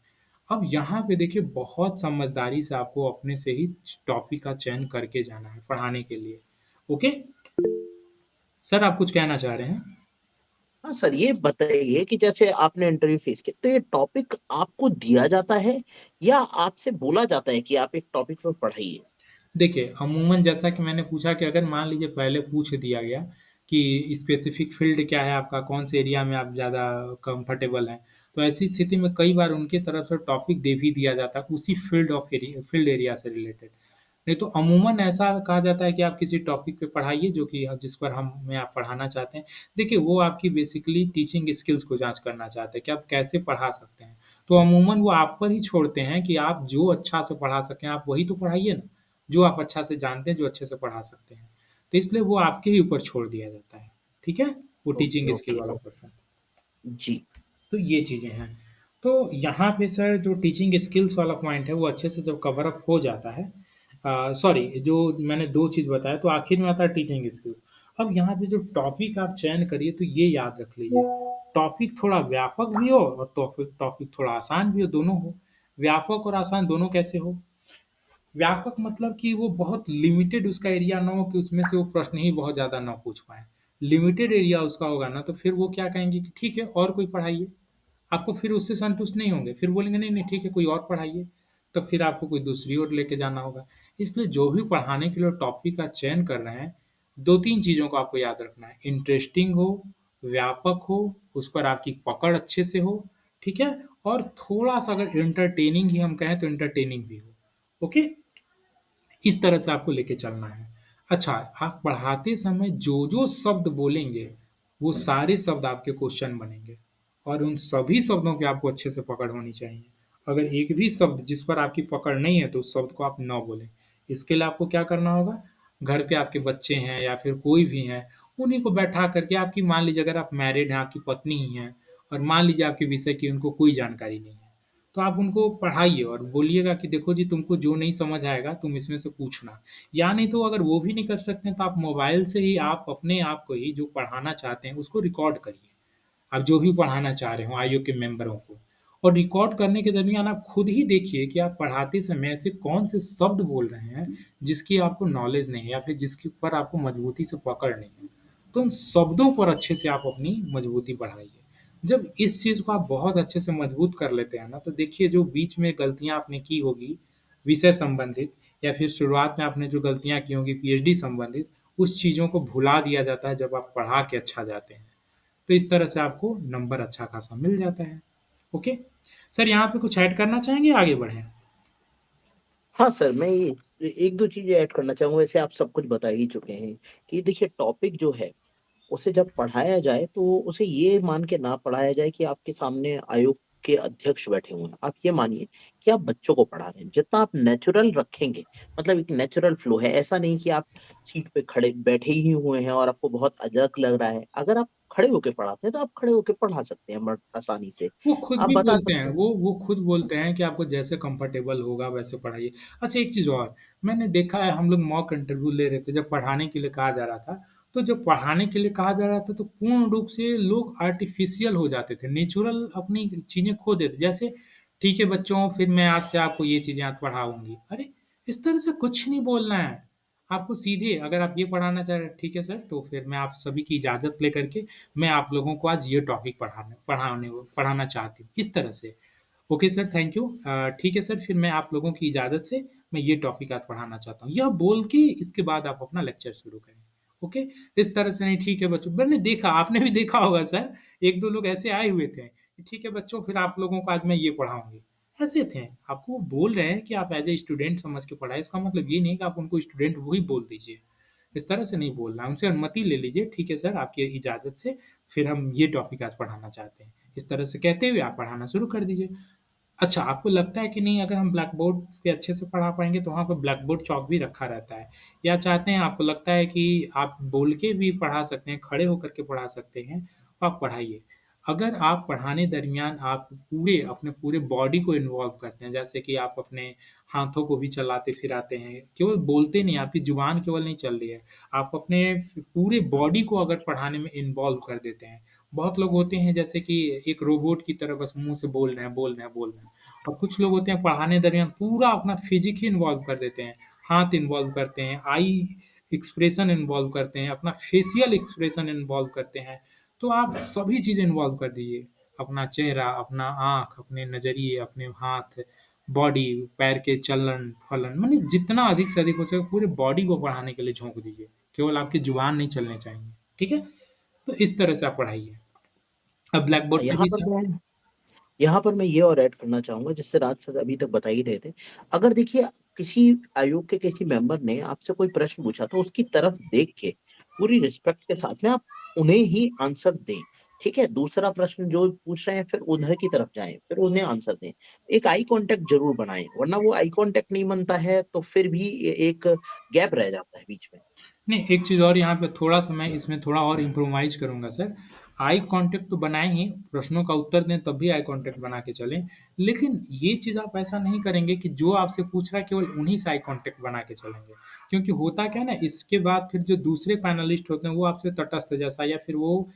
अब यहाँ पे देखिए बहुत समझदारी से आपको अपने से ही टॉपिक का चयन करके जाना है पढ़ाने के लिए। ओके? सर आप कुछ कहना चाह रहे हैं? हाँ सर, ये बताइए कि जैसे आपने इंटरव्यू फेस किया, तो ये टॉपिक आपको दिया जाता है या आपसे बोला जाता है कि आप एक टॉपिक पे पढ़ाइए? देखिए, अमूमन जैसा कि मैंने पूछा कि अगर मान लीजिए पहले पूछ दिया गया कि स्पेसिफ़िक फ़ील्ड क्या है आपका, कौन से एरिया में आप ज़्यादा कंफ़र्टेबल हैं, तो ऐसी स्थिति में कई बार उनकी तरफ से टॉपिक दे भी दिया जाता है उसी फ़ील्ड एरिया से रिलेटेड। नहीं तो अमूमन ऐसा कहा जाता है कि आप किसी टॉपिक पे पढ़ाइए जो कि जिस पर हमें आप पढ़ाना चाहते हैं। देखिए, वो आपकी बेसिकली टीचिंग स्किल्स को जाँच करना चाहते हैं कि आप कैसे पढ़ा सकते हैं। तो अमूमन वो आप पर ही छोड़ते हैं कि आप जो अच्छा से पढ़ा सकें, आप वही तो पढ़ाइए ना। जो आप अच्छा से जानते हैं, जो अच्छे से पढ़ा सकते हैं। तो इसलिए वो आपके ही ऊपर छोड़ दिया जाता है, ठीक है? वो ओके, टीचिंग स्किल ओके, वाला ओके। पर्सन। जी। तो ये चीज़ें हैं। तो यहाँ पे सर जो टीचिंग स्किल्स वाला पॉइंट है वो अच्छे से जब कवर अप हो जाता है, सॉरी, जो मैंने 2 चीज़ बताया तो आखिर में आता है टीचिंग स्किल्स। अब यहाँ पे जो टॉपिक आप चयन करिए तो ये याद रख लीजिए, टॉपिक थोड़ा व्यापक भी हो और टॉपिक टॉपिक थोड़ा आसान भी हो, दोनों हो। व्यापक और आसान दोनों कैसे हो? व्यापक मतलब कि वो बहुत लिमिटेड उसका एरिया ना हो कि उसमें से वो प्रश्न ही बहुत ज़्यादा ना पूछ पाएँ। लिमिटेड एरिया उसका होगा ना तो फिर वो क्या कहेंगे कि ठीक है और कोई पढ़ाइए। आपको फिर उससे संतुष्ट नहीं होंगे, फिर बोलेंगे नहीं, नहीं ठीक है कोई और पढ़ाइए, तो फिर आपको कोई दूसरी ओर लेके जाना होगा। इसलिए जो भी पढ़ाने के लिए टॉपिक का चयन कर रहे हैं, 2-3 चीज़ों को आपको याद रखना है, इंटरेस्टिंग हो, व्यापक हो, उस पर आपकी पकड़ अच्छे से हो, ठीक है? और थोड़ा-सा अगर एंटरटेनिंग ही हम कहें तो एंटरटेनिंग भी हो, ओके? इस तरह से आपको लेके चलना है। अच्छा, आप पढ़ाते समय जो-जो शब्द बोलेंगे, वो सारे शब्द आपके क्वेश्चन बनेंगे और उन सभी शब्दों पे आपको अच्छे से पकड़ होनी चाहिए। अगर एक भी शब्द जिस पर आपकी पकड़ नहीं है, तो उस शब्द को आप ना बोलें। इसके लिए आपको क्या करना होगा, घर पे आपके बच्चे हैं या फिर कोई भी हैं, उन्हीं को बैठा करके आपकी मान लीजिए अगर आप मैरिड हैं, आपकी पत्नी ही हैं और मान लीजिए आपके विषय की उनको कोई जानकारी नहीं है। तो आप उनको पढ़ाइए और बोलिएगा कि देखो जी तुमको जो नहीं समझ आएगा तुम इसमें से पूछना। या नहीं तो अगर वो भी नहीं कर सकते हैं तो आप मोबाइल से ही आप अपने आप को ही जो पढ़ाना चाहते हैं उसको रिकॉर्ड करिए। आप जो भी पढ़ाना चाह रहे हो आईओ के मेंबरों को। और रिकॉर्ड करने के दरमियान आप खुद ही देखिए कि आप पढ़ाते समय ऐसे कौन से शब्द बोल रहे हैं जिसकी आपको नॉलेज नहीं है या फिर जिसके ऊपर आपको मजबूती से पकड़ नहीं है। तो उन शब्दों पर अच्छे से आप अपनी मजबूती बढ़ाइए। जब इस चीज़ को आप बहुत अच्छे से मजबूत कर लेते हैं ना, तो देखिए जो बीच में गलतियाँ आपने की होगी, विषय संबंधित या फिर शुरुआत में आपने जो गलतियाँ की होंगी पीएचडी संबंधित, उस चीज़ों को भुला दिया जाता है जब आप पढ़ा के अच्छा जाते हैं। तो इस तरह से आपको नंबर अच्छा खासा मिल जाता है। ओके? सर यहाँ पे कुछ ऐड करना चाहेंगे या आगे बढ़ें? हाँ सर, मैं ये 1-2 चीज़ें ऐड करना चाहूँगा, वैसे आप सब कुछ बता ही चुके हैं कि देखिए टॉपिक जो है, उसे जब पढ़ाया जाए तो उसे ये मान के ना पढ़ाया जाए कि आपके सामने आयोग के अध्यक्ष बैठे हुए हैं। आप ये मानिए कि आप बच्चों को पढ़ा रहे हैं। जितना आप नेचुरल रखेंगे, मतलब एक नेचुरल फ्लो है, ऐसा नहीं कि आप सीट पे खड़े बैठे ही हुए हैं और आपको बहुत अजरक लग रहा है। अगर आप खड़े होके पढ़ाते हैं तो आप खड़े होके पढ़ा सकते हैं आसानी से। वो खुद आप भी बता बोलते हैं, सकते हैं। वो खुद बोलते हैं कि आपको जैसे कंफर्टेबल होगा वैसे पढ़ाइए। अच्छा एक चीज़ और, मैंने देखा है हम लोग मॉक इंटरव्यू ले रहे थे जब पढ़ाने के लिए कहा जा रहा था, तो जब पढ़ाने के लिए कहा जा रहा था तो पूर्ण रूप से लोग आर्टिफ़िशियल हो जाते थे, नेचुरल अपनी चीज़ें खो देते। जैसे ठीक है बच्चों फिर मैं आज से आपको ये चीज़ें आज पढ़ाऊँगी। अरे! इस तरह से कुछ नहीं बोलना है। आपको सीधे अगर आप ये पढ़ाना चाह रहे हैं ठीक है सर, तो फिर मैं आप सभी की इजाज़त लेकर के मैं आप लोगों को आज ये टॉपिक पढ़ाना चाहती हूँ, इस तरह से। Okay sir, thank you. ठीक है सर, फिर मैं आप लोगों की इजाज़त से मैं ये टॉपिक आज पढ़ाना चाहता हूँ। यह बोल के इसके बाद आप अपना लेक्चर शुरू करें। ओके? इस तरह से नहीं ठीक है बच्चों मैंने देखा, आपने भी देखा होगा सर, 1-2 लोग ऐसे आए हुए थे, कि ठीक है बच्चों फिर आप लोगों को आज मैं ये पढ़ाऊँगी। ऐसे थे, आपको वो बोल रहे हैं कि आप एज़ अ स्टूडेंट समझ के पढ़ाएँ, इसका मतलब ये नहीं कि आप उनको स्टूडेंट वही बोल दीजिए। इस तरह से नहीं बोलना है, उनसे अनुमति ले लीजिए, ठीक है सर आपकी इजाज़त से फिर हम ये टॉपिक आज पढ़ाना चाहते हैं। इस तरह से कहते हुए आप पढ़ाना शुरू कर दीजिए। अच्छा, आपको लगता है कि नहीं अगर हम ब्लैक बोर्ड पे अच्छे से पढ़ा पाएँगे तो वहाँ पे ब्लैक बोर्ड चॉक भी रखा रहता है। या चाहते हैं आपको लगता है कि आप बोल के भी पढ़ा सकते हैं, खड़े होकर के पढ़ा सकते हैं, तो आप पढ़ाइए। अगर आप पढ़ाने दरमियान आप अपने पूरे बॉडी को इन्वॉल्व करते हैं, जैसे कि आप अपने हाथों को भी चलाते-फिराते हैं, केवल बोलते नहीं, आपकी ज़ुबान केवल नहीं चल रही है, आप अपने पूरे बॉडी को अगर पढ़ाने में इन्वॉल्व कर देते हैं। बहुत लोग होते हैं जैसे कि एक रोबोट की तरह बस मुँह से बोल रहे हैं, बोल रहे हैं, बोल रहे हैं। और कुछ लोग होते हैं पढ़ाने दरमियान पूरा अपना फ़िज़िक ही इन्वॉल्व कर देते हैं। हाथ इन्वॉल्व करते हैं, आई एक्सप्रेशन इन्वॉल्व करते हैं, अपना फ़ेशियल एक्सप्रेशन इन्वॉल्व करते हैं। तो आप सभी चीज़ें इन्वॉल्व कर दीजिए। अपना चेहरा, अपना आँख, अपने नज़रिए, अपने हाथ, बॉडी, पैर के चलन-फलन माने जितना अधिक से अधिक हो सके पूरे बॉडी को पढ़ाने के लिए झोंक दीजिए। केवल आपकी ज़ुबान नहीं चलने चाहिए। ठीक है? तो इस तरह से आप पढ़ाइए। अब ब्लैक बोर्ड पे यहाँ भी पर सर मैं यहाँ पर मैं ये और ऐड करना चाहूँगा जिससे राज सर अभी तक बता ही रहे थे। अगर देखिए किसी आयोग के किसी मेंबर ने आपसे कोई प्रश्न पूछा तो उसकी तरफ देख के पूरी रिस्पेक्ट के साथ में आप उन्हें ही आंसर दें। ठीक है? दूसरा प्रश्न जो पूछ रहे हैं फिर उधर की तरफ जाएँ, फिर उन्हें आंसर दें। एक आई कॉन्टैक्ट ज़रूर बनाएँ, वरना वो आई कॉन्टैक्ट नहीं बनता है तो फिर भी एक गैप रह जाता है बीच में। नहीं, एक चीज़ और यहाँ पे थोड़ा-सा मैं इसमें थोड़ा और इम्प्रोवाइज़ करूँगा सर। आई कॉन्टैक्ट तो बनाएँ ही, प्रश्नों का उत्तर दें तब भी आई कॉन्टैक्ट बना के चलें। लेकिन ये चीज़ आप ऐसा नहीं करेंगे कि जो आपसे पूछ रहा है केवल उन्हीं से आई कॉन्टैक्ट बना के चलेंगे। क्योंकि होता क्या है ना, इसके बाद फिर जो दूसरे पैनलिस्ट होते हैं वो आपसे तटस्थ जैसा या फिर वो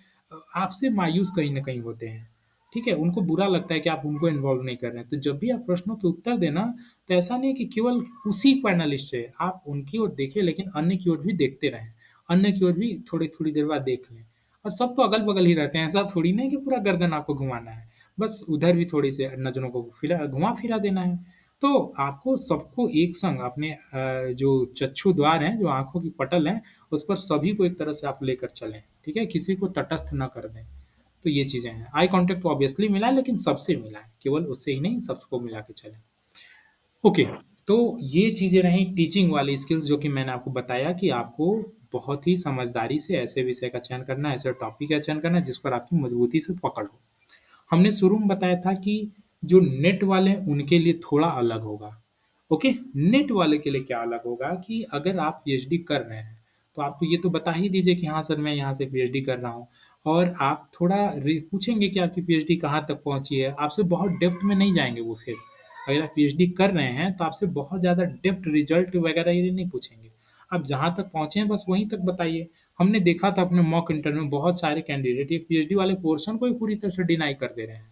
आपसे मायूस कहीं न कहीं होते हैं। ठीक है? उनको बुरा लगता है कि आप उनको इन्वॉल्व नहीं कर रहे हैं। तो जब भी आप प्रश्नों के उत्तर दें ना, तो ऐसा नहीं है कि केवल उसी पैनलिस्ट से, आप उनकी ओर देखिए लेकिन अन्य की ओर भी देखते रहें। अन्य की ओर भी थोड़ी-थोड़ी देर बाद देख लें। और सब तो अगल-बगल ही रहते हैं, ऐसा थोड़ी ना है कि पूरा गर्दन आपको घुमाना है। बस उधर भी थोड़ी-सी नज़रों को घुमा-फिरा देना है। तो आपको सबको एक संग अपने जो चक्षु द्वार हैं, जो आँखों की पटल हैं, उस पर सभी को एक तरह से आप लेकर चलें, ठीक है? किसी को तटस्थ ना कर दें। तो ये चीज़ें हैं। आई कॉन्टैक्ट तो ऑब्वियसली मिला है लेकिन सबसे मिला है, केवल उससे ही नहीं सबको मिला के चलें। ओके, तो ये चीज़ें रहीं टीचिंग वाली स्किल्स जो कि मैंने आपको बताया कि आपको बहुत ही समझदारी से ऐसे विषय का चयन करना है, ऐसे टॉपिक का चयन करना है जिस पर आपकी मज़बूती से पकड़ हो। हमने शुरू में बताया था कि जो नेट वाले हैं उनके लिए थोड़ा अलग होगा। ओके, नेट वाले के लिए क्या अलग होगा कि अगर आप पीएचडी कर रहे हैं, तो आप तो ये तो बता ही दीजिए कि हाँ सर मैं यहाँ से पीएचडी कर रहा हूँ और आप थोड़ा रि पूछेंगे कि आपकी पीएचडी कहाँ तक पहुँची है, आपसे बहुत डेप्थ में नहीं जाएँगे वो फिर। अगर आप पीएचडी कर रहे हैं, तो आपसे बहुत ज़्यादा डेप्थ रिज़ल्ट वगैरह ये नहीं पूछेंगे। आप जहाँ तक पहुँचे हैं बस वहीं तक बताइए। हमने देखा था अपने मॉक इंटरव्यू में बहुत सारे कैंडिडेट ये पीएचडी वाले पोर्शन को ही पूरी तरह से डिनाई कर दे रहे हैं।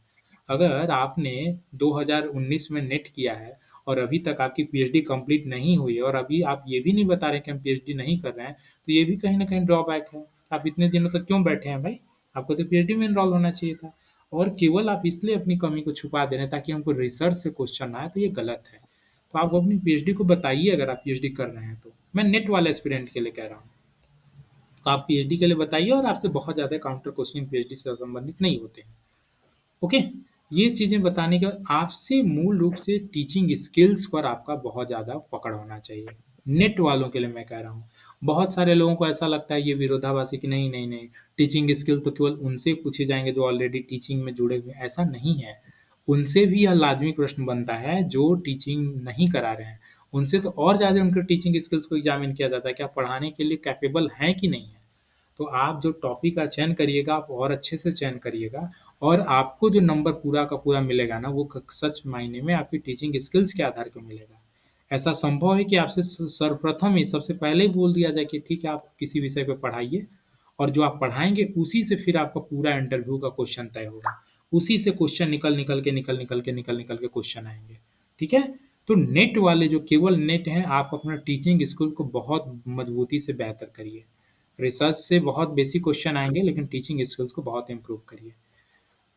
अगर आपने 2019 में नेट किया है और अभी तक आपकी पीएचडी कंप्लीट नहीं हुई है और अभी आप ये भी नहीं बता रहे कि हम पीएचडी नहीं कर रहे हैं, तो ये भी कहीं न कहीं ड्रॉबैक है। आप इतने दिनों तक क्यों बैठे हैं भाई? आपको तो पीएचडी में एनरोल होना चाहिए था और केवल आप इसलिए अपनी कमी को छुपा दे रहे हैं ताकि हमको रिसर्च से क्वेश्चन आए, तो ये गलत है। तो आप अपनी पीएचडी को बताइए अगर आप पीएचडी कर रहे हैं तो। मैं नेट वाले एस्पिरेंट के लिए कह रहा हूँ। तो आप पीएचडी के लिए बताइए और आपसे बहुत ज़्यादा काउंटर क्वेश्चन पीएचडी से संबंधित नहीं होते हैं। ओके, ये चीज़ें बताने के बाद आपसे मूल रूप से टीचिंग स्किल्स पर आपका बहुत ज़्यादा पकड़ होना चाहिए। नेट वालों के लिए मैं कह रहा हूँ। बहुत सारे लोगों को ऐसा लगता है ये विरोधाभासी कि नहीं, नहीं, नहीं, टीचिंग स्किल तो केवल उनसे पूछे जाएँगे जो ऑलरेडी टीचिंग में जुड़े हुए हैं, ऐसा नहीं है। उनसे भी यह लाज़मी प्रश्न बनता है जो टीचिंग नहीं करा रहे हैं। उनसे तो और ज़्यादा उनके टीचिंग स्किल्स को एग्ज़ामिन किया जाता है कि आप पढ़ाने के लिए कैपेबल हैं कि नहीं हैं। तो आप जो टॉपिक का चयन करिएगा, आप और अच्छे से चयन करिएगा और आपको जो नंबर पूरा का पूरा मिलेगा ना, वो क सच मायने में आपकी टीचिंग स्किल्स के आधार पे मिलेगा। ऐसा संभव है कि आपसे सर्वप्रथम ही सबसे पहले ही बोल दिया जाए कि ठीक है, आप किसी विषय पे पढ़ाइए और जो आप पढ़ाएँगे उसी से फिर आपका पूरा इंटरव्यू का क्वेश्चन तय होगा। उसी से क्वेश्चन निकल-निकल के क्वेश्चन आएँगे। ठीक है? तो नेट वाले जो केवल नेट हैं, आप अपना टीचिंग स्किल को बहुत मजबूती से बेहतर करिए। रिसर्च से बहुत बेसिक क्वेश्चन आएँगे लेकिन टीचिंग स्किल्स को बहुत इम्प्रूव करिए।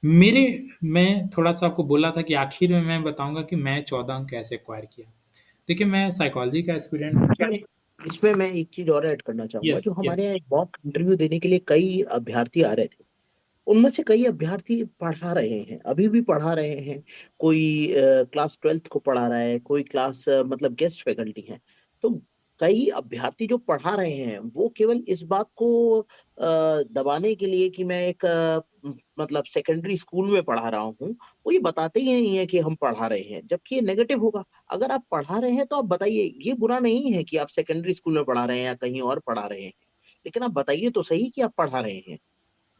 मेरे मैं थोड़ा-सा आपको बोला था कि आखिर में मैं बताऊँगा कि मैं 14 अंक कैसे एक्वायर किया। देखिए मैं साइकोलॉजी का एस्पिरेंट हूँ। इसमें इसमें मैं एक चीज़ और ऐड करना चाहूँगा, जो यस, यस। हमारे यहाँ मॉक इंटरव्यू देने के लिए कई अभ्यर्थी आ रहे थे। उनमें से कई अभ्यर्थी पढ़ा रहे हैं, अभी भी पढ़ा रहे हैं। कोई क्लास 12th को पढ़ा रहा है, कोई क्लास मतलब गेस्ट फैकल्टी हैं। तो कई अभ्यर्थी जो पढ़ा रहे हैं, वो केवल इस बात को दबाने के लिए कि मैं एक मतलब सेकेंडरी स्कूल में पढ़ा रहा हूँ, वो ये बताते ही नहीं है कि हम पढ़ा रहे हैं, जबकि ये नेगेटिव होगा। अगर आप पढ़ा रहे हैं, तो आप बताइए, ये बुरा नहीं है कि आप सेकेंडरी स्कूल में पढ़ा रहे हैं या कहीं और पढ़ा रहे हैं। लेकिन आप बताइए तो सही कि आप पढ़ा रहे हैं।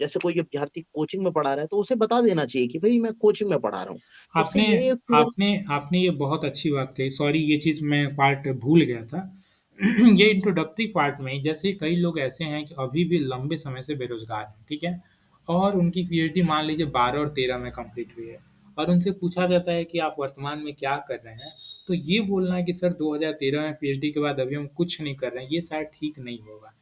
जैसे कोई विद्यार्थी कोचिंग में पढ़ा रहा है, तो उसे बता देना चाहिए कि भई मैं कोचिंग में पढ़ा रहा हूँ। उससे आपने ये फिर आपने आपने ये बहुत अच्छी बात कही, सॉरी ये चीज़ मैं पार्ट भूल गया था। ये इंट्रोडक्टरी पार्ट में जैसे कई लोग ऐसे हैं कि अभी भी लंबे समय से बेरोज़गार हैं, ठीक है? और उनकी पीएचडी मान लीजिए 12 और 13 में कंप्लीट हुई है और उनसे पूछा जाता है कि आप वर्तमान में क्या कर रहे हैं? तो ये बोलना है कि सर 2013 में पीएचडी के बाद अभी हम कुछ नहीं कर रहे हैं, ये शायद ठीक नहीं होगा।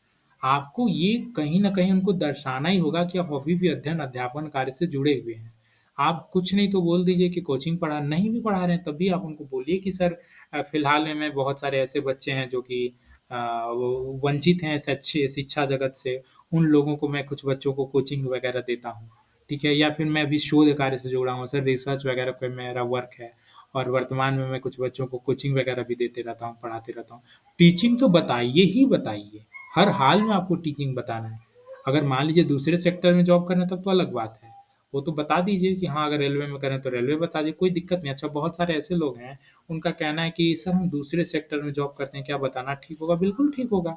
आपको ये कहीं न कहीं उनको दर्शाना ही होगा कि आप अभी भी अध्ययन अध्यापन कार्य से जुड़े हुए हैं। आप कुछ नहीं तो बोल दीजिए कि कोचिंग पढ़ा नहीं भी पढ़ा रहे हैं, तब भी आप उनको बोलिए कि सर फिलहाल में बहुत सारे ऐसे बच्चे हैं जो कि वो वंचित हैं इस अच्छी शिक्षा जगत से, उन लोगों को मैं कुछ बच्चों को कोचिंग वगैरह देता हूँ, ठीक है? या फिर मैं अभी शोध कार्य से जुड़ा हूँ, सर रिसर्च वगैरह पे मेरा वर्क है और वर्तमान में मैं कुछ बच्चों को कोचिंग वगैरह भी देते रहता हूँ, पढ़ाते रहता हूँ। टीचिंग तो बताइए ही बताइए, हर हाल में आपको टीचिंग बताना है। अगर मान लीजिए दूसरे सेक्टर में जॉब करना है तब तो अलग बात है। वो तो बता दीजिए कि हाँ, अगर रेलवे में करें तो रेलवे बता दीजिए, कोई दिक्कत नहीं। अच्छा बहुत सारे ऐसे लोग हैं, उनका कहना है कि सर हम दूसरे सेक्टर में जॉब करते हैं, क्या बताना ठीक होगा? बिल्कुल ठीक होगा।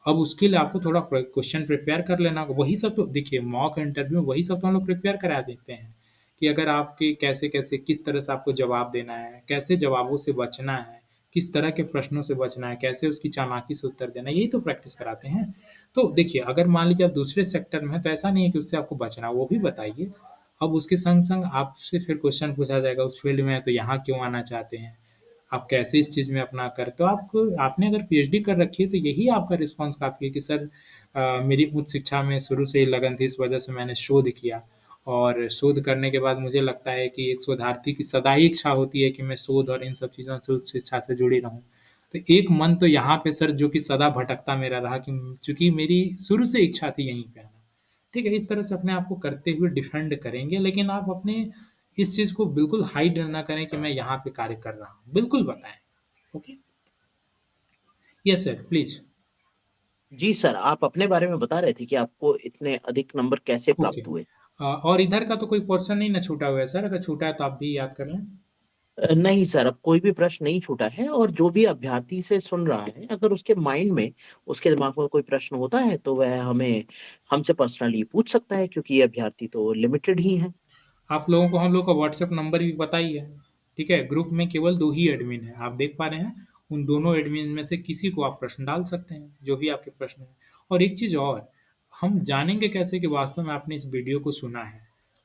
अब उसके लिए आपको थोड़ा क्वेश्चन प्रिपेयर कर लेना होगा। वही सब तो देखिए मॉक इंटरव्यू में वही सब तो हम लोग प्रिपेयर करा देते हैं कि अगर आपके कैसे-कैसे किस तरह से आपको जवाब देना है, कैसे जवाबों से बचना है, किस तरह के प्रश्नों से बचना है, कैसे उसकी चालाकी से उत्तर देना है, यही तो प्रैक्टिस कराते हैं। तो देखिए अगर मान लीजिए आप दूसरे सेक्टर में हैं तो ऐसा नहीं है कि उससे आपको बचना है, वो भी बताइए। अब उसके संग-संग आपसे फिर क्वेश्चन पूछा जाएगा उस फील्ड में है तो यहाँ क्यों आना चाहते हैं? आप कैसे इस चीज़ में अपना कर तो आपको आपने अगर पीएचडी कर रखी है तो यही आपका रिस्पॉन्स काफ़ी है कि सर मेरी उच्च शिक्षा में शुरू से ही लगन थी, इस वजह से मैंने शोध किया और शोध करने के बाद मुझे लगता है कि एक शोधार्थी की सदा ही इच्छा होती है कि मैं शोध और इन सब चीज़ों से उच्च शिक्षा से जुड़ी रहूँ। तो एक मन तो यहाँ पे सर जो कि सदा भटकता मेरा रहा कि चूँकि मेरी शुरू से इच्छा थी यहीं पे आना। ठीक है, इस तरह से अपने आप को करते हुए डिफेंड करेंगे, लेकिन आप अपने इस चीज़ को बिल्कुल हाइड ना करें कि मैं यहाँ पे कार्य कर रहा हूँ। बिल्कुल बताएँ। ओके? Yes sir, please. जी सर, आप अपने बारे में बता रहे थे कि आपको इतने अधिक नंबर कैसे ओके। प्राप्त हुए? और इधर का तो कोई पोर्शन नहीं ना छूटा हुआ है सर? अगर छूटा है तो आप भी याद कर लें। नहीं सर, अब कोई भी प्रश्न नहीं छूटा है और जो भी अभ्यर्थी इसे सुन रहा है, अगर उसके माइंड में, उसके दिमाग में कोई प्रश्न होता है, तो वह हमसे पर्सनली पूछ सकता है क्योंकि ये अभ्यर्थी तो लिमिटेड ही हैं। आप लोगों को हम लोग का व्हाट्सएप नंबर भी पता ही है, ठीक है? ग्रुप में केवल 2 ही एडमिन हैं, आप देख पा रहे हैं। उन दोनों एडमिन में से किसी को आप प्रश्न डाल सकते हैं, जो भी आपके प्रश्न हैं। और एक चीज़ और, हम जानेंगे कैसे कि वास्तव में आपने इस वीडियो को सुना है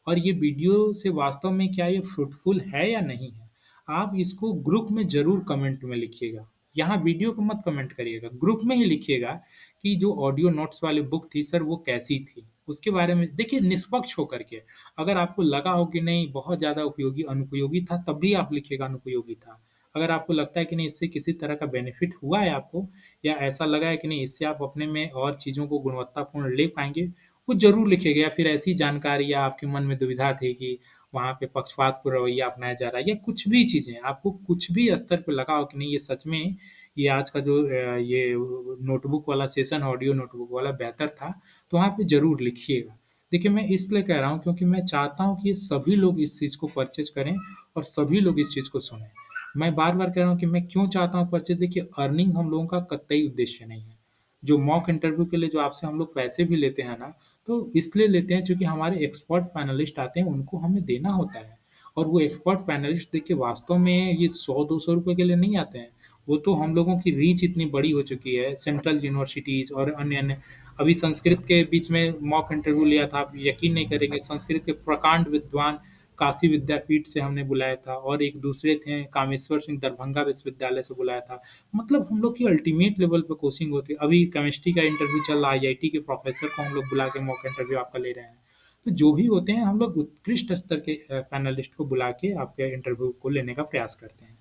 और ये वीडियो से वास्तव में क्या ये फ्रूटफुल है या नहीं है? आप इसको ग्रुप में ज़रूर कमेंट में लिखिएगा। यहाँ वीडियो को मत कमेंट करिएगा, ग्रुप में ही लिखिएगा कि जो ऑडियो नोट्स वाली बुक थी सर वो कैसी थी? उसके बारे में देखिए निष्पक्ष होकर के। अगर आपको लगा हो कि नहीं बहुत ज़्यादा उपयोगी अनुपयोगी था, तब भी आप लिखिएगा अनुपयोगी था। अगर आपको लगता है कि नहीं इससे किसी तरह का बेनिफिट हुआ है आपको या ऐसा लगा है कि नहीं इससे आप अपने में और चीज़ों को गुणवत्तापूर्ण ले पाएँगे, वो ज़रूर लिखिएगा या फिर ऐसी जानकारी या आपके मन में दुविधा थी कि वहाँ पे पक्षपातपूर्ण रवैया अपनाया जा रहा है या कुछ भी चीज़ें, आपको कुछ भी स्तर पे लगा हो कि नहीं ये सच में ये आज का जो ये नोटबुक वाला सेशन ऑडियो नोटबुक वाला बेहतर था, तो वहाँ पे ज़रूर लिखिएगा। देखिए, मैं इसलिए कह रहा हूँ क्योंकि मैं चाहता हूँ कि सभी लोग इस चीज़ को परचेज़ करें और सभी लोग इस चीज़ को सुनें। मैं बार-बार कह रहा हूँ कि मैं क्यों चाहता हूँ परचेज़ देखिए अर्निंग हम लोगों का कतई उद्देश्य नहीं है। जो मॉक इंटरव्यू के लिए जो आपसे हम लोग पैसे भी लेते हैं ना, तो इसलिए लेते हैं चूँकि हमारे एक्सपर्ट पैनलिस्ट आते हैं, उनको हमें देना होता है। और वो एक्सपर्ट पैनलिस्ट देखिए वास्तव में ये 100-200 रुपए के लिए नहीं आते हैं। वो तो हम लोगों की रीच इतनी बड़ी हो चुकी है, सेंट्रल यूनिवर्सिटीज़ और अन्य-अन्य अभी संस्कृत के बीच में मॉक इंटरव्यू लिया था, आप यकीन नहीं करेंगे संस्कृत के प्रकांड विद्वान काशी विद्यापीठ से हमने बुलाया था और एक दूसरे थे कामेश्वर सिंह दरभंगा विश्वविद्यालय से बुलाया था। मतलब हम लोग की अल्टीमेट लेवल पे कोचिंग होती है। अभी केमिस्ट्री का इंटरव्यू चल रहा है, आईआईटी के प्रोफेसर को हम लोग बुला के मॉक इंटरव्यू आपका ले रहे हैं। तो जो भी होते हैं हम लोग उत्कृष्ट स्तर के पैनलिस्ट को बुला के आपके इंटरव्यू को लेने का प्रयास करते हैं।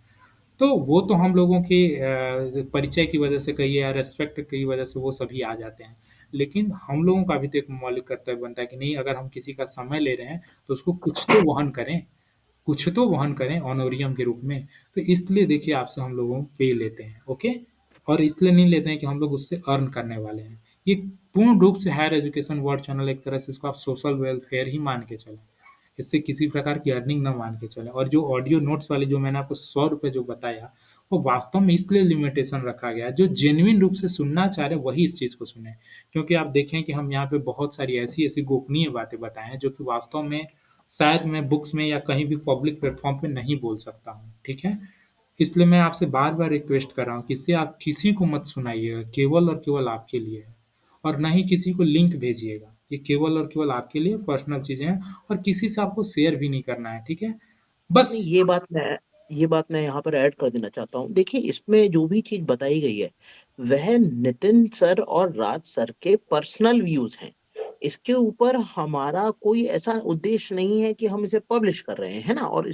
तो वो तो हम लोगों की परिचय की वजह से कहिए या रिस्पेक्ट की वजह से वो सभी आ जाते हैं। लेकिन हम लोगों का भी तो एक मौलिक कर्तव्य बनता है कि नहीं अगर हम किसी का समय ले रहे हैं, तो उसको कुछ तो वहन करें ऑनोरियम के रूप में। तो इसलिए देखिए आपसे हम लोगों पे लेते हैं, ओके? और इसलिए नहीं लेते हैं कि हम लोग उससे अर्न करने वाले हैं। ये पूर्ण रूप से हायर एजुकेशन वर्ल्ड चैनल एक तरह से इसको आप सोशल वेलफेयर ही मान के चलें। इससे किसी प्रकार की अर्निंग ना मान के चलें और जो ऑडियो नोट्स वाली जो मैंने आपको ₹100 जो बताया, वो वास्तव में इसलिए लिमिटेशन रखा गया है, जो जेन्युइन रूप से सुनना चाह रहे हैं वही इस चीज़ को सुनें। क्योंकि आप देखें कि हम यहाँ पे बहुत सारी ऐसी-ऐसी गोपनीय बातें बताए हैं, जो कि वास्तव में शायद मैं बुक्स में या कहीं भी पब्लिक प्लेटफ़ॉर्म पे नहीं बोल सकता हूँ, ठीक है? इसलिए मैं आपसे बार-बार रिक्वेस्ट कर रहा हूँ कि इसे आप किसी को मत सुनाइएगा, केवल और केवल आपके लिए है। और ना ही किसी को लिंक भेजिएगा। ये केवल और केवल आपके लिए पर्सनल चीज़ें हैं और किसी से आपको शेयर भी नहीं करना है, ठीक है? नहीं, बस ये बात मैं यहाँ पर ऐड कर देना चाहता हूँ। देखिए, इसमें जो भी चीज़ बताई गई है, वह नितिन सर और राज सर के पर्सनल व्यूज़ हैं। इसके ऊपर हमारा कोई ऐसा उद्देश्य नहीं है कि हम इसे पब्लिश कर रहे हैं, है ना? और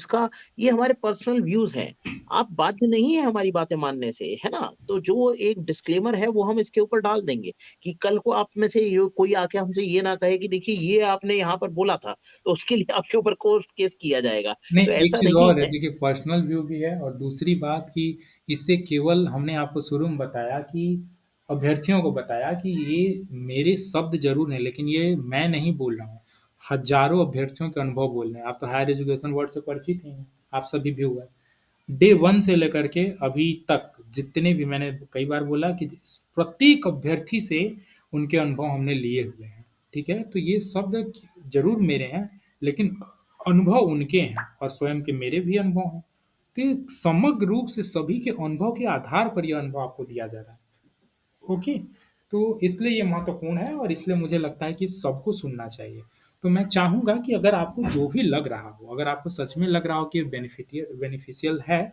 ये हमारे पर्सनल व्यूज़ हैं। आप बाध्य नहीं हैं हमारी बातें मानने से, है ना? तो जो एक डिस्क्लेमर है, वो हम इसके ऊपर डाल देंगे कि कल को आप में से यो कोई आके हमसे ये ना कहे कि देखिए, ये आपने यहाँ पर बोला था, तो उसके लिए आपके ऊपर कोर्ट केस किया जाएगा। नहीं, तो एक ऐसा चीज़ नहीं और है है। देखिए पर्सनल व्यू भी है और दूसरी बात कि इससे केवल हमने आपको शुरू में बताया कि अभ्यर्थियों को बताया कि ये मेरे शब्द ज़रूर हैं, लेकिन ये मैं नहीं बोल रहा हूँ। हज़ारों अभ्यर्थियों के अनुभव बोल रहे हैं। आप तो हायर एजुकेशन वर्ड से परिचित ही हैं, आप सभी भी हुआ है। डे 1 से लेकर के अभी तक जितने भी मैंने कई बार बोला कि प्रत्येक अभ्यर्थी से उनके अनुभव हमने लिए हुए हैं, ठीक है? तो ये शब्द ज़रूर मेरे हैं, लेकिन अनुभव उनके हैं और स्वयं के मेरे भी अनुभव हैं। तो ये समग्र रूप से सभी के अनुभव के आधार पर ये अनुभव आपको दिया जा रहा है। ओके, तो इसलिए ये महत्वपूर्ण है और इसलिए मुझे लगता है कि सबको सुनना चाहिए। तो मैं चाहूँगा कि अगर आपको जो भी लग रहा हो, अगर आपको सच में लग रहा हो कि ये बेनिफिशियल है,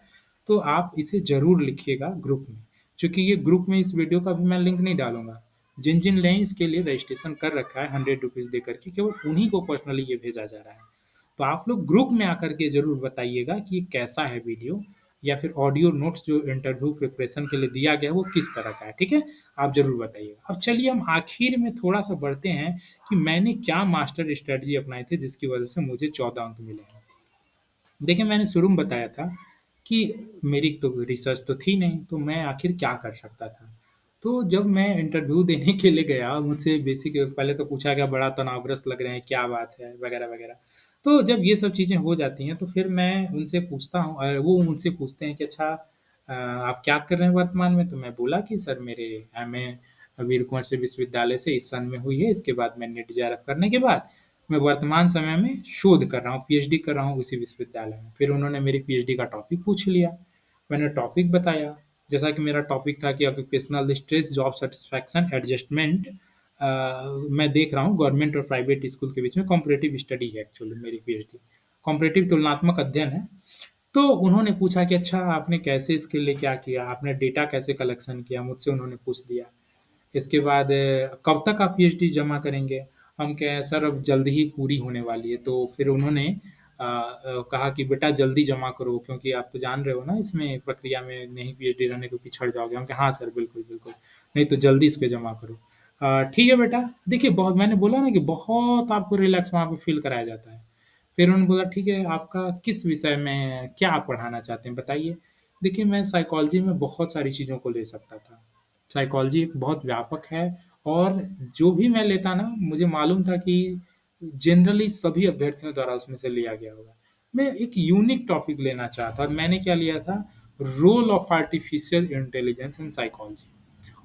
तो आप इसे ज़रूर लिखिएगा ग्रुप में। चूँकि ये ग्रुप में इस वीडियो का भी मैं लिंक नहीं डालूँगा। जिन-जिन ने इसके लिए रजिस्ट्रेशन कर रखा है ₹100 देकर के, केवल उन्हीं को पर्सनली ये भेजा जा रहा है। तो आप लोग ग्रुप में आकर के ज़रूर बताइएगा कि ये कैसा है वीडियो, या फिर ऑडियो नोट्स जो इंटरव्यू प्रिपरेशन के लिए दिया गया है वो किस तरह का है, ठीक है? आप ज़रूर बताइएगा। अब चलिए हम आखिर में थोड़ा-सा बढ़ते हैं कि मैंने क्या मास्टर स्ट्रैटेजी अपनाई थी जिसकी वजह से मुझे 14 अंक मिले हैं। देखिए, मैंने शुरू में बताया था कि मेरी तो रिसर्च तो थी नहीं, तो मैं आखिर क्या कर सकता था? तो जब मैं इंटरव्यू देने के लिए गया, मुझसे बेसिक पहले तो पूछा गया, बड़ा तनावग्रस्त लग रहे हैं, क्या बात है? वगैरह-वगैरह। तो जब ये सब चीज़ें हो जाती हैं, तो फिर मैं उनसे पूछता हूँ, वो मुझसे पूछते हैं कि अच्छा, आप क्या कर रहे हैं वर्तमान में? तो मैं बोला कि सर मेरे एमए वीर कुँवर सिंह विश्वविद्यालय से इस सन में हुई है, इसके बाद मैं नेट जेआरएफ करने के बाद मैं वर्तमान समय में शोध कर रहा हूँ, पीएचडी कर रहा हूँ उसी विश्वविद्यालय में। फिर उन्होंने मेरी पीएचडी का टॉपिक पूछ लिया। मैंने टॉपिक बताया, जैसा कि मेरा टॉपिक था कि occupational stress, job satisfaction, adjustment, मैं देख रहा हूँ गवर्नमेंट और प्राइवेट स्कूल के बीच में कॉम्परेटिव स्टडी है एक्चुअली मेरी पीएचडी। कॉम्परेटिव तुलनात्मक अध्ययन है। तो उन्होंने पूछा कि अच्छा आपने कैसे इसके लिए क्या किया? आपने डेटा कैसे कलेक्शन किया? मुझसे उन्होंने पूछ लिया। इसके बाद कब तक आप पीएचडी जमा करेंगे? हम कहे सर अब जल्द ही पूरी होने वाली है। तो फिर उन्होंने कहा कि बेटा जल्दी जमा करो, क्योंकि आप तो जान रहे हो ना इसमें प्रक्रिया में नहीं पीएचडी रहने को पिछड़ जाओगे। हम कहे हाँ सर, बिल्कुल, बिल्कुल। नहीं तो जल्दी इस पे जमा करो। ठीक है बेटा। देखिए, बहुत मैंने बोला ना कि बहुत आपको रिलैक्स वहाँ पे फ़ील कराया जाता है। फिर उन्होंने बोला ठीक है, आपका किस विषय में क्या आप पढ़ाना चाहते हैं बताइए? देखिए, मैं साइकोलॉजी में बहुत सारी चीज़ों को ले सकता था। साइकोलॉजी एक बहुत व्यापक है और जो भी मैं लेता ना, मुझे मालूम था कि जनरली सभी अभ्यर्थियों द्वारा उसमें से लिया गया होगा। मैं एक यूनिक टॉपिक लेना चाहता और मैंने क्या लिया था, role of artificial intelligence in psychology.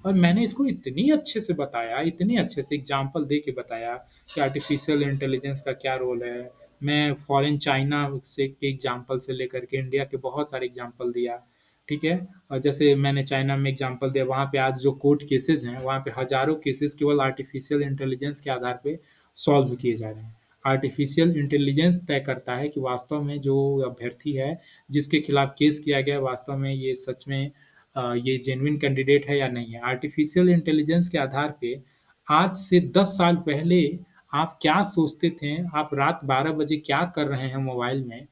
और मैंने इसको इतनी अच्छे से बताया, इतने अच्छे से एग्ज़ाम्पल दे के बताया कि आर्टिफ़िशियल इंटेलिजेंस का क्या रोल है। मैं फ़ॉरेन चाइना से के एग्ज़ाम्पल से लेकर के इंडिया के बहुत सारे एग्ज़ाम्पल दिया, ठीक है? और जैसे मैंने चाइना में एग्ज़ाम्पल दिया, वहाँ पे आज जो कोर्ट केसेज़ हैं, वहाँ पे हज़ारों केसेज़ केवल आर्टिफ़िशियल इंटेलिजेंस के आधार पे सॉल्व किए जा रहे हैं। आर्टिफ़िशियल इंटेलिजेंस तय करता है कि वास्तव में जो अभ्यर्थी है, जिसके खिलाफ केस किया गया है, वास्तव में ये सच में ये जेन्युइन कैंडिडेट है या नहीं है। आर्टिफ़िशियल इंटेलिजेंस के आधार पे आज से 10 साल पहले आप क्या सोचते थे, आप रात 12 बजे क्या कर रहे हैं मोबाइल में,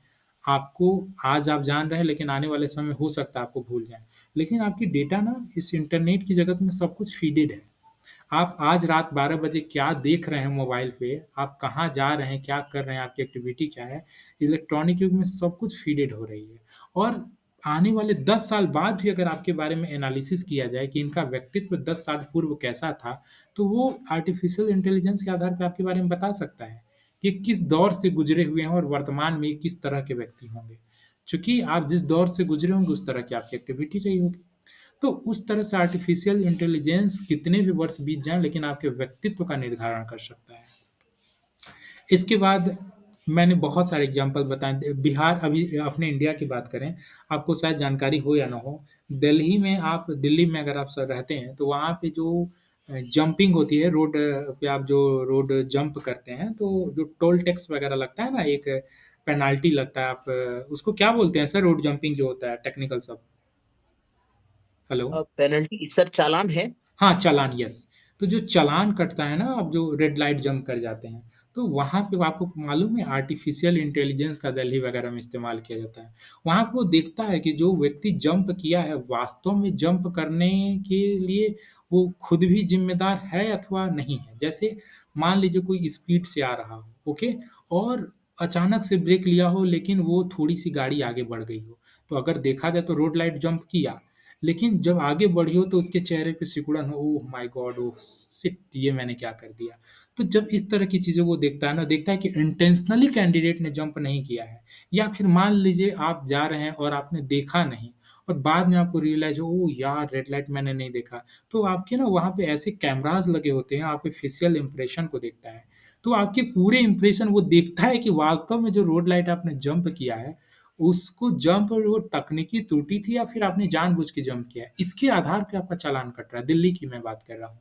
आपको आज आप जान रहे हैं, लेकिन आने वाले समय में हो सकता है आपको भूल जाएँ। लेकिन आपकी डेटा ना इस इंटरनेट की जगत में सब कुछ फीडेड है। आप आज रात 12 बजे क्या देख रहे हैं मोबाइल पे, आप कहाँ जा रहे हैं, क्या कर रहे हैं, आपकी एक्टिविटी क्या है, इलेक्ट्रॉनिक युग में सब कुछ फीडेड हो रही है। और आने वाले 10 साल बाद भी अगर आपके बारे में एनालिसिस किया जाए कि इनका व्यक्तित्व 10 साल पूर्व कैसा था, तो वो आर्टिफ़िशियल इंटेलिजेंस के आधार पे आपके बारे में बता सकता है, कि किस दौर से गुज़रे हुए हैं और वर्तमान में किस तरह के व्यक्ति होंगे। चूँकि आप जिस दौर से गुज़रे होंगे, उस तरह की आपकी एक्टिविटी रही होगी। तो उस तरह से आर्टिफ़िशियल इंटेलिजेंस कितने भी वर्ष बीत जाएँ, लेकिन आपके व्यक्तित्व का निर्धारण कर सकता है। इसके बाद मैंने बहुत सारे एग्ज़ाम्पल बताए। बिहार, अभी अपने इंडिया की बात करें, आपको शायद जानकारी हो या ना हो, दिल्ली में अगर आप रहते हैं, तो वहाँ पे जो जंपिंग होती है रोड पे, आप जो रोड जंप करते हैं, तो जो टोल टैक्स वगैरह लगता है ना, एक पेनल्टी लगता है, आप उसको क्या बोलते हैं सर, रोड जंपिंग जो होता है टेक्निकल शब्द? हेलो? पेनल्टी सर चालान है? हाँ, चालान, यस। तो जो चालान कटता है ना, आप जो रेड लाइट जंप कर जाते हैं, तो वहाँ पे आपको मालूम है आर्टिफ़िशियल इंटेलिजेंस का दिल्ली वगैरह में इस्तेमाल किया जाता है। वहाँ पे वो देखता है कि जो व्यक्ति जंप किया है, वास्तव में जंप करने के लिए वो खुद भी ज़िम्मेदार है अथवा नहीं है। जैसे मान लीजिए कोई स्पीड से आ रहा हो, ओके? और अचानक से ब्रेक लिया हो, लेकिन वो थोड़ी-सी गाड़ी आगे बढ़ गई हो। तो अगर देखा जाए तो रोड लाइट जंप किया, लेकिन जब आगे बढ़ी हो तो उसके चेहरे पे सिकुड़न हो, oh my God! Oh shit! ये मैंने क्या कर दिया? तो जब इस तरह की चीज़ें वो देखता है ना, देखता है कि इंटेंशनली कैंडिडेट ने जंप नहीं किया है, या फिर मान लीजिए आप जा रहे हैं और आपने देखा नहीं और बाद में आपको रियलाइज़ हो, ओह यार! रेड लाइट मैंने नहीं देखा। तो आपके ना वहाँ पे ऐसे कैमराज़ लगे होते हैं, आपके फेशियल इंप्रेशन को देखता है। तो आपके पूरे इंप्रेशन वो देखता है कि वास्तव में जो रोड लाइट आपने जंप किया है, उसको जंप वो तकनीकी त्रुटि थी या फिर आपने जानबूझ के जंप किया है। इसके आधार पे आपका चालान कट रहा है, दिल्ली की मैं बात कर रहा हूँ।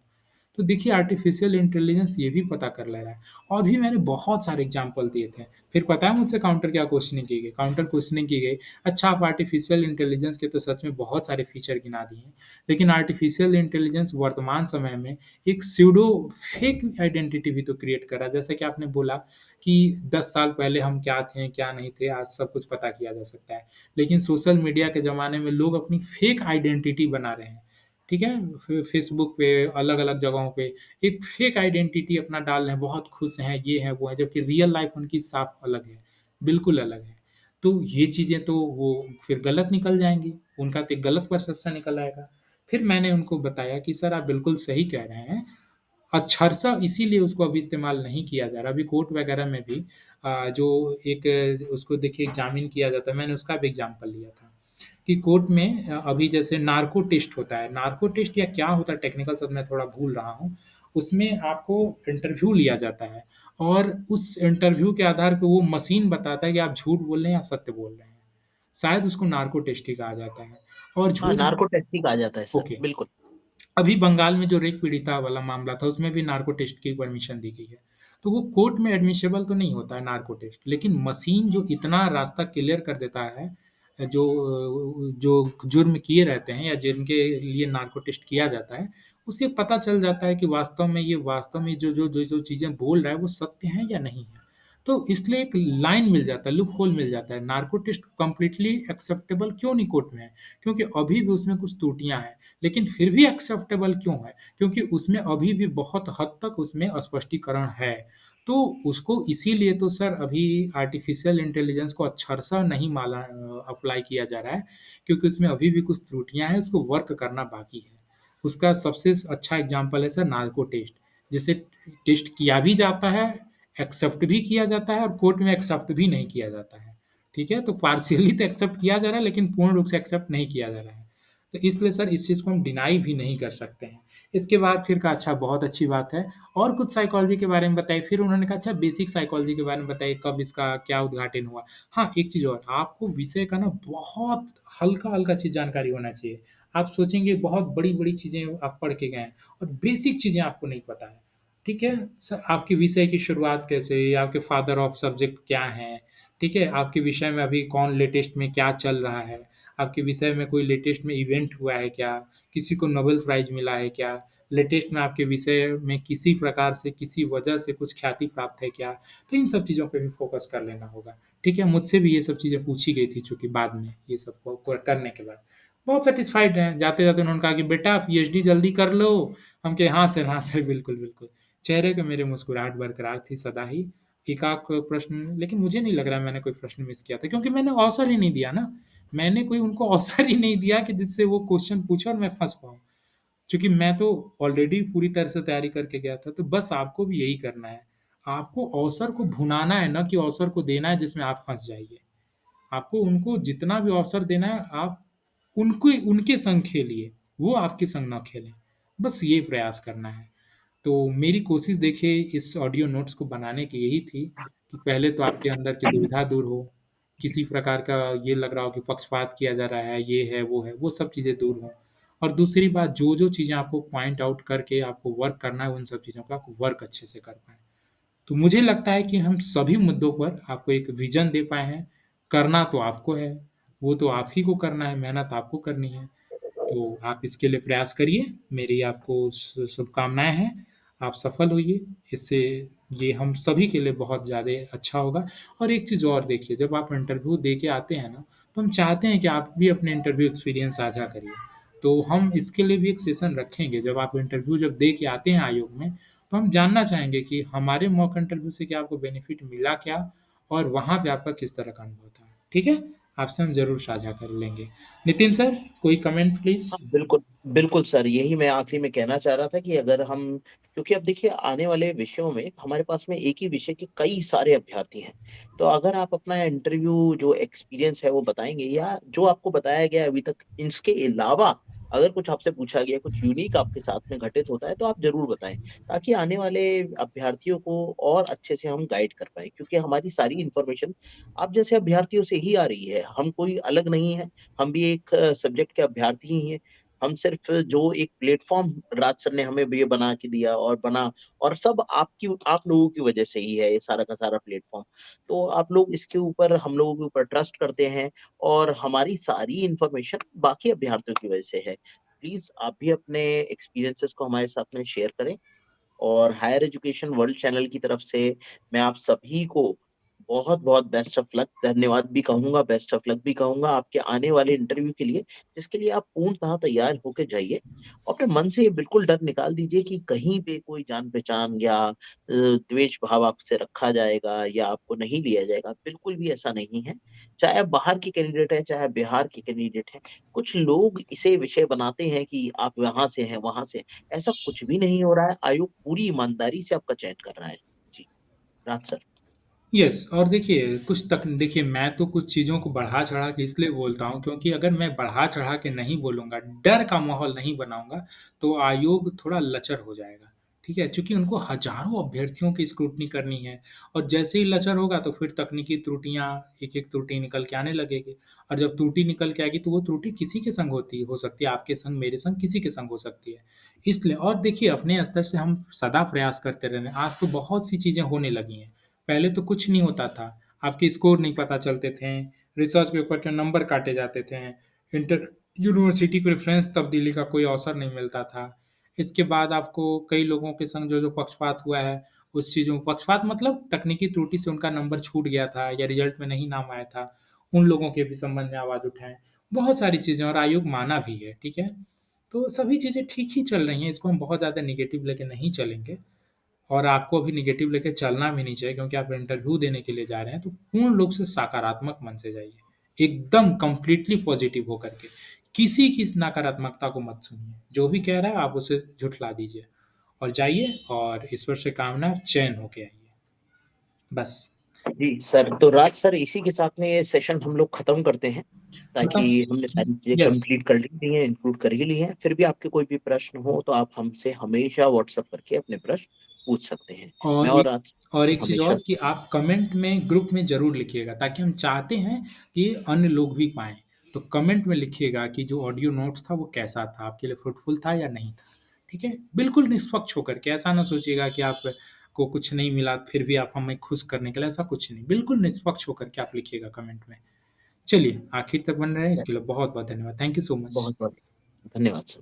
तो देखिए आर्टिफ़िशियल इंटेलिजेंस ये भी पता कर ले रहा है, और भी मैंने बहुत सारे एग्ज़ाम्पल दिए थे। फिर पता है मुझसे काउंटर क्या क्वेश्चनिंग की गई? काउंटर क्वेश्चनिंग की गई, अच्छा आप आर्टिफ़िशियल इंटेलिजेंस के तो सच में बहुत सारे फीचर गिना दिए हैं, लेकिन आर्टिफ़िशियल इंटेलिजेंस वर्तमान समय में एक सूडो फेक आइडेंटिटी भी तो क्रिएट कर रहा है। जैसा कि आपने बोला कि 10 साल पहले हम क्या थे, क्या नहीं थे, आज सब कुछ पता किया जा सकता है। लेकिन सोशल मीडिया के ज़माने में लोग अपनी फेक आइडेंटिटी बना रहे हैं, ठीक है? फ़ेसबुक पे, अलग-अलग जगहों पे एक फेक आइडेंटिटी अपना डाल रहे हैं, बहुत खुश हैं, ये हैं, वो हैं, जबकि रियल लाइफ़ उनकी साफ़ अलग है, बिल्कुल अलग है। तो ये चीज़ें तो वो फिर गलत निकल जाएँगी, उनका तो एक गलत परसेप्शन निकल आएगा। फिर मैंने उनको बताया कि सर आप बिल्कुल सही कह रहे हैं, अक्षरशः इसीलिए उसको अभी इस्तेमाल नहीं किया जा रहा। अभी कोर्ट वगैरह में भी जो एक उसको देखिए एग्ज़ामिन किया जाता है, मैंने उसका भी एग्ज़ाम्पल लिया था कि कोर्ट में अभी जैसे नार्को टेस्ट होता है, नार्को टेस्ट या क्या होता है टेक्निकल शब्द मैं थोड़ा भूल रहा हूँ, उसमें आपको इंटरव्यू लिया जाता है और उस इंटरव्यू के आधार पे वो मशीन बताता है कि आप झूठ बोल रहे हैं या सत्य बोल रहे हैं। शायद उसको नार्को टेस्ट ही कहा जाता है और हाँ, झूठ नार्को टेस्टिंग आ जाता है सर, ओके। बिल्कुल। अभी बंगाल में जो रेप पीड़िता वाला मामला था, उसमें भी नार्को टेस्ट की परमिशन दी गई है। तो वो कोर्ट में एडमिसिबल तो नहीं होता है नार्को टेस्ट, लेकिन मशीन जो इतना रास्ता क्लियर कर देता है, जो जो जुर्म किए रहते हैं या जिनके लिए नार्को टेस्ट किया जाता है, उससे पता चल जाता है कि वास्तव में जो चीज़ें बोल रहा है, वो सत्य हैं या नहीं है। तो इसलिए एक लाइन मिल जाता है, लूप होल मिल जाता है। नार्को टेस्ट कंप्लीटली एक्सेप्टेबल क्यों नहीं कोर्ट में है? क्योंकि अभी भी उसमें कुछ त्रुटियाँ हैं। लेकिन फिर भी एक्सेप्टेबल क्यों है? क्योंकि उसमें अभी भी बहुत हद तक उसमें स्पष्टीकरण है। तो उसको इसीलिए तो सर अभी आर्टिफ़िशियल इंटेलिजेंस को अक्षरशः नहीं अप्लाई किया जा रहा है, क्योंकि उसमें अभी भी कुछ त्रुटियाँ हैं, उसको वर्क करना बाकी है। उसका सबसे अच्छा एग्ज़ाम्पल है सर नार्को टेस्ट, जिसे टेस्ट किया भी जाता है, एक्सेप्ट भी किया जाता है और कोर्ट में एक्सेप्ट भी नहीं किया जाता है। ठीक है? तो पार्शियली तो एक्सेप्ट किया जा रहा है, लेकिन पूर्ण रूप से एक्सेप्ट नहीं किया जा रहा है। तो इसलिए सर इस चीज़ को हम डिनाई भी नहीं कर सकते हैं। इसके बाद फिर कहा अच्छा बहुत अच्छी बात है, और कुछ साइकोलॉजी के बारे में बताइए। फिर उन्होंने कहा अच्छा बेसिक साइकोलॉजी के बारे में बताइए, कब इसका क्या उद्घाटन हुआ? हाँ, एक चीज़ और, आपको विषय का ना बहुत हल्का-हल्का चीज़ जानकारी होना चाहिए। आप सोचेंगे बहुत बड़ी-बड़ी चीज़ें आप पढ़ के गए हैं और बेसिक चीज़ें आपको नहीं पता है। ठीक है? आपके विषय की शुरुआत कैसे, या आपके फादर ऑफ सब्जेक्ट क्या हैं? ठीक है? आपके विषय में अभी कौन लेटेस्ट में क्या चल रहा है? आपके विषय में कोई लेटेस्ट में इवेंट हुआ है क्या? किसी को नोबेल प्राइज़ मिला है क्या? लेटेस्ट में आपके विषय में किसी प्रकार से, किसी वजह से कुछ ख्याति प्राप्त है क्या? तो इन सब चीज़ों पे भी फ़ोकस कर लेना होगा। ठीक है? मुझसे भी ये सब चीज़ें पूछी गई थी चूँकि बाद में ये सब को करने के बाद। बहुत सैटिस्फाइड हैं। जाते-जाते उन्होंने कहा कि बेटा पीएचडी जल्दी कर लो। हम कहे हाँ सर, बिल्कुल, बिल्कुल। चेहरे पे मेरे मुस्कुराहट बरकरार थी सदा ही। एकाक प्रश्न, लेकिन मुझे नहीं लग रहा है मैंने कोई प्रश्न मिस किया था, क्योंकि मैंने अवसर ही नहीं दिया ना। मैंने कोई उनको अवसर ही नहीं दिया कि जिससे वो क्वेश्चन पूछे और मैं फँस पाऊँ। चूँकि मैं तो ऑलरेडी पूरी तरह से तैयारी करके गया था, तो बस आपको भी यही करना है। आपको अवसर को भुनाना है, ना कि अवसर को देना है जिसमें आप फँस जाइए। आपको उनको जितना भी अवसर देना है, आप उनके उनके संग खेलिए, वो आपके संग ना खेलें। बस ये प्रयास करना है। तो मेरी कोशिश देखिए इस ऑडियो नोट्स को बनाने की यही थी कि पहले तो आपके अंदर की दुविधा दूर हो, किसी प्रकार का ये लग रहा हो कि पक्षपात किया जा रहा है, ये है, वो सब चीज़ें दूर हों। और दूसरी बात, जो चीज़ें आपको पॉइंट आउट करके आपको वर्क करना है, उन सब चीज़ों का आप वर्क अच्छे से कर पाएँ। तो मुझे लगता है कि हम सभी मुद्दों पर आपको एक विज़न दे पाए हैं। करना तो आपको है, वो तो आप ही को करना है, मेहनत आपको करनी है। तो आप इसके लिए प्रयास करिए, मेरी आपको शुभकामनाएँ हैं, आप सफल होइए, इससे ये हम सभी के लिए बहुत ज़्यादा अच्छा होगा। और एक चीज़ और देखिए, जब आप इंटरव्यू दे के आते हैं ना, तो हम चाहते हैं कि आप भी अपने इंटरव्यू एक्सपीरियंस साझा करिए। तो हम इसके लिए भी एक सेशन रखेंगे, जब आप इंटरव्यू जब दे के आते हैं आयोग में, तो हम जानना चाहेंगे कि हमारे मॉक इंटरव्यू से क्या आपको बेनिफिट मिला क्या? और वहाँ पे आपका किस तरह का अनुभव था? ठीक है? आपसे हम ज़रूर साझा कर लेंगे। नितिन सर, कोई कमेंट प्लीज़? हाँ, बिल्कुल, बिल्कुल सर, यही मैं आखिरी में कहना चाह रहा था कि अगर हम, क्योंकि अब देखिए आने वाले विषयों में हमारे पास में एक ही विषय के कई सारे अभ्यर्थी हैं। तो अगर आप अपना इंटरव्यू जो एक्सपीरियंस है वो बताएँगे, या जो आपको बताया गया है अभी तक, इसके अलावा अगर कुछ आपसे पूछा गया, कुछ यूनिक आपके साथ में घटित होता है तो आप ज़रूर बताएँ, ताकि आने वाले अभ्यर्थियों को और अच्छे से हम गाइड कर पाएँ। क्योंकि हमारी सारी इन्फॉर्मेशन आप जैसे अभ्यर्थियों से ही आ रही है, हम कोई अलग नहीं है। हम भी एक सब्जेक्ट के अभ्यर्थी ही हैं। हम सिर्फ़ जो एक प्लेटफ़ॉर्म राज सर ने हमें ये बना के दिया और बना, और सब आप लोगों की वज़ह से ही है ये सारा का सारा प्लेटफ़ॉर्म। तो आप लोग इसके ऊपर, हम लोगों के ऊपर ट्रस्ट करते हैं, और हमारी सारी इन्फॉर्मेशन बाकी अभ्यर्थियों की वज़ह से है। प्लीज़ आप भी अपने एक्सपीरियंसेस को हमारे साथ में शेयर करें। और हायर एजुकेशन वर्ल्ड चैनल की तरफ से मैं आप सभी को बहुत-बहुत बेस्ट ऑफ लक, धन्यवाद भी कहूँगा, बेस्ट ऑफ लक भी कहूँगा आपके आने वाले इंटरव्यू के लिए, जिसके लिए आप पूर्णतः तैयार होके जाइए। अपने मन से ये बिल्कुल डर निकाल दीजिए कि कहीं पे कोई जान-पहचान या द्वेष भाव आपसे रखा जाएगा या आपको नहीं लिया जाएगा, बिल्कुल भी ऐसा नहीं है। चाहे आप बाहर के कैंडिडेट हैं, चाहे आप बिहार के कैंडिडेट हैं, कुछ लोग इसे विषय बनाते हैं कि आप यहाँ से हैं, वहाँ से हैं। ऐसा कुछ भी नहीं हो रहा है, आयोग पूरी ईमानदारी से आपका चयन कर रहा है। जी, राज सर। यस, और देखिए कुछ तक देखिए मैं तो कुछ चीज़ों को बढ़ा-चढ़ा के इसलिए बोलता हूँ क्योंकि अगर मैं बढ़ा-चढ़ा के नहीं बोलूँगा, डर का माहौल नहीं बनाऊँगा, तो आयोग थोड़ा लचर हो जाएगा, ठीक है? चूँकि उनको हज़ारों अभ्यर्थियों की स्क्रूटनी करनी है और जैसे ही लचर होगा तो फिर तकनीकी त्रुटियाँ, एक-एक त्रुटि निकल के आने लगेगी और जब त्रुटि निकल के आएगी तो वो त्रुटि किसी के संग हो सकती है, आपके संग, मेरे संग, किसी के संग हो सकती है। इसलिए और देखिए अपने स्तर से हम सदा प्रयास करते रह रहे हैं, आज तो बहुत सी चीज़ें होने लगी हैं। पहले तो कुछ नहीं होता था। आपके स्कोर नहीं पता चलते थे, रिसर्च पेपर के नंबर काटे जाते थे, इंटर यूनिवर्सिटी प्रेफ़रेंस तब्दीली का कोई अवसर नहीं मिलता था। इसके बाद आपको कई लोगों के संग जो-जो पक्षपात हुआ है, उस चीज़ों पक्षपात मतलब तकनीकी त्रुटि से उनका नंबर छूट गया था या रिज़ल्ट में नहीं नाम आया था, उन लोगों के भी संबंध में आवाज़ उठाएँ। बहुत सारी चीज़ें और आयोग माना भी है, ठीक है? तो सभी चीज़ें ठीक ही चल रही हैं, इसको हम बहुत ज़्यादा नेगेटिव लेके नहीं चलेंगे। और आपको अभी नेगेटिव लेके चलना भी नहीं चाहिए क्योंकि आप इंटरव्यू देने के लिए जा रहे हैं, तो पूर्ण रूप से सकारात्मक मन से जाइए। एकदम कंप्लीटली पॉज़िटिव होकर के। किसी की इस नकारात्मकता को मत सुनिए। जो भी कह रहा है आप उसे झुठला दीजिए और जाइए और ईश्वर से कामना चयन होके आइए। बस, जी, सर, तो राज सर, इसी के साथ में ये सेशन हम लोग खत्म करते हैं, ताकि खत्म। हमने सारी चीज़ें यस। कंप्लीट कर ली हैं, इंक्लूड कर ही ली हैं। फिर भी आपके कोई भी प्रश्न हो तो आप हमसे हमेशा व्हाट्सएप करके अपने प्रश्न पूछ सकते हैं। मैं और और एक राज और एक चीज़ हमेशा और कि से। आप कमेंट में ग्रुप में ज़रूर लिखिएगा ताकि हम चाहते हैं कि अन्य लोग भी पाएँ। तो कमेंट में लिखिएगा कि जो ऑडियो नोट्स था वो कैसा था? आपके लिए फ्रूटफुल था या नहीं था? ठीक है? बिल्कुल निष्पक्ष होकर के, ऐसा ना सोचिएगा कि आपको कुछ नहीं मिला फिर भी आप हमें खुश करने के लिए, ऐसा कुछ नहीं। बिल्कुल निष्पक्ष होकर के आप लिखिएगा कमेंट में। चलिए, आखिर तक बने रहें इसके लिए बहुत-बहुत धन्यवाद। Thank you so much. बहुत-बहुत धन्यवाद सर।